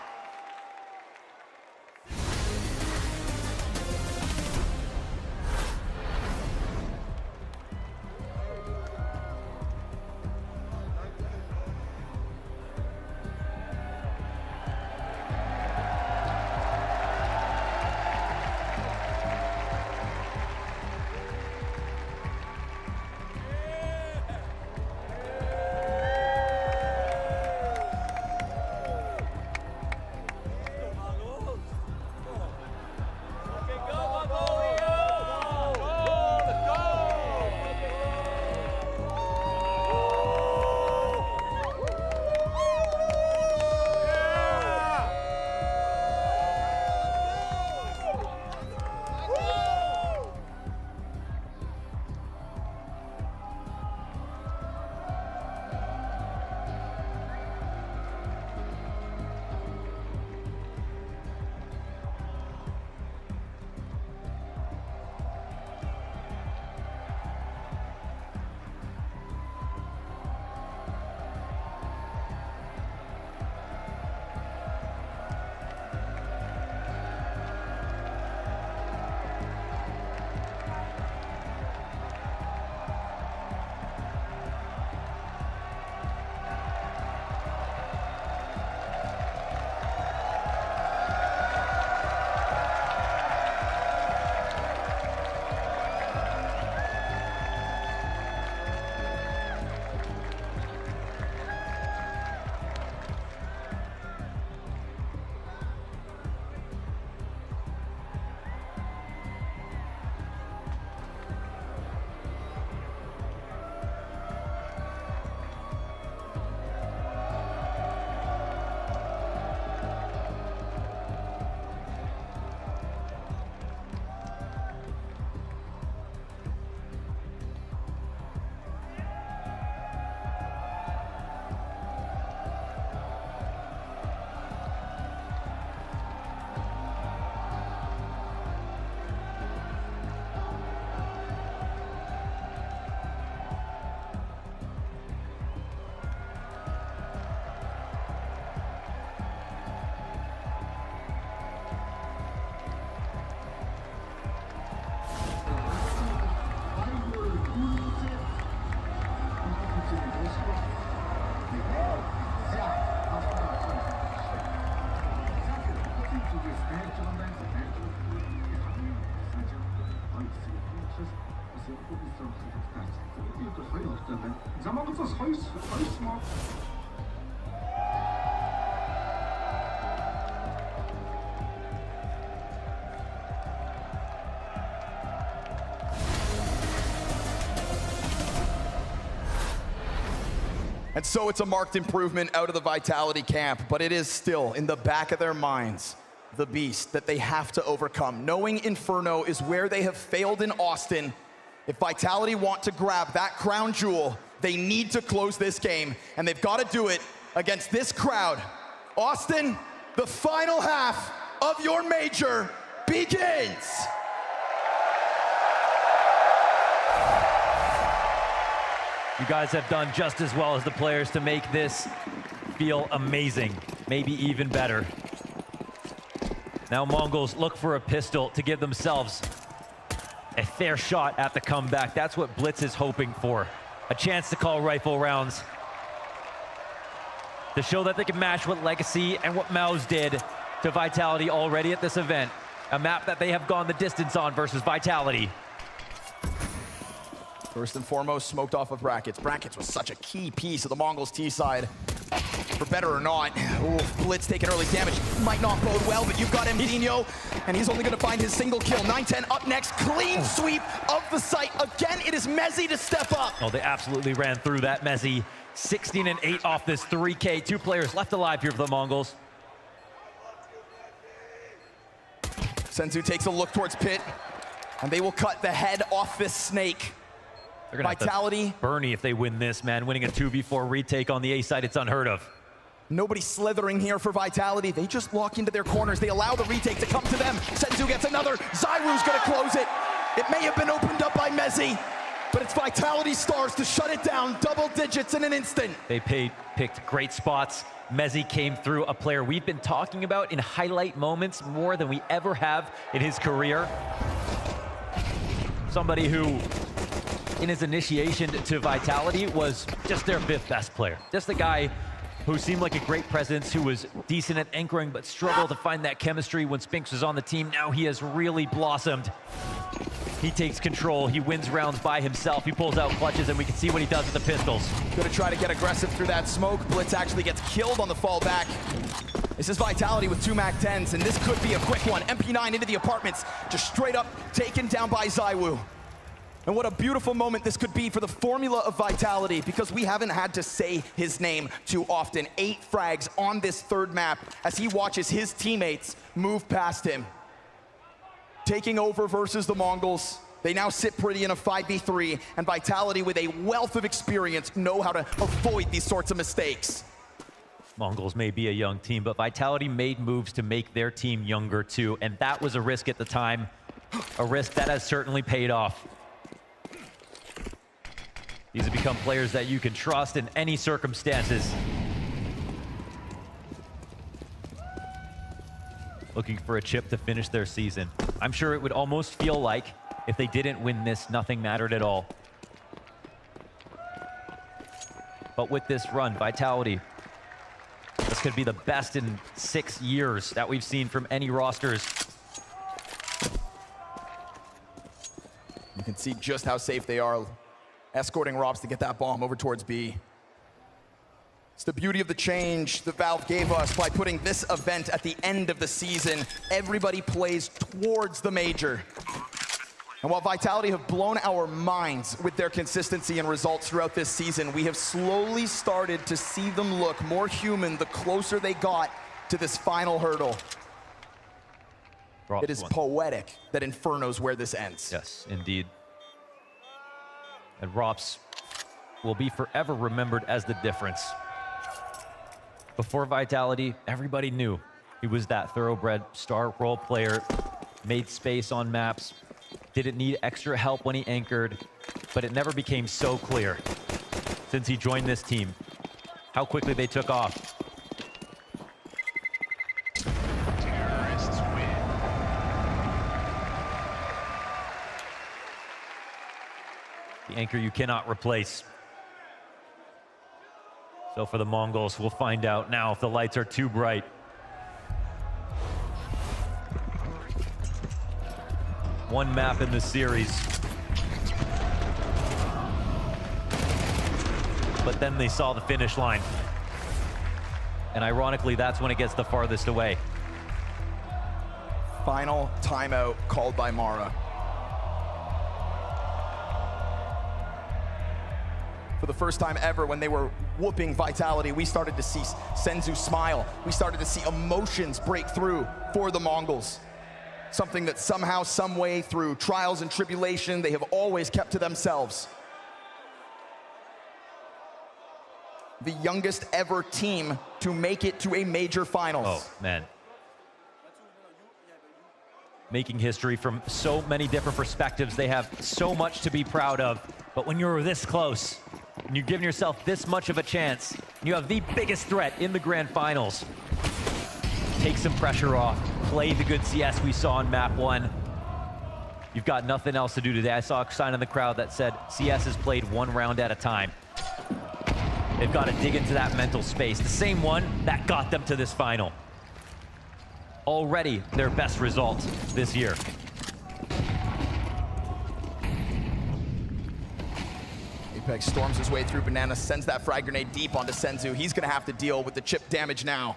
[SPEAKER 2] And so it's a marked improvement out of the Vitality camp, but it is still in the back of their minds, the beast that they have to overcome. Knowing Inferno is where they have failed in Austin, if Vitality want to grab that crown jewel, they need to close this game, and they've got to do it against this crowd. Austin, the final half of your major begins.
[SPEAKER 1] You guys have done just as well as the players to make this feel amazing, maybe even better. Now MongolZ look for a pistol to give themselves a fair shot at the comeback. That's what Blitz is hoping for. A chance to call rifle rounds, to show that they can match what Legacy and what MongolZ did to Vitality already at this event. A map that they have gone the distance on versus Vitality.
[SPEAKER 2] First and foremost, smoked off of Brackets. Brackets was such a key piece of the MongolZ T side. For better or not, ooh, Blitz taking early damage. Might not bode well, but you've got Mdino, and he's only gonna find his single kill. 9-10 up next, clean sweep of the site. Again, it is Mezzy to step up.
[SPEAKER 1] Oh, they absolutely ran through that. Mezzy, 16 and 8 off this 3K. 2 players left alive here for the MongolZ.
[SPEAKER 2] Senzu takes a look towards Pit, and they will cut the head off this snake.
[SPEAKER 1] They're gonna
[SPEAKER 2] Vitality.
[SPEAKER 1] have to Bernie if they win this, man. Winning a 2v4 retake on the A side, it's unheard of.
[SPEAKER 2] Nobody slithering here for Vitality. They just lock into their corners. They allow the retake to come to them. Senzu gets another. Zyru's gonna close it. It may have been opened up by Mezzy, but it's Vitality stars to shut it down. Double digits in an instant.
[SPEAKER 1] They picked great spots. Mezzy came through, a player we've been talking about in highlight moments more than we ever have in his career. Somebody who, in his initiation to Vitality, was just their 5th best player. Just a guy who seemed like a great presence, who was decent at anchoring, but struggled to find that chemistry when Spinks was on the team. Now he has really blossomed. He takes control, he wins rounds by himself, he pulls out clutches, and we can see what he does with the pistols.
[SPEAKER 2] Gonna try to get aggressive through that smoke. Blitz actually gets killed on the fallback. This is Vitality with 2 MAC-10s, and this could be a quick one. MP9 into the apartments, just straight up taken down by Zywu. And what a beautiful moment this could be for the formula of Vitality, because we haven't had to say his name too often. 8 frags on this 3rd map as he watches his teammates move past him. Taking over versus the MongolZ. They now sit pretty in a 5v3, and Vitality, with a wealth of experience, know how to avoid these sorts of mistakes.
[SPEAKER 1] MongolZ may be a young team, but Vitality made moves to make their team younger too, and that was a risk at the time, a risk that has certainly paid off. These have become players that you can trust in any circumstances. Looking for a chip to finish their season. I'm sure it would almost feel like if they didn't win this, nothing mattered at all. But with this run, Vitality, this could be the best in 6 years that we've seen from any rosters.
[SPEAKER 2] You can see just how safe they are, escorting Robs to get that bomb over towards B. It's the beauty of the change that Valve gave us by putting this event at the end of the season. Everybody plays towards the major. And while Vitality have blown our minds with their consistency and results throughout this season, we have slowly started to see them look more human the closer they got to this final hurdle. It is poetic that Inferno's where this ends.
[SPEAKER 1] Yes, indeed. And Rops will be forever remembered as the difference. Before Vitality, everybody knew he was that thoroughbred star role player, made space on maps, didn't need extra help when he anchored, but it never became so clear since he joined this team how quickly they took off.
[SPEAKER 15] Terrorists win.
[SPEAKER 1] The anchor you cannot replace. So for the MongolZ, we'll find out now if the lights are too bright. One map in the series, but then they saw the finish line. And ironically, that's when it gets the farthest away.
[SPEAKER 2] Final timeout called by Mara. For the first time ever, when they were whooping Vitality, we started to see Senzu smile. We started to see emotions break through for the Mongols. Something that somehow, some way, through trials and tribulation, they have always kept to themselves. The youngest ever team to make it to a major finals.
[SPEAKER 1] Oh, man. Making history from so many different perspectives. They have so much to be proud of. But when you're this close, and you're giving yourself this much of a chance, you have the biggest threat in the grand finals. Take some pressure off. Play the good CS we saw in map 1. You've got nothing else to do today. I saw a sign in the crowd that said CS is played one round at a time. They've got to dig into that mental space. The same one that got them to this final. Already their best result this year.
[SPEAKER 2] Apex storms his way through Banana, sends that frag grenade deep onto Senzu. He's gonna have to deal with the chip damage now.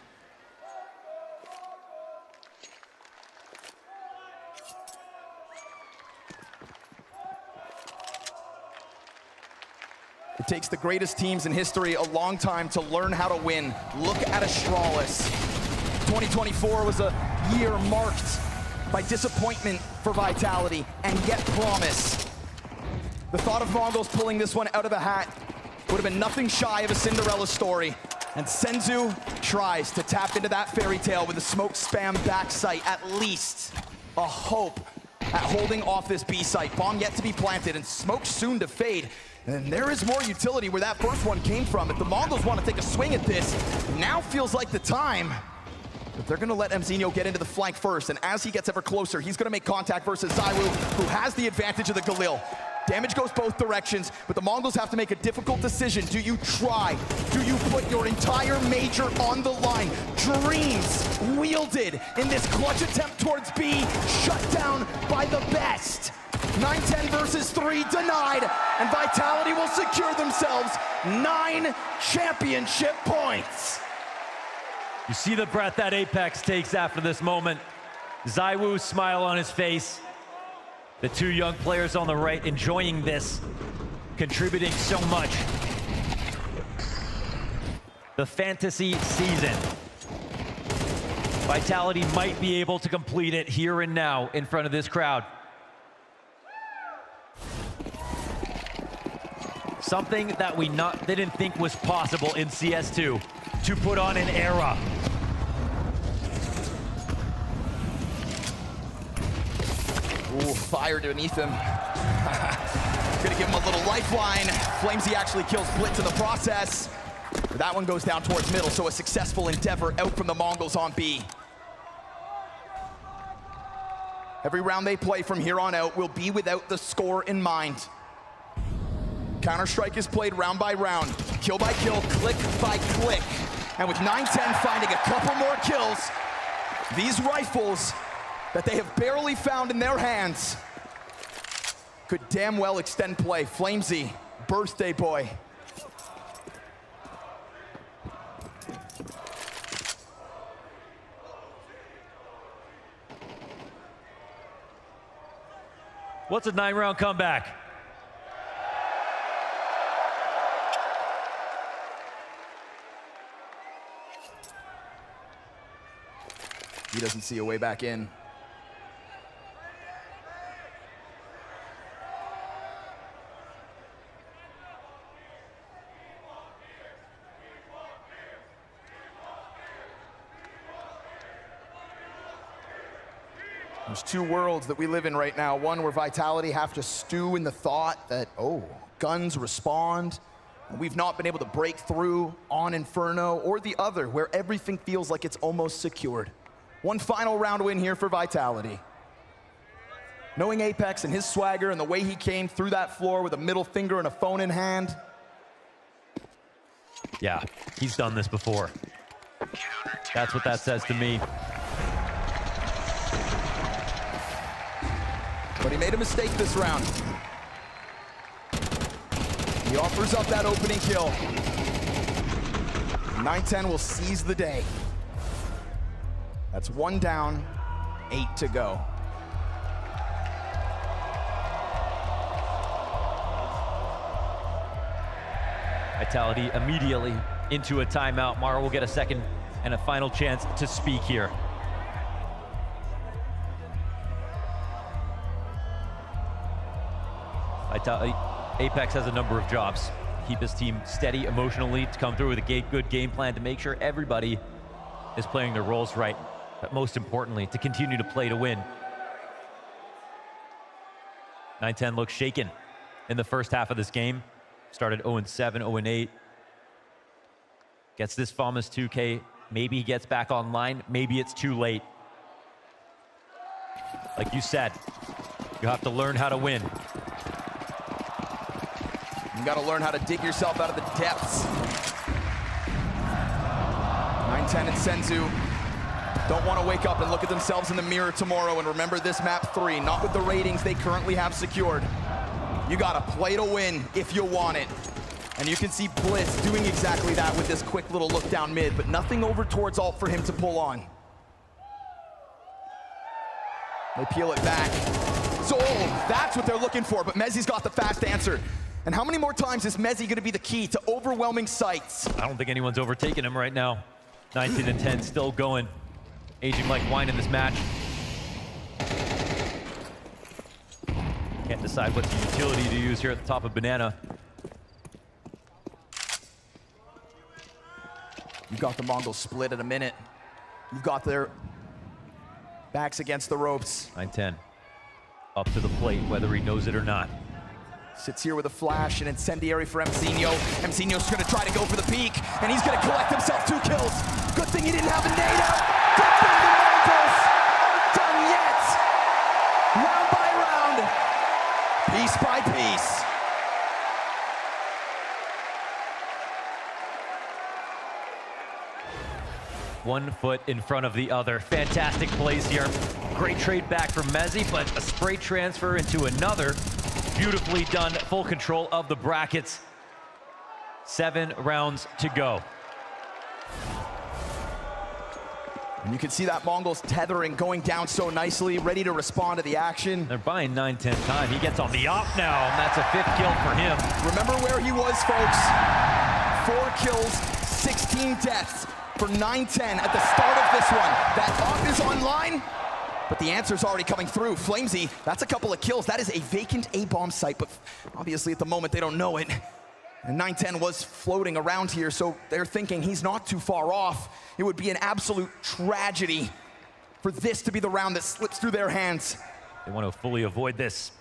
[SPEAKER 2] It takes the greatest teams in history a long time to learn how to win. Look at Astralis. 2024 was a year marked by disappointment for Vitality and yet promise. The thought of MongolZ pulling this one out of the hat would have been nothing shy of a Cinderella story. And Senzu tries to tap into that fairy tale with a smoke spam back sight, at least a hope at holding off this B site. Bomb yet to be planted and smoke soon to fade. And there is more utility where that first one came from. If the Mongols want to take a swing at this, now feels like the time. But they're going to let Mzinho get into the flank first, and as he gets ever closer, he's going to make contact versus Zywoo, who has the advantage of the Galil. Damage goes both directions, but the Mongols have to make a difficult decision. Do you try? Do you put your entire major on the line? Dreams wielded in this clutch attempt towards B, shut down by the best. 9-10 versus 3 denied, and Vitality will secure themselves 9 championship points.
[SPEAKER 1] You see the breath that Apex takes after this moment. Zywoo's smile on his face. The two young players on the right enjoying this, contributing so much. The fantasy season. Vitality might be able to complete it here and now in front of this crowd. Something that we didn't think was possible in CS2, to put on an era.
[SPEAKER 2] Ooh, fire beneath him. Gonna give him a little lifeline. Flamesy actually kills Blitz in the process. But that one goes down towards middle, so a successful endeavor out from the Mongols on B. Every round they play from here on out will be without the score in mind. Counter-Strike is played round by round, kill by kill, click by click. And with 9-10 finding a couple more kills, these rifles that they have barely found in their hands could damn well extend play. Flamesy, birthday boy.
[SPEAKER 1] What's a 9-round comeback?
[SPEAKER 2] He doesn't see a way back in. There's two worlds that we live in right now. One where Vitality have to stew in the thought that, oh, guns respond. And we've not been able to break through on Inferno, or the other, where everything feels like it's almost secured. One final round win here for Vitality. Knowing Apex and his swagger and the way he came through that floor with a middle finger and a phone in hand.
[SPEAKER 1] Yeah, he's done this before. That's what that says to me.
[SPEAKER 2] But he made a mistake this round. He offers up that opening kill. 9-10 will seize the day. That's 1 down, 8 to go.
[SPEAKER 1] Vitality immediately into a timeout. Mara will get a second and a final chance to speak here. Apex has a number of jobs. Keep his team steady emotionally, to come through with a good game plan to make sure everybody is playing their roles right. But most importantly, to continue to play to win. 9-10 looks shaken in the first half of this game. Started 0-7, 0-8. Gets this FAMAS 2K. Maybe he gets back online. Maybe it's too late. Like you said, you have to learn how to win.
[SPEAKER 2] You gotta learn how to dig yourself out of the depths. 9-10 and Senzu don't want to wake up and look at themselves in the mirror tomorrow and remember this map 3, not with the ratings they currently have secured. You gotta play to win if you want it. And you can see Blitz doing exactly that with this quick little look down mid, but nothing over towards alt for him to pull on. They peel it back. So that's what they're looking for, but Mezzi's got the fast answer. And how many more times is Mezzi gonna be the key to overwhelming sights?
[SPEAKER 1] I don't think anyone's overtaking him right now. 19 and 10 still going. Aging like wine in this match. Can't decide what's the utility to use here at the top of Banana.
[SPEAKER 2] You've got the Mongols split in a minute. You've got their backs against the ropes.
[SPEAKER 1] 9-10. Up to the plate, whether he knows it or not.
[SPEAKER 2] Sits here with a flash and incendiary for Mzinho. Mzinho's gonna try to go for the peak, and he's gonna collect himself 2 kills. Good thing he didn't have a nade out. Good thing the Mongols aren't done yet. Round by round, piece by piece.
[SPEAKER 1] One foot in front of the other. Fantastic plays here. Great trade back from Mezzi, but a spray transfer into another. Beautifully done, full control of the brackets. 7 rounds to go.
[SPEAKER 2] And you can see that Mongols tethering going down so nicely, ready to respond to the action.
[SPEAKER 1] They're buying 9-10 time. He gets on the op now, and that's a 5th kill for him.
[SPEAKER 2] Remember where he was, folks. 4 kills, 16 deaths for 9-10 at the start of this one. That op is online, but the answer's already coming through. Flamesy, that's a couple of kills. That is a vacant A-bomb site, but obviously at the moment they don't know it. And 9-10 was floating around here, so they're thinking he's not too far off. It would be an absolute tragedy for this to be the round that slips through their hands.
[SPEAKER 1] They want to fully avoid this.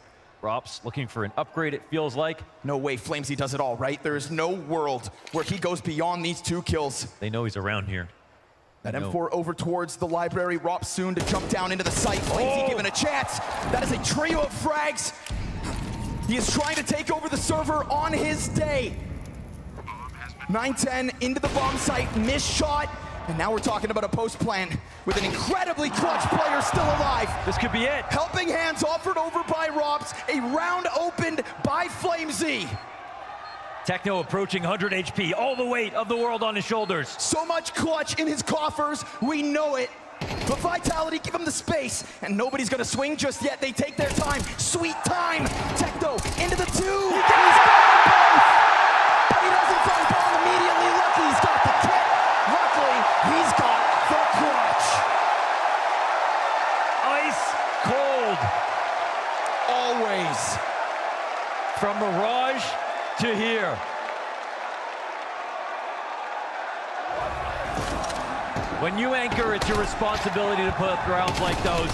[SPEAKER 1] Rops looking for an upgrade, it feels like.
[SPEAKER 2] No way Flamesy does it all, right? There is no world where he goes beyond these 2 kills.
[SPEAKER 1] They know he's around here.
[SPEAKER 2] That M4 over towards the library. Rops soon to jump down into the site. Flamesy given a chance. That is a trio of frags. He is trying to take over the server on his day. 9-10 into the bomb site, missed shot. And now we're talking about a post plan with an incredibly clutch player still alive.
[SPEAKER 1] This could be it.
[SPEAKER 2] Helping hands offered over by Rops. A round opened by Flamesy.
[SPEAKER 1] Techno approaching 100 HP, all the weight of the world on his shoulders.
[SPEAKER 2] So much clutch in his coffers, we know it. But Vitality, give him the space, and nobody's gonna swing just yet. They take their time, sweet time. Techno into the 2. He gets both. But he doesn't find bomb immediately. Lucky he's got the kit. Luckily, he's got the clutch.
[SPEAKER 1] Ice cold.
[SPEAKER 2] Always.
[SPEAKER 1] From Mirage to here. When you anchor, it's your responsibility to put up rounds like those.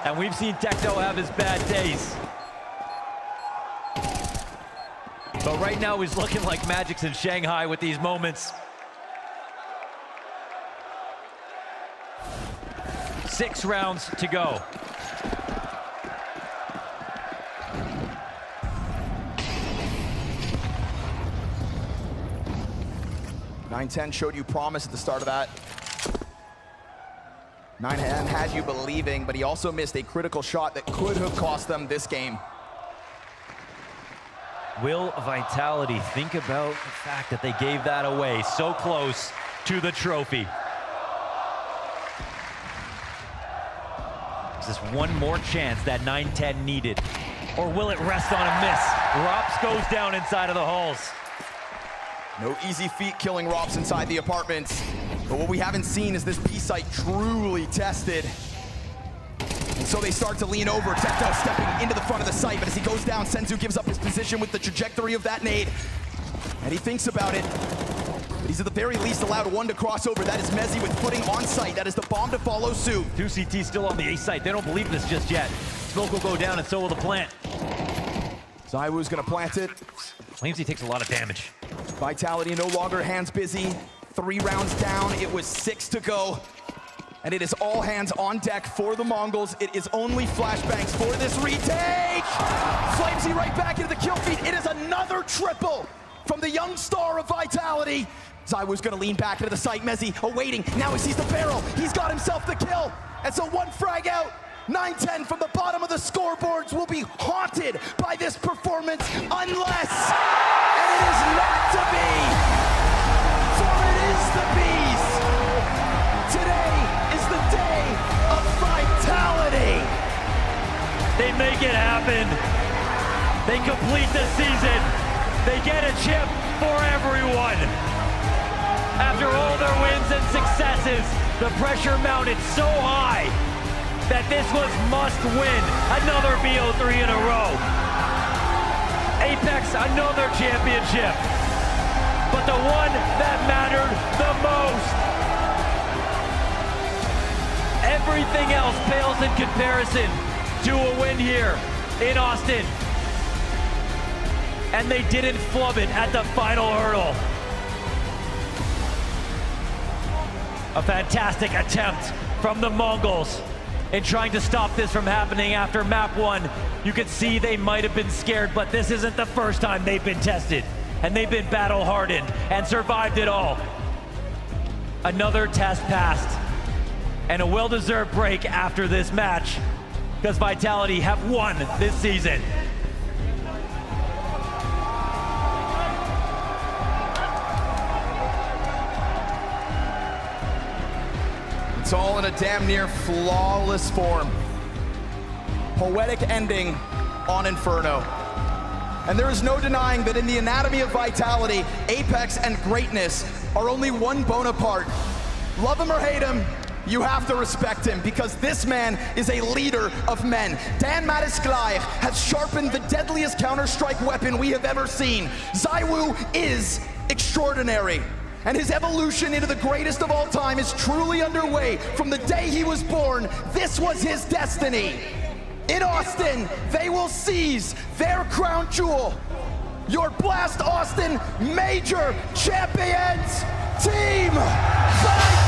[SPEAKER 1] And we've seen Techno have his bad days. But right now he's looking like Magic's in Shanghai with these moments. 6 rounds to go.
[SPEAKER 2] Nine-10 showed you promise at the start of that. 9-10 had you believing, but he also missed a critical shot that could have cost them this game.
[SPEAKER 1] Will Vitality think about the fact that they gave that away so close to the trophy? Is this one more chance that 9-10 needed? Or will it rest on a miss? Rops goes down inside of the halls.
[SPEAKER 2] No easy feat killing Rops inside the apartments. But what we haven't seen is this B site truly tested. And so they start to lean over. Tecto stepping into the front of the site, but as he goes down, Senzu gives up his position with the trajectory of that nade. And he thinks about it. He's at the very least allowed one to cross over. That is Mezzi with footing on site. That is the bomb to follow suit.
[SPEAKER 1] 2 CT still on the A site. They don't believe this just yet. Smoke will go down and so will the plant.
[SPEAKER 2] Zywoo's gonna plant it.
[SPEAKER 1] Flamesy takes a lot of damage.
[SPEAKER 2] Vitality no longer hands busy. 3 rounds down, it was 6 to go. And it is all hands on deck for the Mongols. It is only flashbangs for this retake. Flamesy right back into the kill feed. It is another triple from the young star of Vitality. Zywoo's gonna lean back into the site. Mezzi awaiting. Now he sees the barrel. He's got himself the kill. And so 1 frag out. 9-10 from the bottom of the scoreboards will be haunted by this performance unless, and it is not to be, for it is the bees. Today is the day of Vitality.
[SPEAKER 1] They make it happen. They complete the season. They get a chip for everyone. After all their wins and successes, the pressure mounted so high that this was must win. Another BO3 in a row. Apex, another championship. But the one that mattered the most. Everything else pales in comparison to a win here in Austin. And they didn't flub it at the final hurdle. A fantastic attempt from the Mongols in trying to stop this from happening after map 1. You could see they might have been scared, but this isn't the first time they've been tested. And they've been battle hardened and survived it all. Another test passed. And a well-deserved break after this match, because Vitality have won this season.
[SPEAKER 2] It's all in a damn near flawless form. Poetic ending on Inferno. And there is no denying that in the anatomy of Vitality, Apex and greatness are only one Bonaparte. Love him or hate him, you have to respect him because this man is a leader of men. Dan Matisklai has sharpened the deadliest Counter-Strike weapon we have ever seen. Zywoo is extraordinary. And his evolution into the greatest of all time is truly underway. From the day he was born, this was his destiny. In Austin, they will seize their crown jewel. Your Blast Austin Major Champions, Team Vitality!